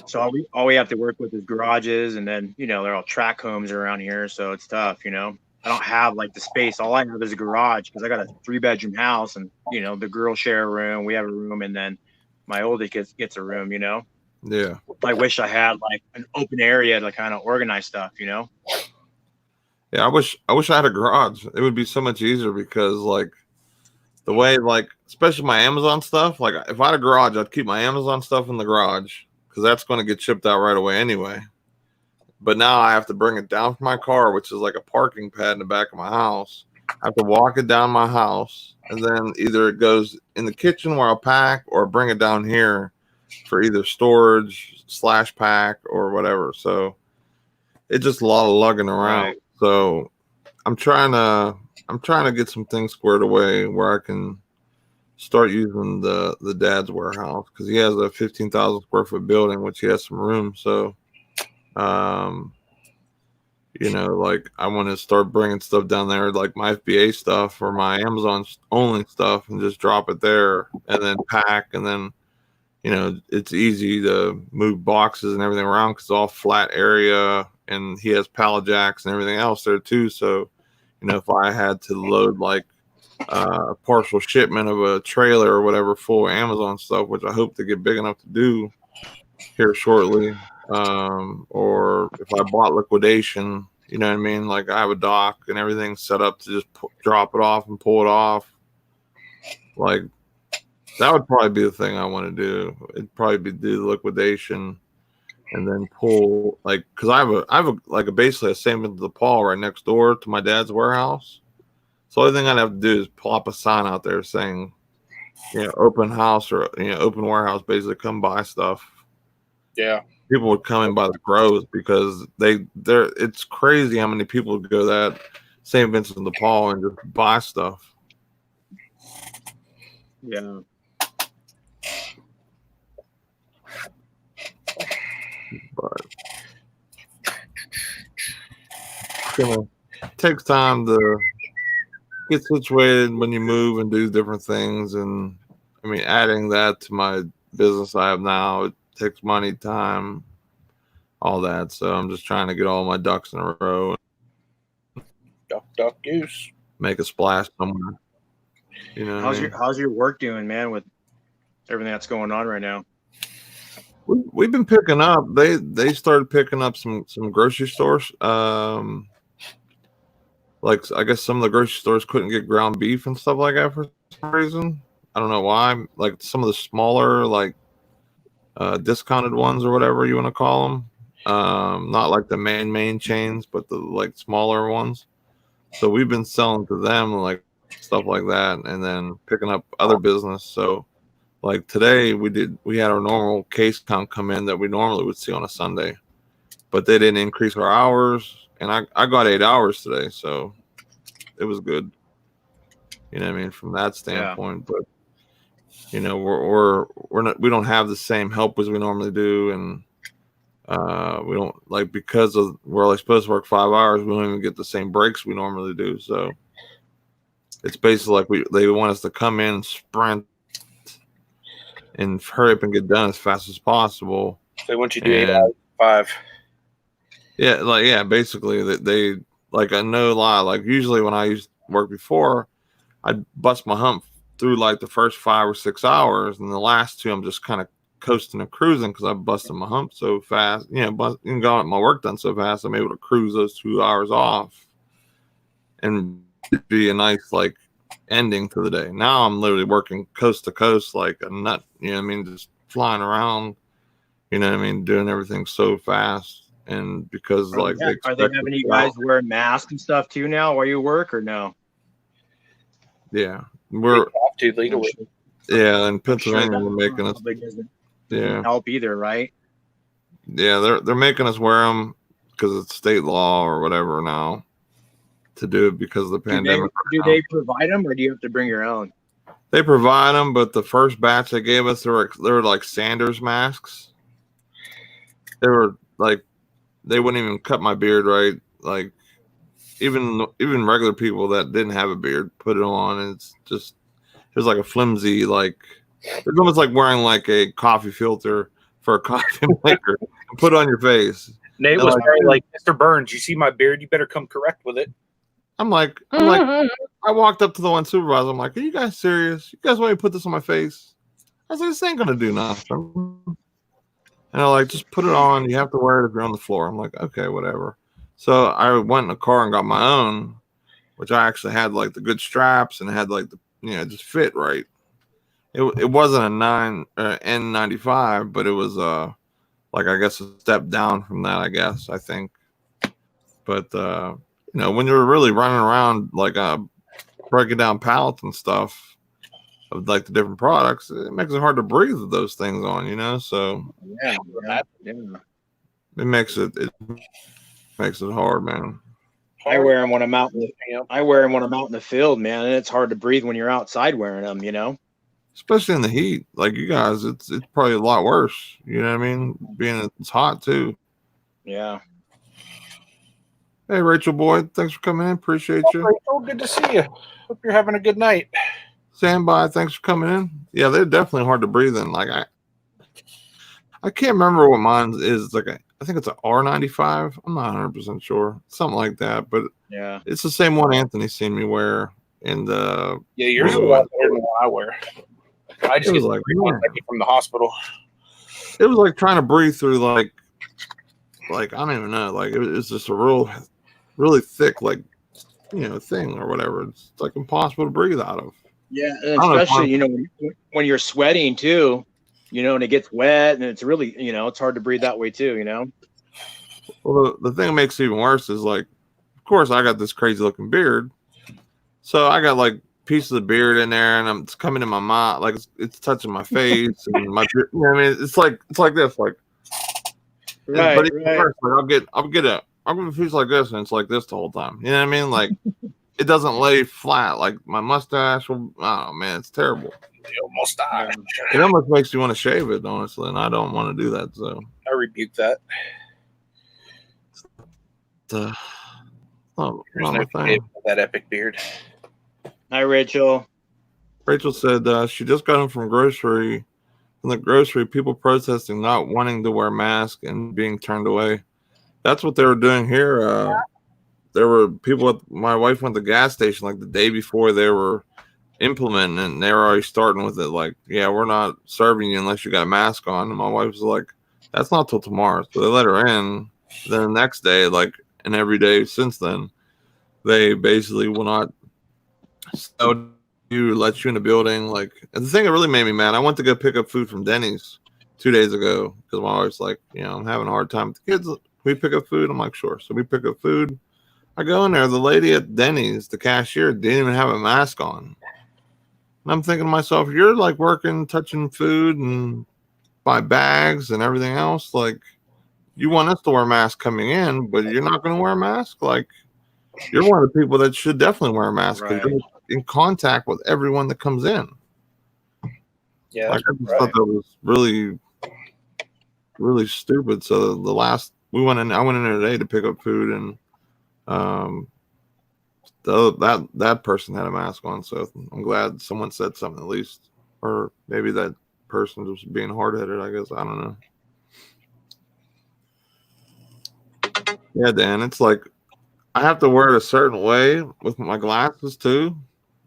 So all we have to work with is garages, and then they're all track homes around here, so it's tough. I don't have like the space. All I have is a garage because I got a 3-bedroom house, and the girls share a room. We have a room, and then my oldest gets a room. Yeah. I wish I had like an open area to kind of organize stuff. Yeah, I wish I had a garage. It would be so much easier because like the way like especially my Amazon stuff. Like if I had a garage, I'd keep my Amazon stuff in the garage. Because that's going to get shipped out right away anyway. But now I have to bring it down from my car, which is like a parking pad in the back of my house. I have to walk it down my house, and then either it goes in the kitchen where I'll pack, or bring it down here for either storage / pack or whatever. So it's just a lot of lugging around. Right. So I'm trying to get some things squared away where I can start using the dad's warehouse because he has a 15,000 square foot building, which he has some room. So, like I want to start bringing stuff down there, like my FBA stuff or my Amazon only stuff, and just drop it there and then pack. And then, it's easy to move boxes and everything around because it's all flat area, and he has pallet jacks and everything else there too. So, if I had to load like a partial shipment of a trailer or whatever full of Amazon stuff, which I hope to get big enough to do here shortly. Or if I bought liquidation, you know what I mean? Like I have a dock and everything set up to just drop it off and pull it off. Like That would probably be the thing I want to do. It'd probably be do the liquidation and then pull like because I have a like a basically a St. Vincent de Paul right next door to my dad's warehouse. So the only thing I'd have to do is plop a sign out there saying, open house or open warehouse. Basically, come buy stuff. Yeah. People would come in by the groves because they're it's crazy how many people would go that St. Vincent de Paul and just buy stuff. Yeah. But it takes time to get situated when you move and do different things. And I mean, adding that to my business I have now, it takes money, time, all that. So I'm just trying to get all my ducks in a row. Duck, duck, goose. Make a splash somewhere. You know, how's your work doing, man, with everything that's going on right now? We've been picking up. They started picking up some grocery stores. Like I guess some of the grocery stores couldn't get ground beef and stuff like that for some reason. I don't know why. Like some of the smaller, like discounted ones or whatever you want to call them. Not like the main chains, but the like smaller ones. So we've been selling to them like stuff like that, and then picking up other business. So like today we had our normal case count come in that we normally would see on a Sunday, but they didn't increase our hours, and I got 8 hours today, so it was good. You know what I mean, from that standpoint. Yeah. But we don't have the same help as we normally do, and we don't like because of we're only supposed to work 5 hours. We don't even get the same breaks we normally do. So it's basically like they want us to come in and sprint and hurry up and get done as fast as possible. They want you to do 8 hours, 5. Yeah, basically they like I no lie. Like usually when I used to work before, I'd bust my hump through like the first 5 or 6 hours, and the last 2 I'm just kind of coasting and cruising because I busted my hump so fast. And got my work done so fast, I'm able to cruise those 2 hours off, and it'd be a nice like ending to the day. Now I'm literally working coast to coast like a nut. You know what I mean? Just flying around. You know what I mean? Doing everything so fast. And because like are they having you guys wear masks and stuff too now while you work or no? Yeah, we're have to legally. Yeah, in Pennsylvania we're making us. Yeah, help either, right? Yeah, they're making us wear them because it's state law or whatever now to do it because of the pandemic. Do they provide them, or do you have to bring your own? They provide them, but the first batch they gave us, they were like Sanders masks. They were like, they wouldn't even cut my beard right. Like even regular people that didn't have a beard put it on, and it was like a flimsy, like it's almost like wearing like a coffee filter for a coffee maker and put it on your face. Nate was like, Mr. Burns, you see my beard? You better come correct with it. I'm like, I walked up to the one supervisor. I'm like, are you guys serious? You guys want me to put this on my face? I was like, this ain't gonna do nothing. And they're like, just put it on. You have to wear it if you're on the floor. I'm like, okay, whatever. So I went in the car and got my own, which I actually had like the good straps and had like the just fit right. It wasn't a N95, but it was like I guess a step down from that. I guess I think, but when you're really running around like breaking down pallets and stuff of like the different products, it makes it hard to breathe with those things on. So it makes it hard, man. I wear them when I'm out. I wear them when I'm out in the field, man, and it's hard to breathe when you're outside wearing them. Especially in the heat, like you guys, it's probably a lot worse. You know what I mean? Being it's hot too. Yeah. Hey, Rachel Boyd, thanks for coming in. Appreciate you. Rachel, good to see you. Hope you're having a good night. Standby, thanks for coming in. Yeah, they're definitely hard to breathe in. Like I can't remember what mine is. Like I think it's an R95. I'm not 100% sure, something like that. But yeah, it's the same one Anthony's seen me wear. And yours is a lot better than what I wear. I just get like from the hospital. It was like trying to breathe through like I don't even know. Like it was just a really thick thing or whatever. It's like impossible to breathe out of. Yeah, and I don't know if especially when you're sweating too, and it gets wet, and it's really it's hard to breathe that way too. Well, the thing that makes it even worse is like, of course, I got this crazy looking beard, so I got like pieces of beard in there, and it's coming in my mouth, like it's touching my face and my beard. You know what I mean, it's like this, like. Right, But it's right. worse. Like I'll get a piece like this, and it's like this the whole time. You know what I mean? Like it doesn't lay flat. Like my mustache will. Oh man, it's terrible. Mustache. It almost makes you want to shave it, honestly, and I don't want to do that. So I rebuke that. not There's my no thing. shave with that epic beard. Hi, Rachel. Rachel said she just got home from the grocery. People protesting not wanting to wear masks and being turned away. That's what they were doing here. There were people. My wife went to the gas station like the day before they were implementing, and they were already starting with it. Like, yeah, we're not serving you unless you got a mask on. And my wife was like, "That's not till tomorrow." So they let her in. Then the next day, like, and every day since then, they basically will not let you in the building. Like, and the thing that really made me mad, I went to go pick up food from Denny's 2 days ago because my wife's like, I'm having a hard time with the kids. Can we pick up food? I'm like, sure. So we pick up food. I go in there. The lady at Denny's, the cashier, didn't even have a mask on. And I'm thinking to myself, you're like working, touching food and buy bags and everything else. Like, you want us to wear masks coming in, but you're not going to wear a mask? Like, you're one of the people that should definitely wear a mask because you're in contact with everyone that comes in. Yeah, like, I just thought that was really, really stupid. So I went in there today to pick up food, and that person had a mask on. So I'm glad someone said something at least, or maybe that person was being hard headed. I guess I don't know. Yeah, Dan, it's like I have to wear it a certain way with my glasses too.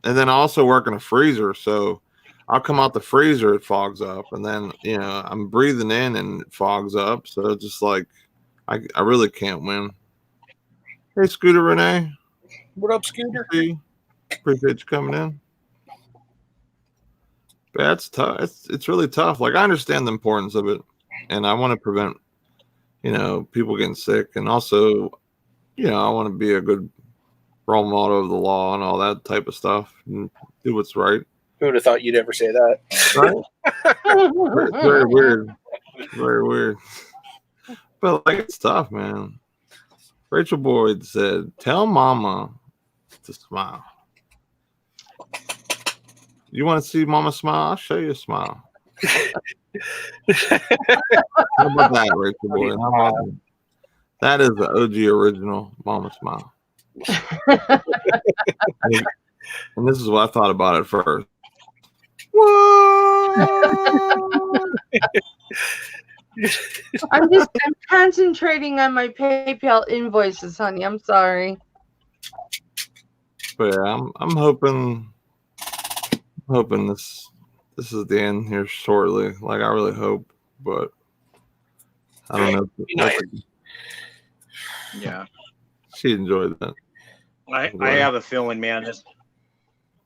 And then I also work in a freezer. So I'll come out the freezer, it fogs up. And then, I'm breathing in and it fogs up. So it's just like, I really can't win. Hey, Scooter Renee. What up, Scooter? Appreciate you coming in. That's tough. It's really tough. Like, I understand the importance of it. And I want to prevent, people getting sick. And also, I want to be a good role model of the law and all that type of stuff and do what's right. Who would have thought you'd ever say that? Right? Very weird. Very weird. But like, it's tough, man. Rachel Boyd said, "Tell Mama to smile." You want to see Mama smile? I'll show you a smile. How about that, Rachel Boyd? How about that? That is the OG original Mama smile. And this is what I thought about it first. I'm concentrating on my PayPal invoices, honey. I'm sorry. But yeah, I'm hoping this is the end here shortly. Like, I really hope, but I don't know. Yeah, she enjoyed that. I have a feeling, man.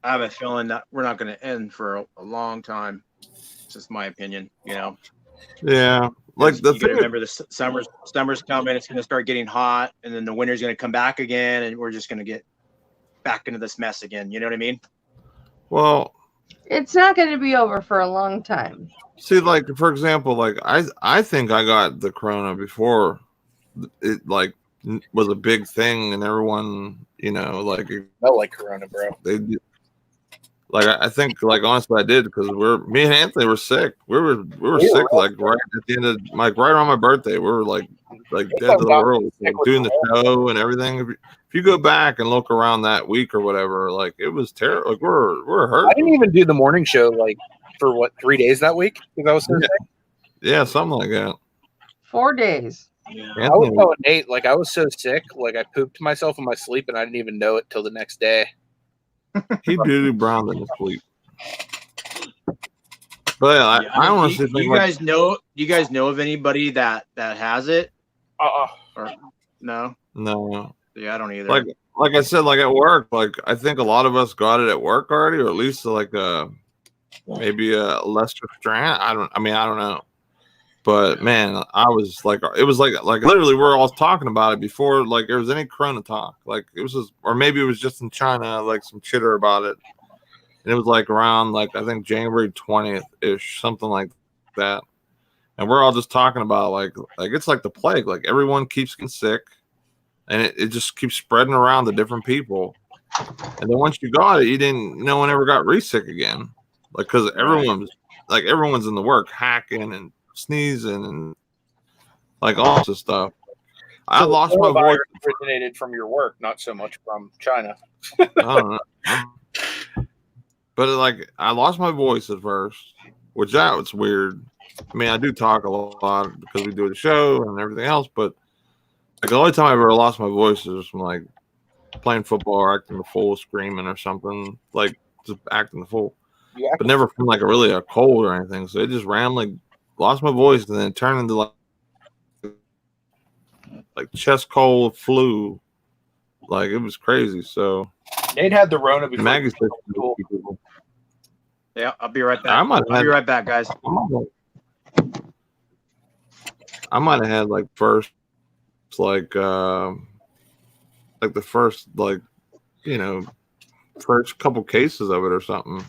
I have a feeling that we're not going to end for a long time. It's just my opinion, Yeah, like you got to remember the summer's coming. It's going to start getting hot, and then the winter's going to come back again, and we're just going to get back into this mess again. You know what I mean? Well, it's not going to be over for a long time. See, like, for example, like I think I got the corona before it like was a big thing, and everyone, like, I like corona, bro. They did. Like, I think, like, honestly, I did, because me and Anthony were sick. We were sick, like, right at the end of right around my birthday. We were like dead to the world, like, doing the show and everything. If you go back and look around that week or whatever, like, it was terrible. Like, we're hurt. I didn't even do the morning show like for 3 days that week because I was so sick. Yeah, something like that. 4 days. Yeah. I was going 8. Like, I was so sick, like I pooped myself in my sleep, and I didn't even know it till the next day. He doo-doo brown in his sleep. But yeah, I honestly think, you guys know. Do you guys know of anybody that has it? Or no? No. Yeah, I don't either. Like, like I said, like at work, like I think a lot of us got it at work already, or at least like maybe a lesser strand. I don't know. But man, I was like, it was like literally we're all talking about it before like there was any Corona talk. Like it was just, or maybe it was just in China, like some chitter about it. And it was like around like I think January 20th ish, something like that. And we're all just talking about like it's like the plague. Like everyone keeps getting sick, and it just keeps spreading around to different people. And then once you got it, no one ever got re-sick again. Like because everyone's in the work hacking and sneezing and like all this stuff. I So lost the my voice. originated from your work, not so much from China. I don't know. But like I lost my voice at first, which that was weird. I mean, I do talk a lot because we do the show and everything else, but like the only time I ever lost my voice is from like playing football or acting the fool, screaming or something, like just acting the fool. Yeah. But never from like a cold or anything. So it just randomly lost my voice and then it turned into like chest cold, flu. Like it was crazy. So Nate had the Rona before. Maggie said, Cool. Yeah, I'll be right back. I might I'll be right back, guys. I might have had like first like the first like first couple cases of it or something.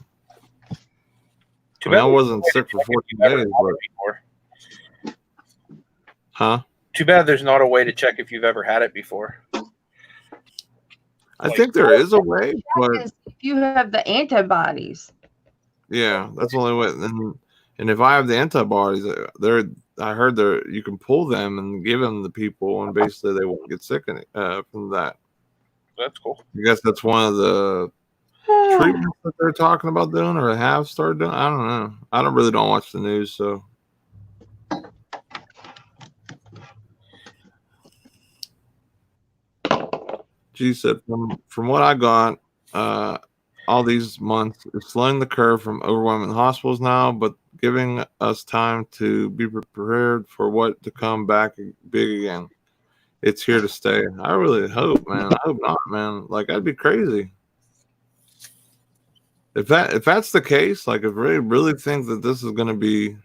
I wasn't sick for 14 days, but huh? Too bad there's not a way to check if you've ever had it before. I think there is a way, but If you have the antibodies. yeah, that's the only way. And if I have the antibodies, I heard you can pull them and give them to people, and basically they won't get sick from that. That's cool. I guess that's one of the treatments that they're talking about doing or have started doing. I don't know. I don't watch the news, so. G said, from what I got, all these months, it's slowing the curve from overwhelming hospitals now, but giving us time to be prepared for what to come back big again. It's here to stay. I really hope, man. I hope not, man. Like, that'd be crazy. If that's the case, like, if we really think that this is going to be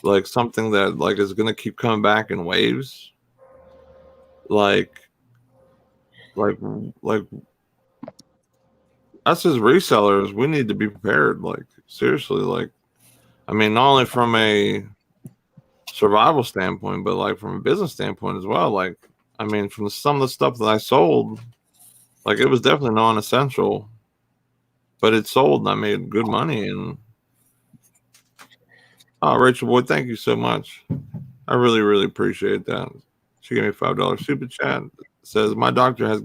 like something that like is going to keep coming back in waves, like us as resellers, we need to be prepared. Like seriously, like I mean, not only from a survival standpoint, but like from a business standpoint as well. Like I mean, from some of the stuff that I sold, like it was definitely non-essential, but it sold and I made good money. And Rachel Boyd, thank you so much. I really, really appreciate that. She gave me $5 super chat. It says my doctor has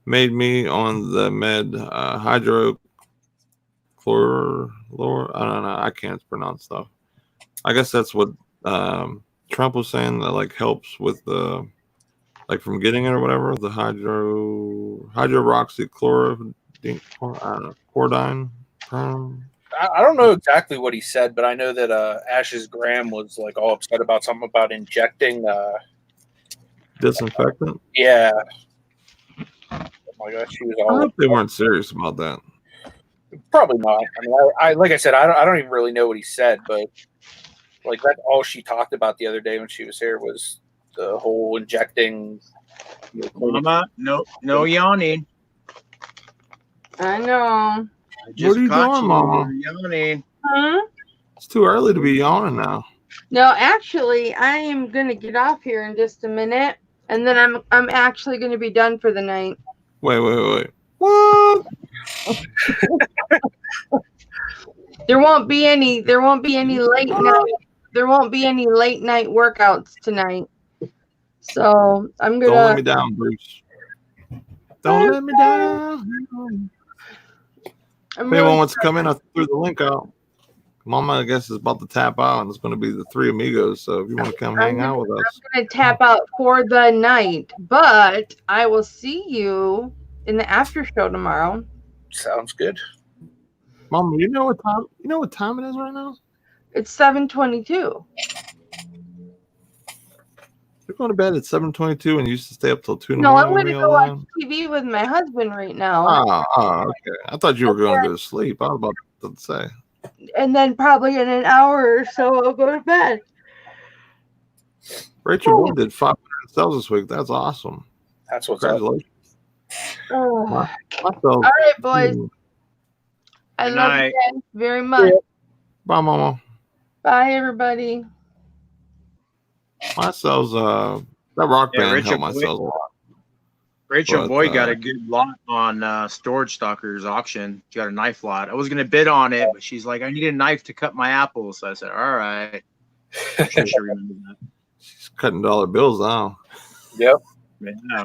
made me on the med hydrochlor. I don't know. I can't pronounce stuff. I guess that's what Trump was saying that like helps with the like from getting it or whatever. The hydroxychloroquine. I don't know. Chlordine. I don't know exactly what he said, but I know that Ash's Graham was like all upset about something about injecting disinfectant. Yeah. Oh my gosh, she was all. I hope they weren't serious about that. Probably not. I mean, I like I said, I don't even really know what he said, but like that's all she talked about the other day when she was here was the whole injecting. Mama, no yawning. I know. What are you doing, Mama? Yawning. Huh? It's too early to be yawning now. No, actually, I am gonna get off here in just a minute, and then I'm actually gonna be done for the night. Wait. What? There won't be any late night. There won't be any late night workouts tonight. So I'm gonna. Don't let me down, Bruce. Don't let me down. If anyone wants to come in, I threw the link out. Mama, I guess, is about to tap out, and it's going to be the three amigos. So if you want to come hang out with us, I'm going to tap out for the night, but I will see you in the after show tomorrow. Sounds good. Mama, you know what time it is right now? It's 7:22. You're going to bed at 7:22 and you used to stay up till 2 in the No, I'm morning going with to me go all watch day? TV with my husband right now, Okay. I thought you were going to go to sleep. I was about to say. and then probably in an hour or so I'll go to bed. Rachel Boyd did 500 sales this week. That's awesome. That's what's up. Congratulations. Oh. My sales. All right, boys. I Good love night. you guys very much. Bye, Mama. Bye, everybody. My sales, that rock Yeah, band Rachel helped my Boyd. sales a lot. Rachel But, Boyd got a good lot on Storage Stalker's auction. She got a knife lot. I was gonna bid on it, but she's like, I need a knife to cut my apples. So I said, all right. I'm sure she remembers that. She's cutting dollar bills now. Yep. Yeah.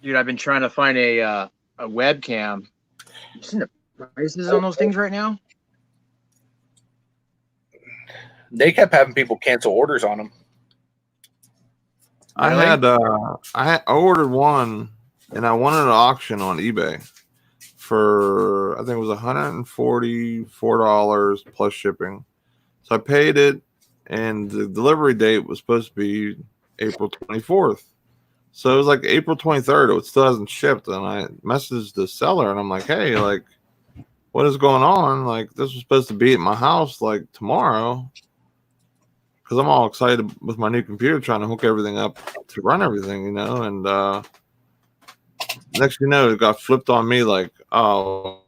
Dude, I've been trying to find a webcam. You seen the prices on those things right now? They kept having people cancel orders on them. I ordered one and I won an auction on eBay for, I think it was $144 plus shipping. So I paid it, and the delivery date was supposed to be April 24th. So it was like April 23rd. It still hasn't shipped. And I messaged the seller and I'm like, hey, like, what is going on? Like, this was supposed to be at my house like tomorrow. Because I'm all excited with my new computer, trying to hook everything up to run everything, you know. And next thing you know, it got flipped on me like, oh,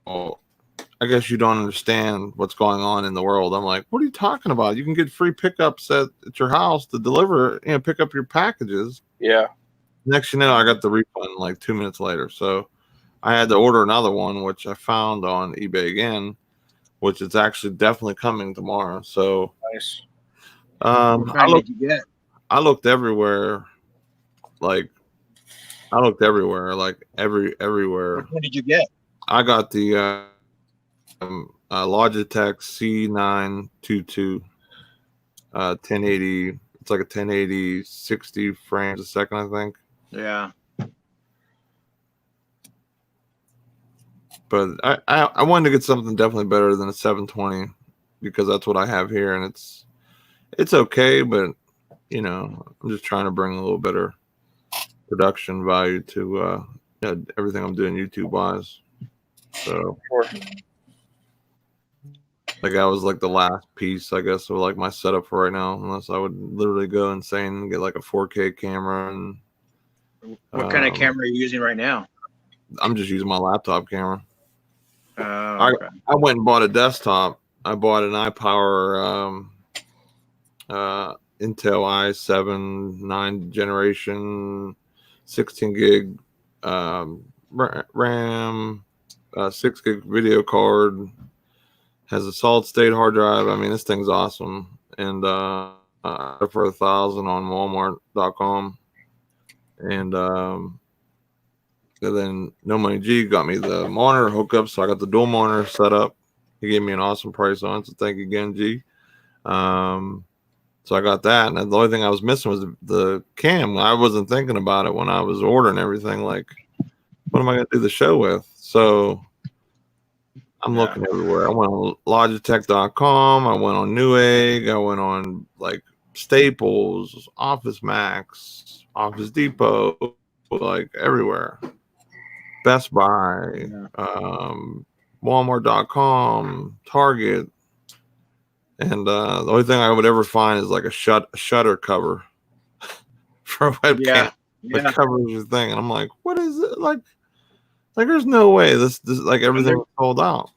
I guess you don't understand what's going on in the world. I'm like, what are you talking about? You can get free pickups at your house to deliver, you know, pick up your packages. Yeah. Next you know, I got the refund like 2 minutes later. So I had to order another one, which I found on eBay again, which is actually definitely coming tomorrow. So Nice. What kind did you get? I looked everywhere, like everywhere. What kind did you get? I got the Logitech C922 1080. It's like a 1080 60 frames a second, I think. Yeah. But I wanted to get something definitely better than a 720 because that's what I have here, and it's okay, but you know, I'm just trying to bring a little better production value to everything I'm doing YouTube wise. So like I was like the last piece, I guess, of like my setup for right now, unless I would literally go insane and get like a 4K camera. And What kind of camera are you using right now? I'm just using my laptop camera. Okay. I went and bought a desktop. I bought an iPower Intel i7 9th generation 16 gig RAM, 6 gig video card, has a solid state hard drive. I mean, this thing's awesome. And for $1,000 on Walmart.com. And then No Money G got me the monitor hookup, so I got the dual monitor set up. He gave me an awesome price on it, so thank you again, G. So I got that, and the only thing I was missing was the cam. I wasn't thinking about it when I was ordering everything. Like, what am I going to do the show with? So I'm looking everywhere. I went on Logitech.com. I went on Newegg. I went on like Staples, Office Max, Office Depot, like everywhere. Best Buy, Walmart.com, Target. And the only thing I would ever find is like a shutter cover for a webcam. That covers your thing. And I'm like, what is it? Like there's no way this like everything was sold out.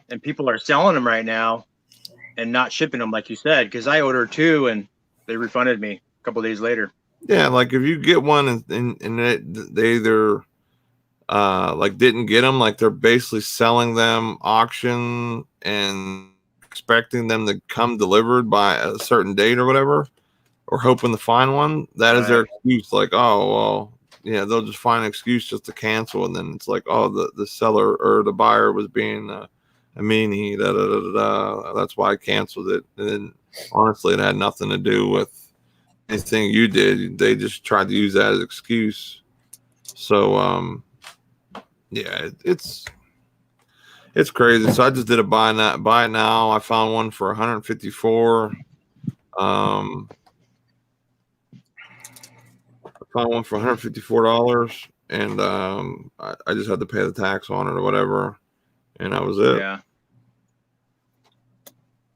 And people are selling them right now and not shipping them, like you said, because I ordered 2 and they refunded me a couple days later. Yeah, like if you get one and they either like didn't get them, like they're basically selling them auction and expecting them to come delivered by a certain date or whatever, or hoping to find one. That is their excuse. Like, oh well, yeah, they'll just find an excuse just to cancel, and then it's like, oh, the seller or the buyer was being a meanie. That's why I canceled it. And then, honestly, it had nothing to do with anything you did. They just tried to use that as an excuse. So, yeah, it's It's crazy. So I just did a buy it now. I found one for 154. I found one for $154, and I just had to pay the tax on it or whatever, and that was it. Yeah.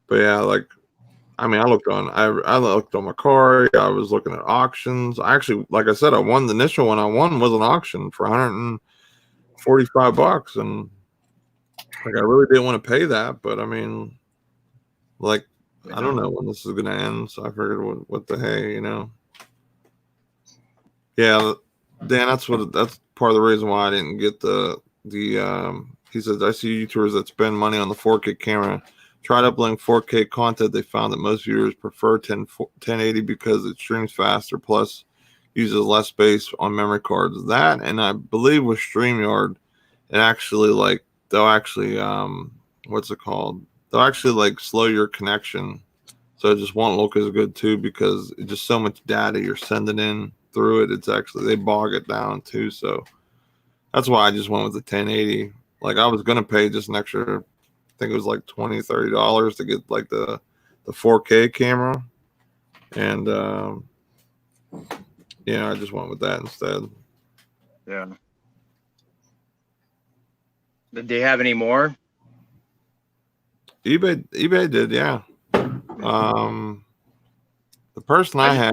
But yeah, like, I mean, I looked on my car. I was looking at auctions. I actually, like I said, I won the initial one. I won was an auction for $145, and like I really didn't want to pay that, but I mean, like, I don't know when this is gonna end, so I figured, what the hey, you know? Yeah, Dan, that's part of the reason why I didn't get the. He says, I see YouTubers that spend money on the 4K camera. Tried uploading 4K content. They found that most viewers prefer 1080 because it streams faster, plus uses less space on memory cards. That, and I believe with StreamYard, it actually they'll actually what's it called? They'll actually like slow your connection, so it just won't look as good too, because it's just so much data you're sending in through it. It's actually, they bog it down too. So that's why I just went with the 1080. Like, I was gonna pay just an extra, I think it was like $20-$30 to get like the 4K camera, and yeah, I just went with that instead. Yeah. Did they have any more? eBay did, yeah. The person I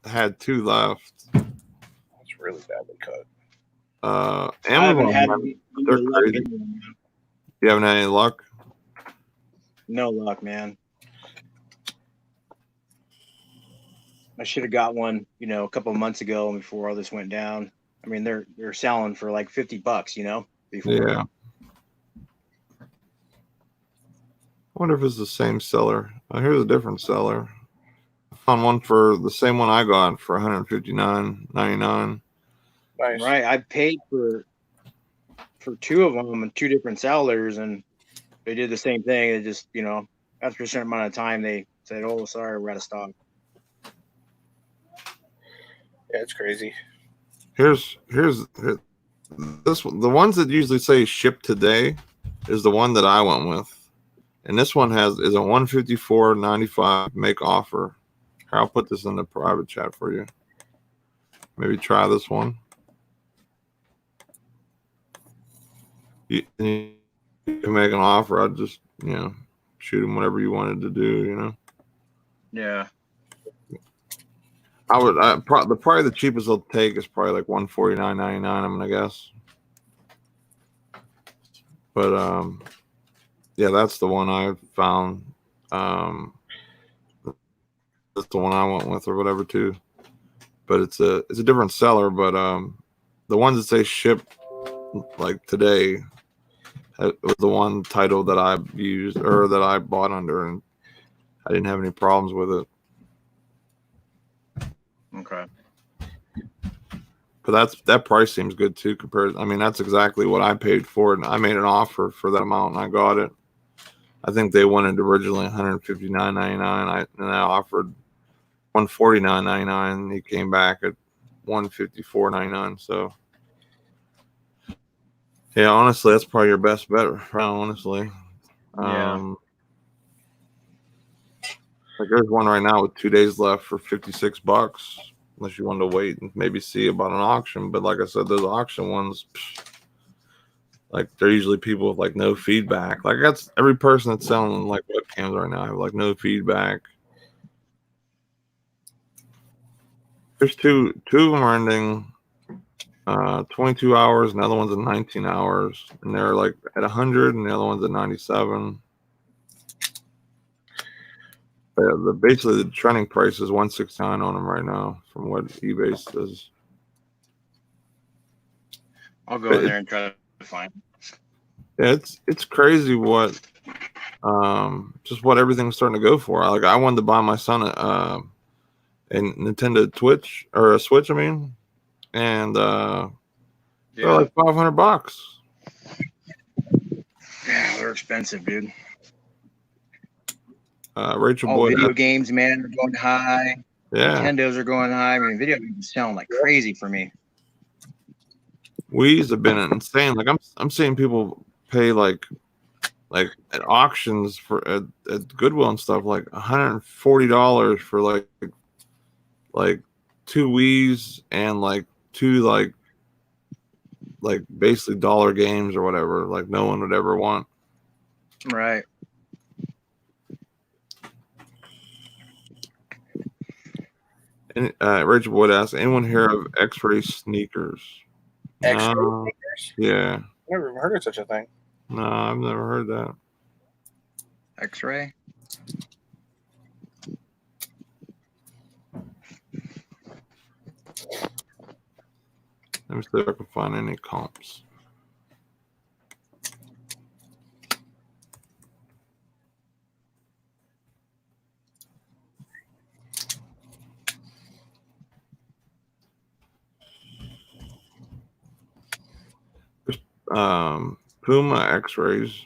had 2 left. It's really badly cut. Amazon, they're crazy. You haven't had any luck? No luck, man. I should have got one, a couple of months ago before all this went down. I mean, they're selling for like $50, before. Yeah. I wonder if it's the same seller. Oh, here's a different seller. I found one for the same one I got for $159.99. Nice. Right. I paid for 2 of them and 2 different sellers, and they did the same thing. They just, after a certain amount of time, they said, "Oh, sorry, we're out of stock." Yeah, it's crazy. Here's this one. The ones that usually say ship today is the one that I went with, and this one is a $154.95 make offer. I'll put this in the private chat for you. Maybe try this one. You can make an offer. I'd just, shoot them whatever you wanted to do, Yeah. probably the cheapest they'll take is probably like $149.99, I'm gonna guess. But yeah, that's the one I found. That's the one I went with or whatever too. But it's a different seller. But the ones that say ship like today, it was the one title that I used or that I bought under, and I didn't have any problems with it. Okay. But that price seems good too compared. I mean, that's exactly what I paid for it. And I made an offer for that amount and I got it. I think they wanted originally $159.99. And I offered $149.99. And he came back at $154.99. So yeah, honestly, that's probably your best bet, honestly. Yeah. Like, there's one right now with 2 days left for $56, unless you wanted to wait and maybe see about an auction. But like I said, those auction ones, like, they're usually people with like no feedback. Like, that's every person that's selling like webcams right now have like no feedback. There's two of them are ending 22 hours, and the other one's at 19 hours, and they're like at 100, and the other one's at 97. Basically the trending price is $169 on them right now, from what eBay says. I'll go in there and try to find it. Yeah, it's crazy what just what everything's starting to go for. Like, I wanted to buy my son a Nintendo Switch, I mean, and they're like $500. Yeah, they're expensive, dude. Rachel All Boyd. video games, man, are going high. Yeah. Nintendos are going high. I mean, video games sound like crazy for me. Wii's have been insane. Like, I'm seeing people pay like like at auctions for at Goodwill and stuff, like $140 for like two Wii's and like two like basically dollar games or whatever. Like no one would ever want. Right. And Rachel Wood asked, anyone hear of X-ray sneakers? X-ray No. sneakers? Yeah. Never even heard of such a thing. No, I've never heard that. X-ray. Let me see if I can find any comps. Puma X-rays. Is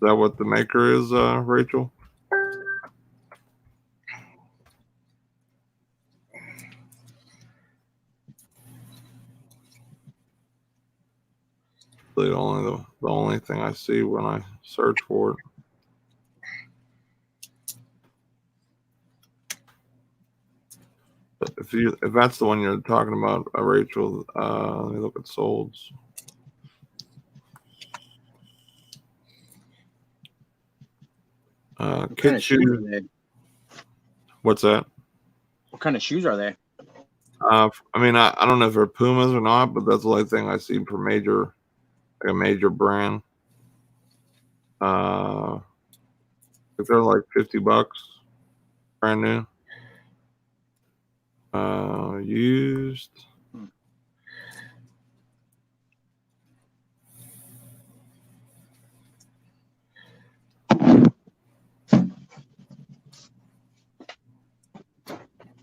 that what the maker is, Rachel? The only thing I see when I search for it. But if that's the one you're talking about, Rachel, let me look at solds. What kind Kid of shoes shoes. are they? What's that? What kind of shoes are they? I mean, I don't know if they're Pumas or not, but that's the only thing I see for a major brand. If they're like $50, brand new. Used.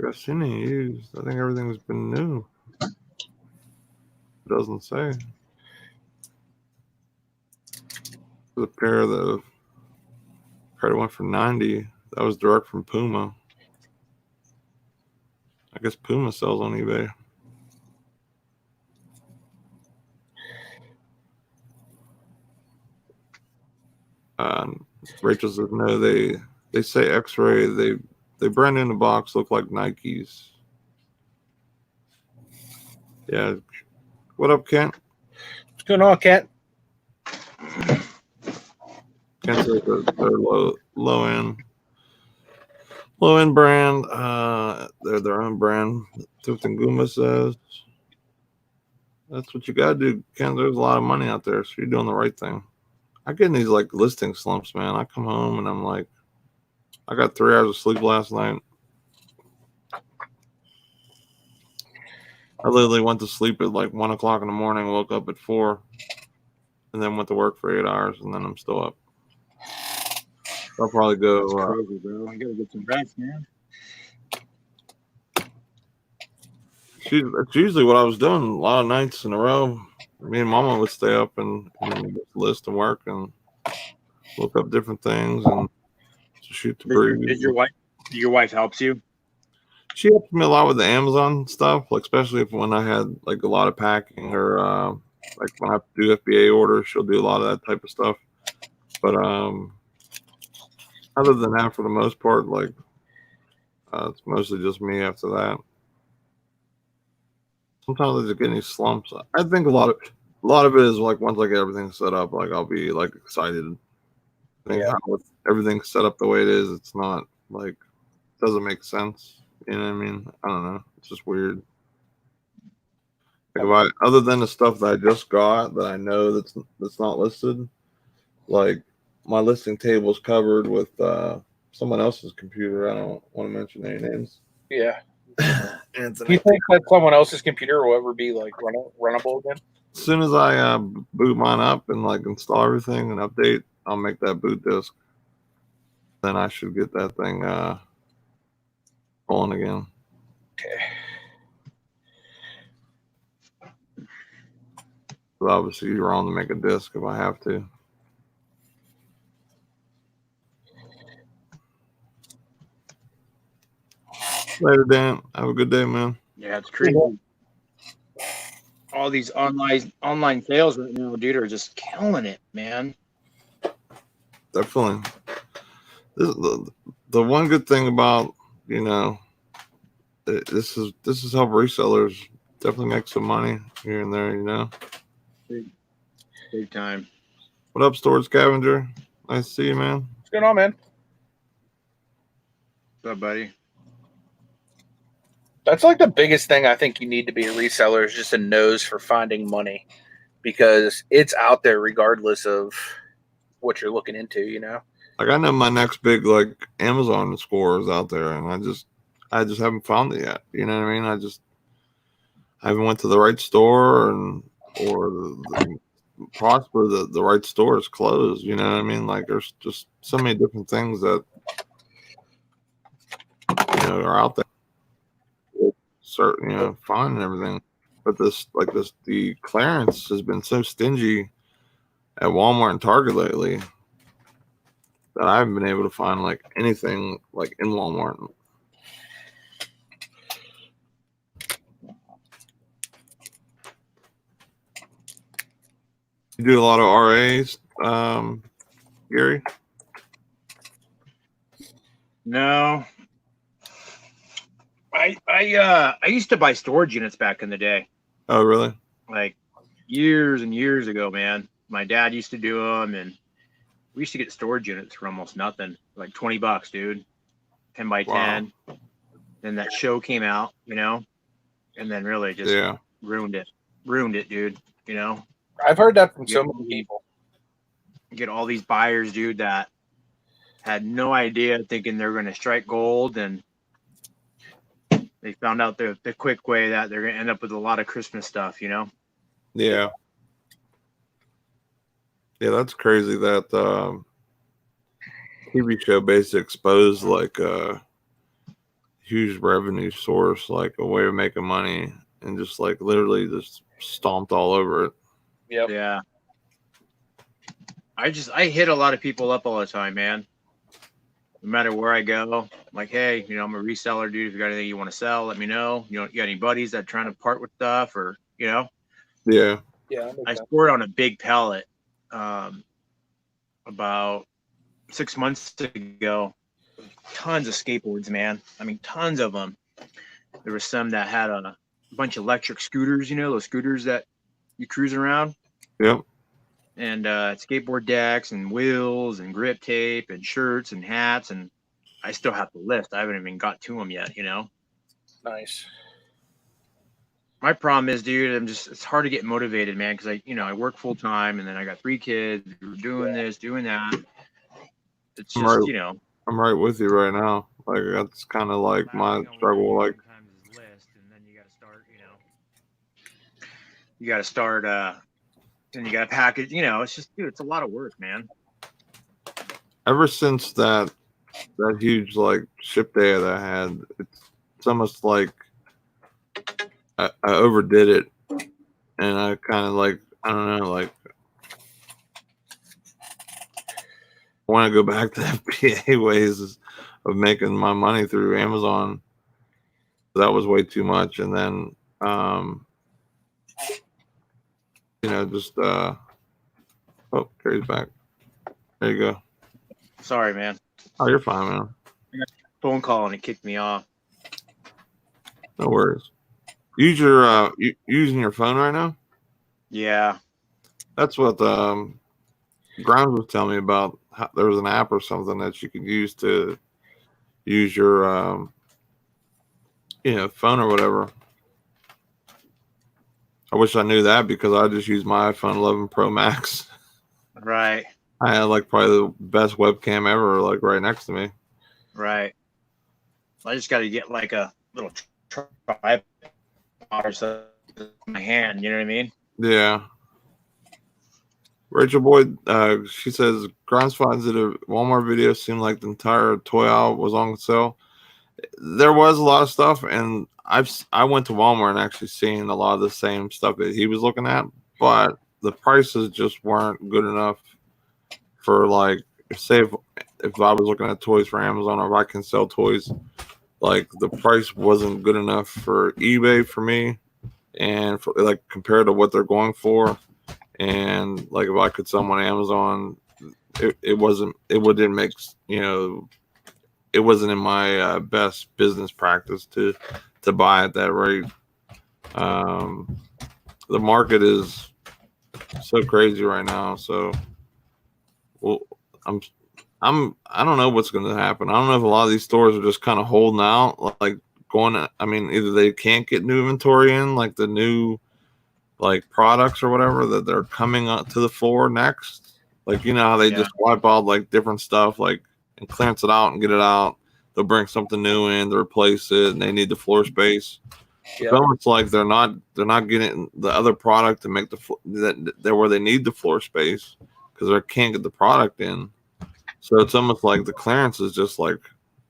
I've seen any used. I think everything's been new. It doesn't say. The pair that went for 90. That was direct from Puma. I guess Puma sells on eBay. Rachel says no. They say X-ray. They brand in the box look like Nikes. Yeah. What up, Kent? What's going on, Kent? Kent says they're low end brand. They're their own brand. Tooth and Guma says that's what you gotta do, Kent. There's a lot of money out there, so you're doing the right thing. I get in these like listing slumps, man. I come home and I'm like, I got 3 hours of sleep last night. I literally went to sleep at like 1 o'clock in the morning, woke up at 4, and then went to work for 8 hours, and then I'm still up. I'll probably go. That's crazy, bro. You gotta get some rest, man. It's usually what I was doing a lot of nights in a row. Me and Mama would stay up and list and work and look up different things and shoot the breeze. Did your wife helps you? She helped me a lot with the Amazon stuff, like especially when I had like a lot of packing or like when I do FBA orders, she'll do a lot of that type of stuff. But other than that, for the most part, like it's mostly just me after that. Sometimes I just get any slumps. I think a lot of it is like once I get everything set up, like I'll be like excited. I think how everything's set up the way it is, it's not like doesn't make sense. You know what I mean? I don't know. It's just weird. Like other than the stuff that I just got that I know that's not listed, like my listing table is covered with someone else's computer. I don't want to mention any names. Yeah. Anthony. Do you think that someone else's computer will ever be like runnable again? As soon as I boot mine up and like install everything and update, I'll make that boot disk. Then I should get that thing rolling again. Okay. So obviously you're on to make a disk if I have to. Later, Dan. Have a good day, man. Yeah, it's crazy. all these online sales right now, dude, are just killing it, man. Definitely. The one good thing about, this is how resellers definitely make some money here and there. Big time. What up, Storage Scavenger? Nice to see you, man. What's going on, man? What's up, buddy? That's like the biggest thing I think you need to be a reseller is just a nose for finding money, because it's out there regardless of what you're looking into. Like, I know my next big like Amazon score is out there, and I just haven't found it yet. You know what I mean? I haven't went to the right store, or the Prosper, the right store is closed. You know what I mean? Like, there's just so many different things that are out there. Certain, finding everything, but the clearance has been so stingy at Walmart and Target lately that I haven't been able to find like anything like in Walmart. You do a lot of RAs, Gary? No. I used to buy storage units back in the day. Oh, really? Like years and years ago, man. My dad used to do them, and we used to get storage units for almost nothing, like $20, dude, 10 by 10. Wow. Then that show came out, and then really just ruined it, dude. I've heard that from so many people. Get all these buyers, dude, that had no idea, thinking they're going to strike gold, and they found out the quick way that they're going to end up with a lot of Christmas stuff, Yeah. Yeah, that's crazy that TV show basically exposed like a huge revenue source, like a way of making money, and just like literally just stomped all over it. Yep. Yeah. I hit a lot of people up all the time, man. No matter where I go, I'm like, hey, I'm a reseller, dude. If you got anything you want to sell, let me know. You got any buddies that are trying to part with stuff, or Yeah. Yeah. I scored on a big pallet about 6 months ago. Tons of skateboards, man. I mean, tons of them. There was some that had a bunch of electric scooters, those scooters that you cruise around. Yep. And skateboard decks and wheels and grip tape and shirts and hats, and I still have the list. I haven't even got to them yet, Nice. My problem is, dude, it's hard to get motivated, man, because I work full time, and then I got 3 kids. We're doing this, doing that. It's just, I'm right with you right now. Like, that's kind of like my struggle. Like, and then you got to start, then you got to package. It's just, dude, it's a lot of work, man. Ever since that huge like ship day that I had, it's almost like I overdid it, and I kind of like, I don't know, like I want to go back to FBA ways of making my money through Amazon. That was way too much, and then just oh, Gary's back. There you go. Sorry, man. Oh, you're fine, man. I got a phone call and it kicked me off. No worries. Use your using your phone right now. Yeah, that's what Grimes was telling me about. There was an app or something that you could use to use your phone or whatever. I wish I knew that, because I just use my iPhone 11 Pro Max. Right. I had like probably the best webcam ever, like right next to me. Right. I just got to get like a little tripod or something in my hand. You know what I mean? Yeah. Rachel Boyd, she says Grimes finds that a Walmart video seemed like the entire toy aisle was on sale. There was a lot of stuff, and I went to Walmart and actually seen a lot of the same stuff that he was looking at, but the prices just weren't good enough for, like, say if I was looking at toys for Amazon, or if I can sell toys, like the price wasn't good enough for eBay for me, and for, like compared to what they're going for, and like if I could sell them on Amazon, it wouldn't make, you know, it wasn't in my best business practice to buy at that rate. The market is so crazy right now, so well, I don't know what's going to happen. I don't know if a lot of these stores are just kind of holding out, like going. I mean, either they can't get new inventory in, like the new like products or whatever that they're coming up to the floor next. Like, you know how they just wipe out like different stuff, like and clearance it out and get it out. They'll bring something new in to replace it, and they need the floor space. It's almost like they're not getting the other product to make that where they need the floor space because they can't get the product in. So it's almost like the clearance is just like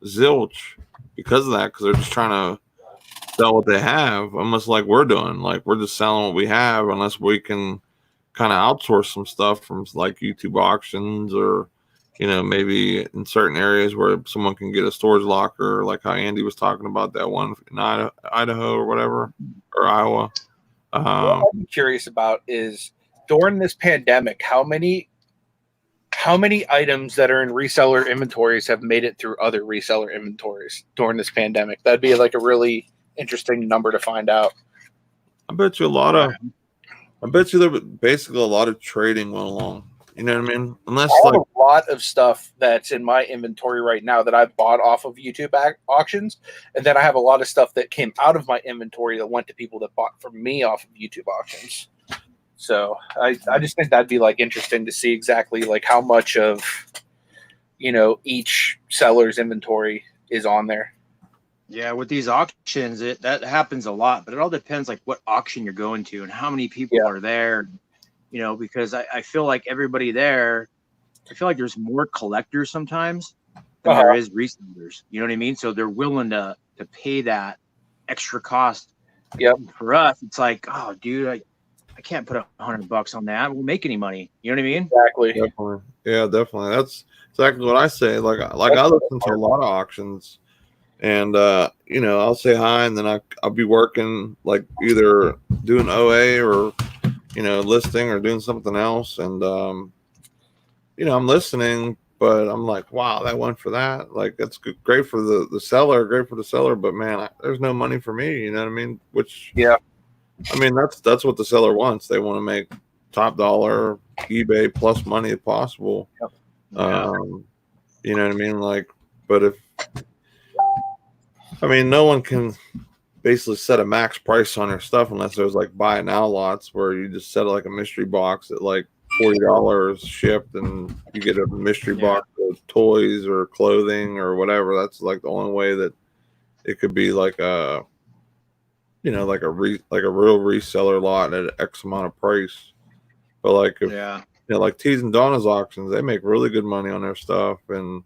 zilch because of that, because they're just trying to sell what they have, almost like we're doing. Like we're just selling what we have unless we can kind of outsource some stuff from like YouTube auctions, or, you know, maybe in certain areas where someone can get a storage locker, like how Andy was talking about that one in Idaho or whatever, or Iowa. What I'm curious about is during this pandemic, how many items that are in reseller inventories have made it through other reseller inventories during this pandemic? That'd be like a really interesting number to find out. I bet you there basically a lot of trading went along. You know what I mean? Unless I have like a lot of stuff that's in my inventory right now that I've bought off of YouTube auctions, and then I have a lot of stuff that came out of my inventory that went to people that bought from me off of YouTube auctions. So I just think that'd be like interesting to see exactly like how much of, you know, each seller's inventory is on there. Yeah, with these auctions, that happens a lot, but it all depends like what auction you're going to and how many people are there. You know, because I feel like everybody there, I feel like there's more collectors sometimes than there is resellers. You know what I mean? So they're willing to pay that extra cost. Yep. For us, it's like, oh, dude, I can't put $100 on that. We'll make any money. You know what I mean? Exactly. Definitely. Yeah, definitely. That's exactly what I say. Like I listen to a lot of auctions, and you know, I'll say hi, and then I'll be working like either doing OA or, you know, listing or doing something else, and you know, I'm listening, but I'm like, wow, that went for that. Like that's good, great for the seller, but man, there's no money for me. You know what I mean? Which I mean, that's what the seller wants. They want to make top dollar eBay plus money if possible. You know what I mean? Like, but no one can basically set a max price on their stuff unless there's like buy now lots where you just set like a mystery box at like $40 shipped, and you get a mystery box of toys or clothing or whatever. That's like the only way that it could be like a, you know, like a real reseller lot at X amount of price. But like if you know, like T's and Donna's auctions, they make really good money on their stuff, and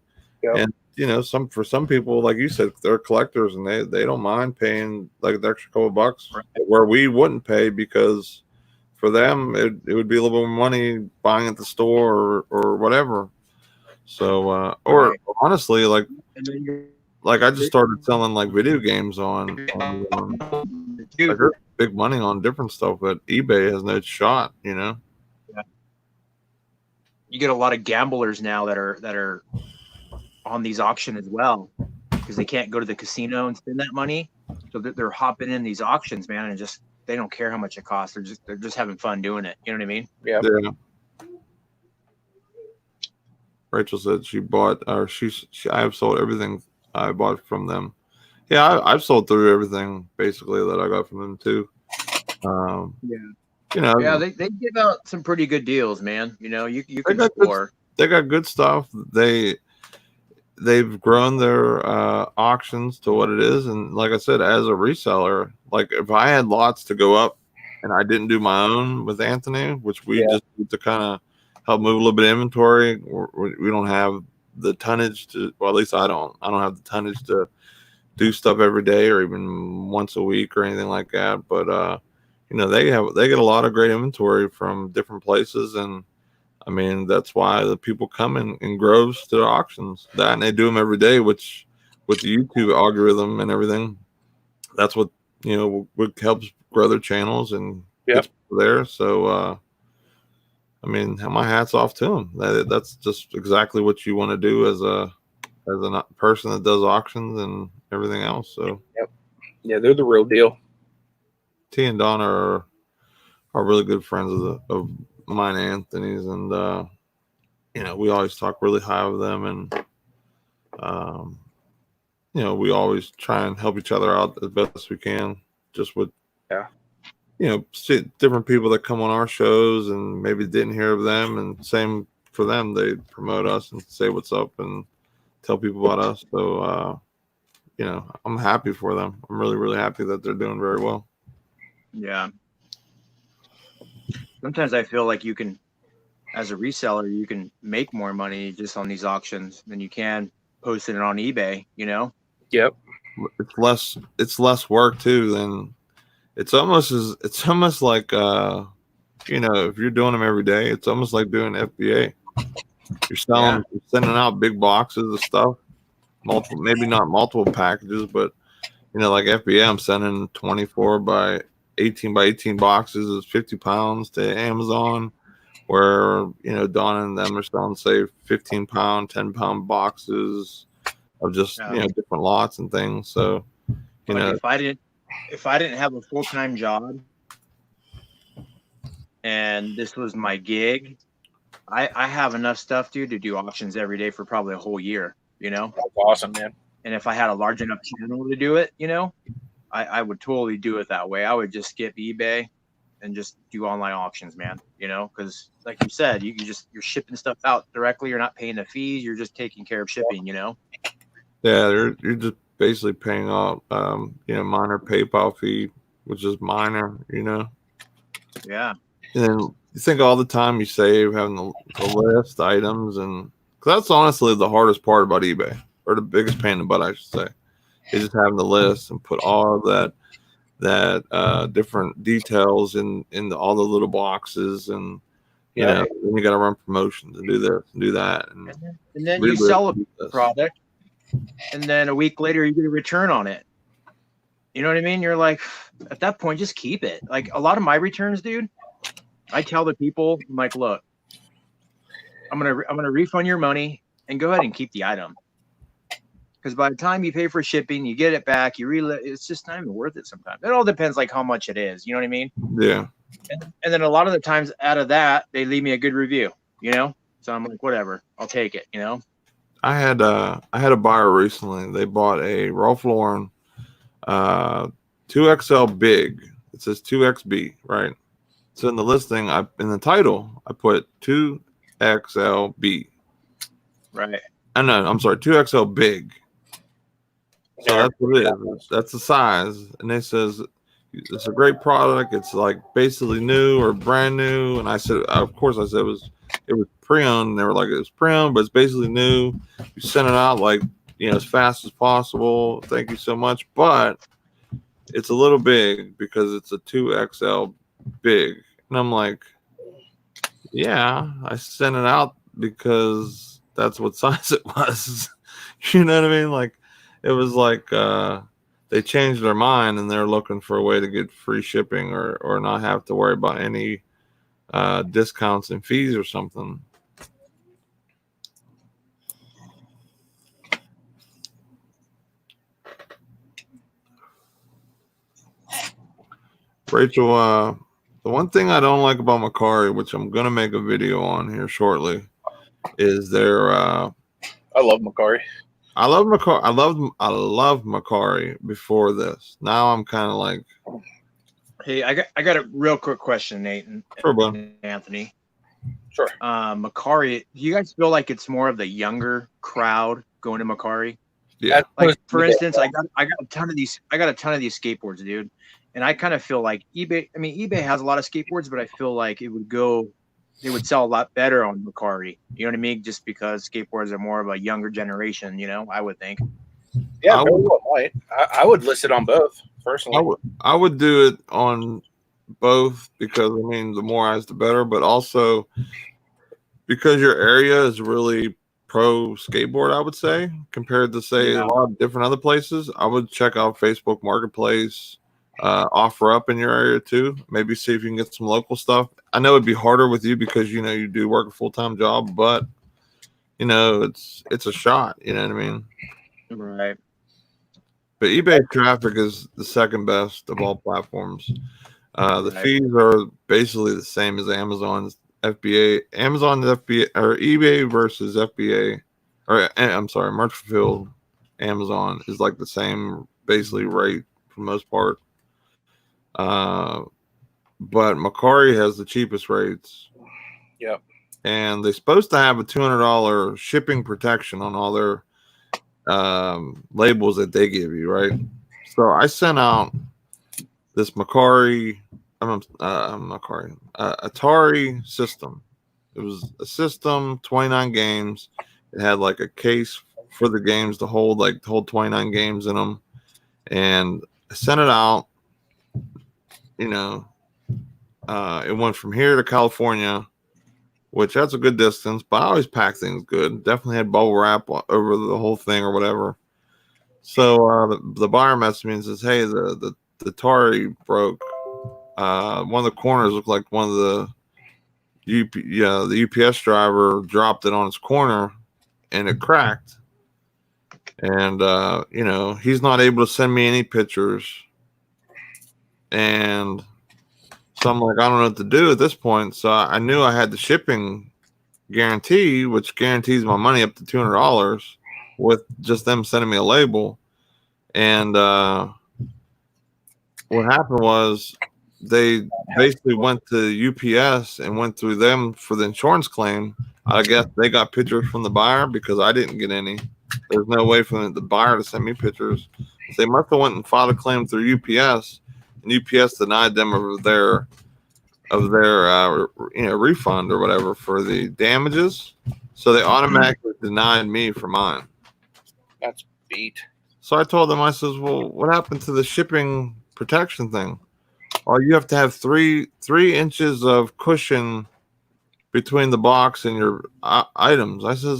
you know, for some people, like you said, they're collectors and they don't mind paying like the extra couple bucks where we wouldn't pay, because for them it would be a little bit more money buying at the store or whatever. So or honestly, like I just started selling like video games on like there's big money on different stuff, but eBay has no shot, you know. You get a lot of gamblers now that are on these auctions as well, because they can't go to the casino and spend that money, so they're hopping in these auctions, man, and just they don't care how much it costs. They're just having fun doing it. You know what I mean? Yeah. Rachel said she bought, or I have sold everything I bought from them. Yeah, I've sold through everything basically that I got from them too. You know, they give out some pretty good deals, man. You know, you can score. They got good stuff. They've grown their auctions to what it is, and like I said, as a reseller, like if I had lots to go up and I didn't do my own with Anthony, which we just did to kind of help move a little bit of inventory, we don't have the tonnage to, well, at least I don't have the tonnage to do stuff every day or even once a week or anything like that. But you know, they get a lot of great inventory from different places, and I mean, that's why the people come in groves to the auctions. That, and they do them every day, which with the YouTube algorithm and everything, that's what what helps grow their channels and gets people there. So, I mean, my hat's off to them. That's just exactly what you want to do as a person that does auctions and everything else. So, yeah, they're the real deal. T and Donna are really good friends of mine, Anthony's, and we always talk really high of them, and we always try and help each other out as best we can, just with different people that come on our shows and maybe didn't hear of them, and same for them. They promote us and say what's up and tell people about us. So I'm happy for them. I'm really, really happy that they're doing very well. Yeah. Sometimes I feel like you can, as a reseller, you can make more money just on these auctions than you can posting it on eBay, Yep. It's less work too than it's almost like if you're doing them every day, it's almost like doing FBA. You're sending out big boxes of stuff, maybe not multiple packages, but like FBA, I'm sending 24 by 18 by 18 boxes is 50 pounds to Amazon, where Donna and them are selling, say, 15-pound, 10-pound boxes of just different lots and things. So if I didn't have a full-time job and this was my gig, I have enough stuff, dude, to do auctions every day for probably a whole year. That's awesome, man. And if I had a large enough channel to do it, I would totally do it that way. I would just skip eBay and just do online auctions, man. Because like you said, you're shipping stuff out directly. You're not paying the fees. You're just taking care of shipping. Yeah, you're just basically paying off, minor PayPal fee, which is minor. Yeah. And then you think all the time you save having the list items, and cause that's honestly the hardest part about eBay, or the biggest pain in the butt, I should say. Is just having the list and put all of that different details in all the little boxes, and then you got to run promotions and do this and do that, and then you sell a product, and then a week later you get a return on it. You know what I mean? You're like, at that point, just keep it. Like a lot of my returns, dude, I tell the people, I'm like, look, I'm gonna refund your money and go ahead and keep the item. Because by the time you pay for shipping, you get it back, it's just not even worth it sometimes. It all depends like how much it is. You know what I mean? Yeah. And then a lot of the times out of that, they leave me a good review, So I'm like, whatever, I'll take it, I had a buyer recently. They bought a Ralph Lauren 2XL big. It says 2XB, right? So in the listing, in the title, I put 2XLB. Right. I'm sorry, 2XL big. So that's what it is. That's the size. And it says it's a great product. It's like basically new or brand new. And I said, of course, it was pre-owned. And they were like, it was pre-owned, but it's basically new. You send it out like, as fast as possible. Thank you so much. But it's a little big because it's a 2XL big. And I'm like, yeah, I sent it out because that's what size it was. You know what I mean? Like, it was like they changed their mind and they're looking for a way to get free shipping or not have to worry about any discounts and fees or something. Rachel, the one thing I don't like about Macari, which I'm going to make a video on here shortly, is their I love Macari. I love Macari before this. Now I'm kind of like, hey, I got a real quick question, Nate and Anthony. Sure. Macari, do you guys feel like it's more of the younger crowd going to Macari? Yeah. Like for instance, I got a ton of these skateboards, dude. And I kind of feel like eBay has a lot of skateboards, but I feel like it would sell a lot better on Macari. You know what I mean? Just because skateboards are more of a younger generation, I would think. Yeah, I would list it on both, personally. I would do it on both because, the more eyes, the better. But also because your area is really pro skateboard, I would say, compared to, say, a lot of different other places. I would check out Facebook Marketplace offer up in your area too. Maybe see if you can get some local stuff. I know it'd be harder with you because you do work a full-time job, but it's a shot. You know what I mean? Right. But eBay traffic is the second best of all platforms. The Right. fees are basically the same as Amazon's FBA. Amazon's FBA or eBay versus FBA, or I'm sorry, Merch Fulfilled Amazon is like the same basically rate for the most part. But Macari has the cheapest rates. Yep. And they're supposed to have a $200 shipping protection on all their labels that they give you, right? So I sent out this Atari system. It was a system, 29 games. It had like a case for the games to hold 29 games in them. And I sent it out. It went from here to California, which that's a good distance, but I always pack things good. Definitely had bubble wrap over the whole thing or whatever. So the buyer messaged me and says, "Hey, the Atari broke. One of the corners looked like one of the UPS driver dropped it on its corner, and it cracked. And he's not able to send me any pictures. And so I'm like, I don't know what to do at this point. So I knew I had the shipping guarantee, which guarantees my money up to $200 with just them sending me a label. And what happened was they basically went to UPS and went through them for the insurance claim. I guess they got pictures from the buyer because I didn't get any. There's no way for the buyer to send me pictures. So they must have went and filed a claim through UPS, and UPS denied them of their refund or whatever for the damages. So they automatically denied me for mine. That's beat. So I told them, I says, well, what happened to the shipping protection thing? Oh, you have to have three inches of cushion between the box and your items. I said,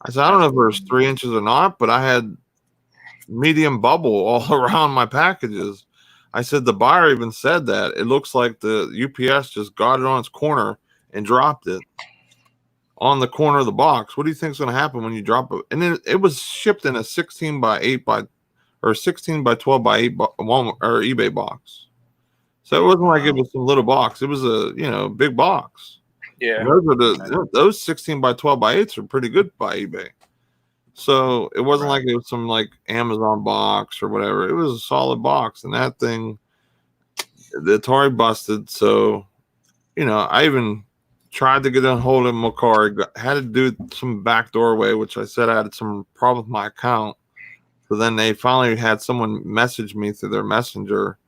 I don't know if there's 3 inches or not, but I had medium bubble all around my packages. I said, the buyer even said that. It looks like the UPS just got it on its corner and dropped it on the corner of the box. What do you think is going to happen when you drop it? And then it was shipped in a 16 by 8 by or 16 by 12 by 8 eBay box. So it wasn't like it was some little box. It was a big box. Yeah. And those 16 by 12 by 8s are pretty good by eBay. So it wasn't like it was some like Amazon box or whatever. It was a solid box, and that thing, the Atari busted. So, I even tried to get a hold of Macari, had to do some back doorway, which I said I had some problem with my account. So then they finally had someone message me through their messenger,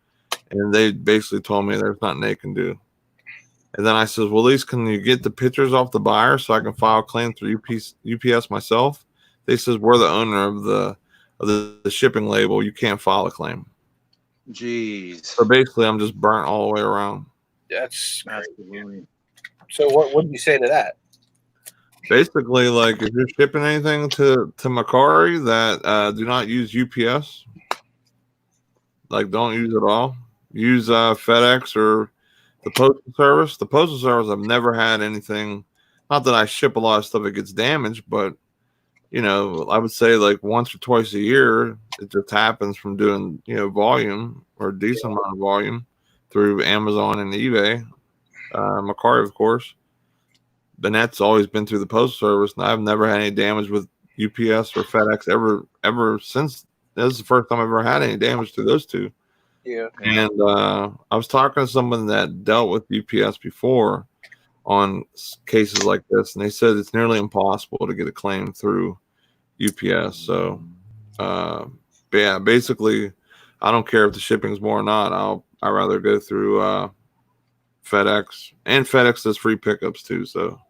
and they basically told me there's nothing they can do. And then I said, well, at least can you get the pictures off the buyer so I can file a claim through UPS myself? They says, we're the owner of the shipping label. You can't file a claim. Jeez. So basically, I'm just burnt all the way around. That's Absolutely. So what do you say to that? Basically, like if you're shipping anything to Macari that do not use UPS, like don't use it all. Use FedEx or the postal service. The postal service, I've never had anything. Not that I ship a lot of stuff that gets damaged, but I would say like once or twice a year, it just happens from doing volume or a decent amount of volume through Amazon and eBay. Macari, of course. But that's always been through the postal service, and I've never had any damage with UPS or FedEx ever since. This is the first time I've ever had any damage to those two. Yeah. And I was talking to someone that dealt with UPS before on cases like this, and they said it's nearly impossible to get a claim through UPS. So, but yeah, basically, I don't care if the shipping's more or not. I'd rather go through FedEx, and FedEx does free pickups too. So,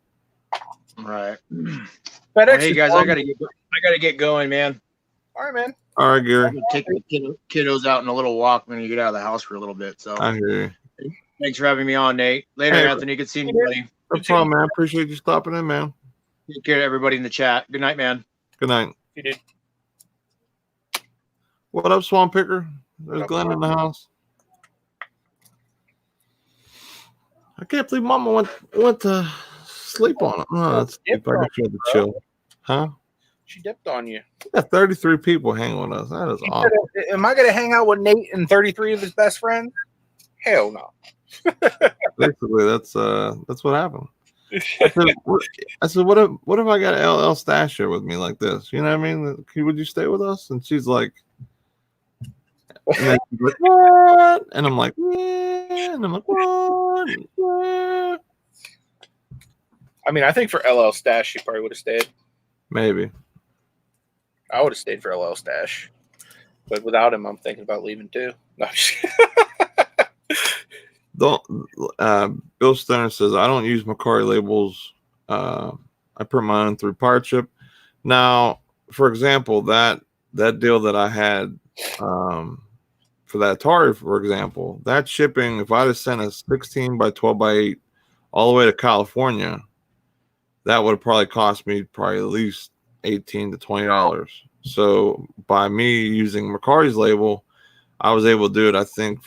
right. FedEx. Well, hey guys, I gotta get going, man. All right, man. all right, Gary, Take the kiddos out in a little walk when you get out of the house for a little bit. So I hear you. thanks for having me on, Nate. Later, Hey, Anthony. Good seeing you, buddy. No problem, man. Appreciate you stopping in, man. Take care to everybody in the chat. Good night, man. Good night. You did. What up, Swamp Picker? There's Glenn in the house. I can't believe Mama went to sleep on it. Oh, let's see if I can feel the chill. Huh? She dipped on you. We got 33 people hanging with us. That is awesome. Am I going to hang out with Nate and 33 of his best friends? Hell no. Basically, that's what happened. I said, what if I got LL Stash here with me like this? You know what I mean? Would you stay with us? And she's like, and then she's like, what? And I'm like, yeah. And I'm like, what? Yeah. I mean, I think for LL Stash, she probably would have stayed. Maybe. I would have stayed for LL Stash. But without him, I'm thinking about leaving too. No, I'm just Bill Stoner says, I don't use Macari labels. I put mine through Partship. Now, for example, that deal that I had for that Atari, for example, that shipping, if I'd have sent a 16 by 12 by 8 all the way to California, that would have probably cost me at least $18 to $20. So by me using Macari's label, I was able to do it, I think,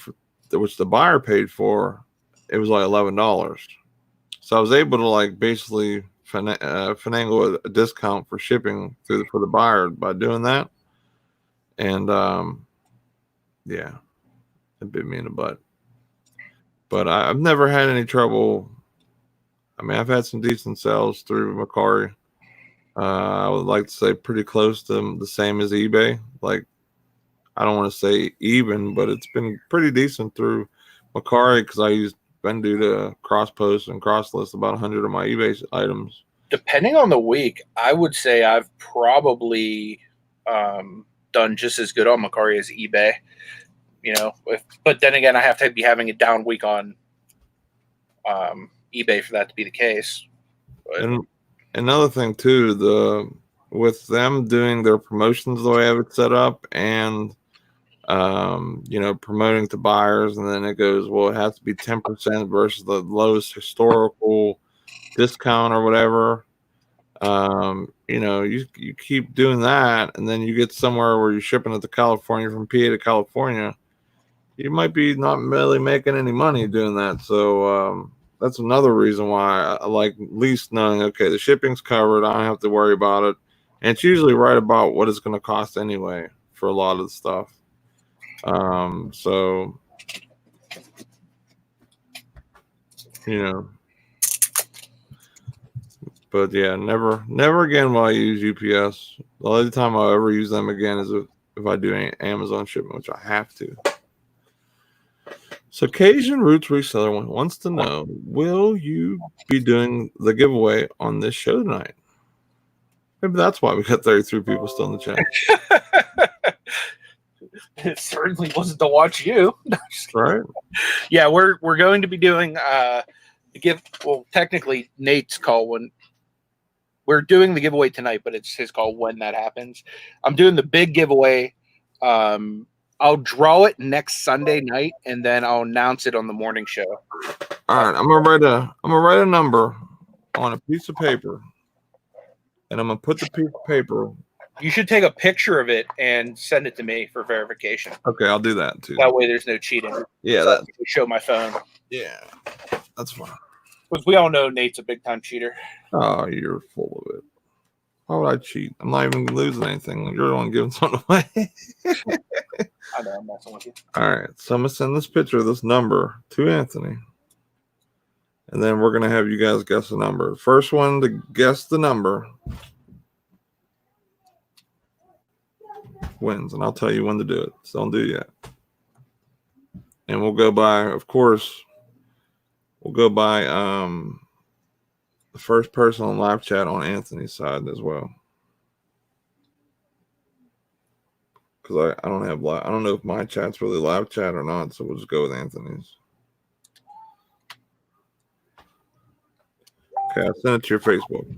which the buyer paid for, it was like $11. So I was able to like basically finagle a discount for shipping for the buyer by doing that. And yeah, it bit me in the butt. But I've never had any trouble. I mean, I've had some decent sales through Macari. I would like to say pretty close to the same as eBay. Like, I don't want to say even, but it's been pretty decent through Macari because I used Bendu to cross post and cross list about 100 of my eBay items. Depending on the week, I would say I've probably done just as good on Macari as eBay. You know, but then again, I have to be having a down week on eBay for that to be the case. But, and another thing too, with them doing their promotions the way I have it set up, and promoting to buyers, and then it goes, well, it has to be 10% versus the lowest historical discount or whatever. You keep doing that, and then you get somewhere where you're shipping it to California from PA to California, you might be not really making any money doing that. So that's another reason why I like at least knowing, okay, the shipping's covered, I don't have to worry about it, and it's usually right about what it's going to cost anyway for a lot of the stuff. So but yeah, never again will I use UPS. The only time I'll ever use them again is if I do any Amazon shipment, which I have to. So Cajun Roots Reseller wants to know, will you be doing the giveaway on this show tonight? Maybe that's why we got 33 people still in the chat. it certainly wasn't to watch you. Right? Yeah, we're going to be doing technically Nate's call when we're doing the giveaway tonight, but it's his call when that happens. I'm doing the big giveaway. I'll draw it next Sunday night, and then I'll announce it on the morning show. All right, I'm gonna write a number on a piece of paper, and I'm gonna put the piece of paper. You should take a picture of it and send it to me for verification. Okay, I'll do that too. That way, there's no cheating. Yeah, so show my phone. Yeah, that's fine. Because we all know Nate's a big time cheater. Oh, you're full of it. Why would I cheat? I'm not even losing anything. You're the one giving something away. I know, I'm messing with you. All right, so I'm gonna send this picture of this number to Anthony, and then we're gonna have you guys guess the number. First one to guess the number wins, and I'll tell you when to do it. So don't do it yet. And we'll go by, of course, the first person on live chat on Anthony's side as well. Because I don't have I don't know if my chat's really live chat or not, so we'll just go with Anthony's. Okay, I sent it to your Facebook.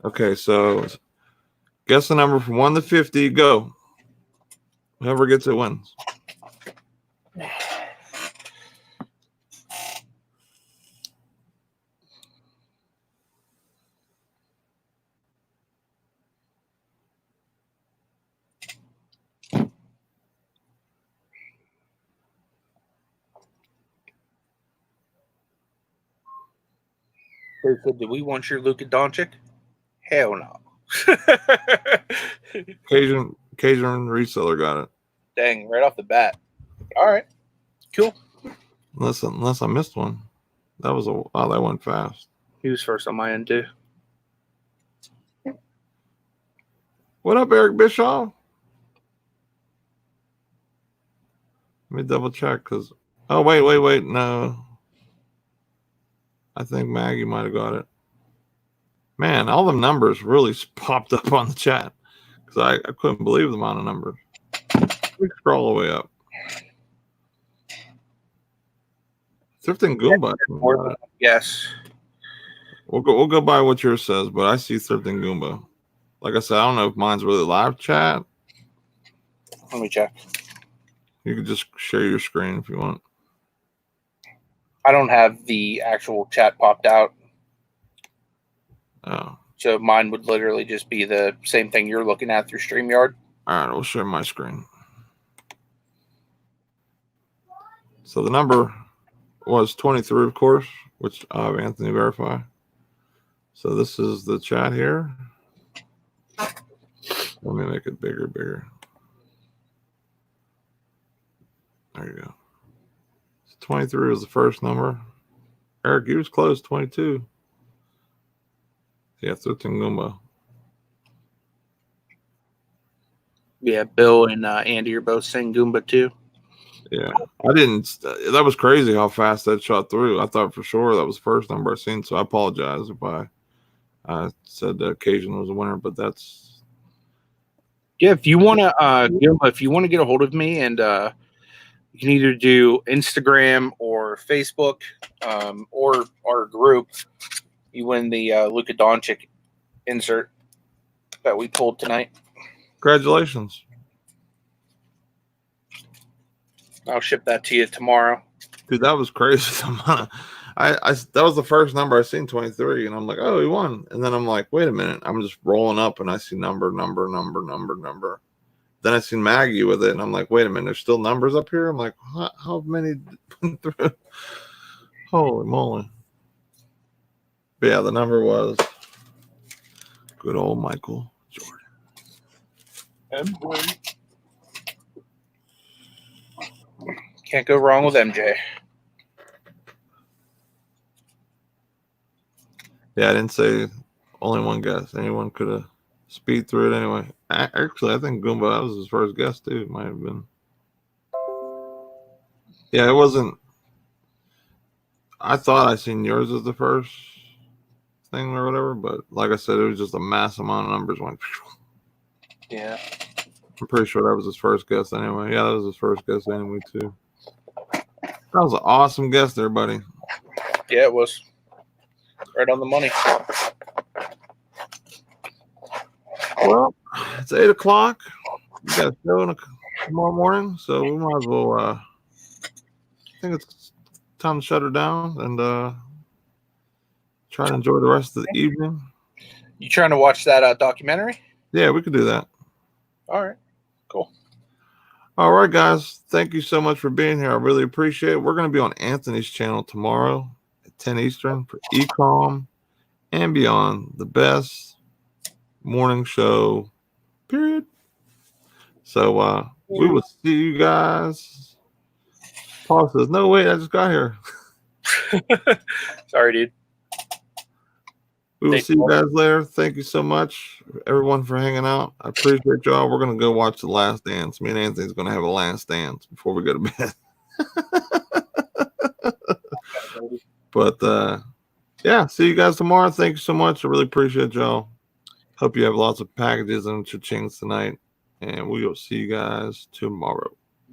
Okay, so guess the number from 1 to 50. Go. Whoever gets it wins. They said, "Do we want your Luka Doncic?" Hell no. Cajun reseller got it. Dang, right off the bat. All right, cool. Unless I missed one. That went fast. He was first on my end too. What up, Eric Bischoff? Let me double check because. Oh wait, no. I think Maggie might have got it. Man, all the numbers really popped up on the chat because I couldn't believe the amount of numbers. We scroll all the way up. Thrifting Goomba. Yes. We'll go by what yours says, but I see Thrifting Goomba. Like I said, I don't know if mine's really live chat. Let me check. You can just share your screen if you want. I don't have the actual chat popped out. Oh. So mine would literally just be the same thing you're looking at through StreamYard. All right, we'll share my screen. So the number was 23, of course, which I have Anthony verify. So this is the chat here. Let me make it bigger. There you go. So 23 was the first number. Eric, you was close, 22. Yeah, 13 Goomba. Yeah, Bill and Andy are both saying Goomba too. Yeah, I didn't. That was crazy how fast that shot through. I thought for sure that was the first number I seen. So I apologize if I said the occasion was a winner, but that's. Yeah, if you want to get a hold of me, and you can either do Instagram or Facebook, or our group. You win the Luka Doncic insert that we pulled tonight. Congratulations. I'll ship that to you tomorrow. Dude, that was crazy. That was the first number I seen, 23, and I'm like, oh, he won. And then I'm like, wait a minute. I'm just rolling up and I see number. Then I seen Maggie with it, and I'm like, wait a minute, there's still numbers up here? I'm like, how many went through? Holy moly. But yeah, the number was good old Michael Jordan. Can't go wrong with MJ. Yeah, I didn't say only one guess. Anyone could have speed through it anyway. Actually, I think Goomba, that was his first guess too. It might have been. Yeah, it wasn't. I thought I seen yours as the first thing or whatever, but like I said, it was just a mass amount of numbers went. Yeah. I'm pretty sure that was his first guess anyway. Yeah, that was his first guess anyway too. That was an awesome guess there, buddy. Yeah, it was. Right on the money. Well, it's 8 o'clock. We got a show tomorrow morning, so we might as well. I think it's time to shut her down and try to enjoy the rest of the evening. You trying to watch that documentary? Yeah, we could do that. All right, cool. All right, guys. Thank you so much for being here. I really appreciate it. We're going to be on Anthony's channel tomorrow at 10 Eastern for Ecom and Beyond, the best morning show, period. So we will see you guys. Paul says, no, wait, I just got here. Sorry, dude. We will see you guys later. Thank you so much, everyone, for hanging out. I appreciate y'all. We're going to go watch The Last Dance. Me and Anthony's going to have a last dance before we go to bed. But, yeah, see you guys tomorrow. Thank you so much. I really appreciate y'all. Hope you have lots of packages and cha-chings tonight. And we will see you guys tomorrow.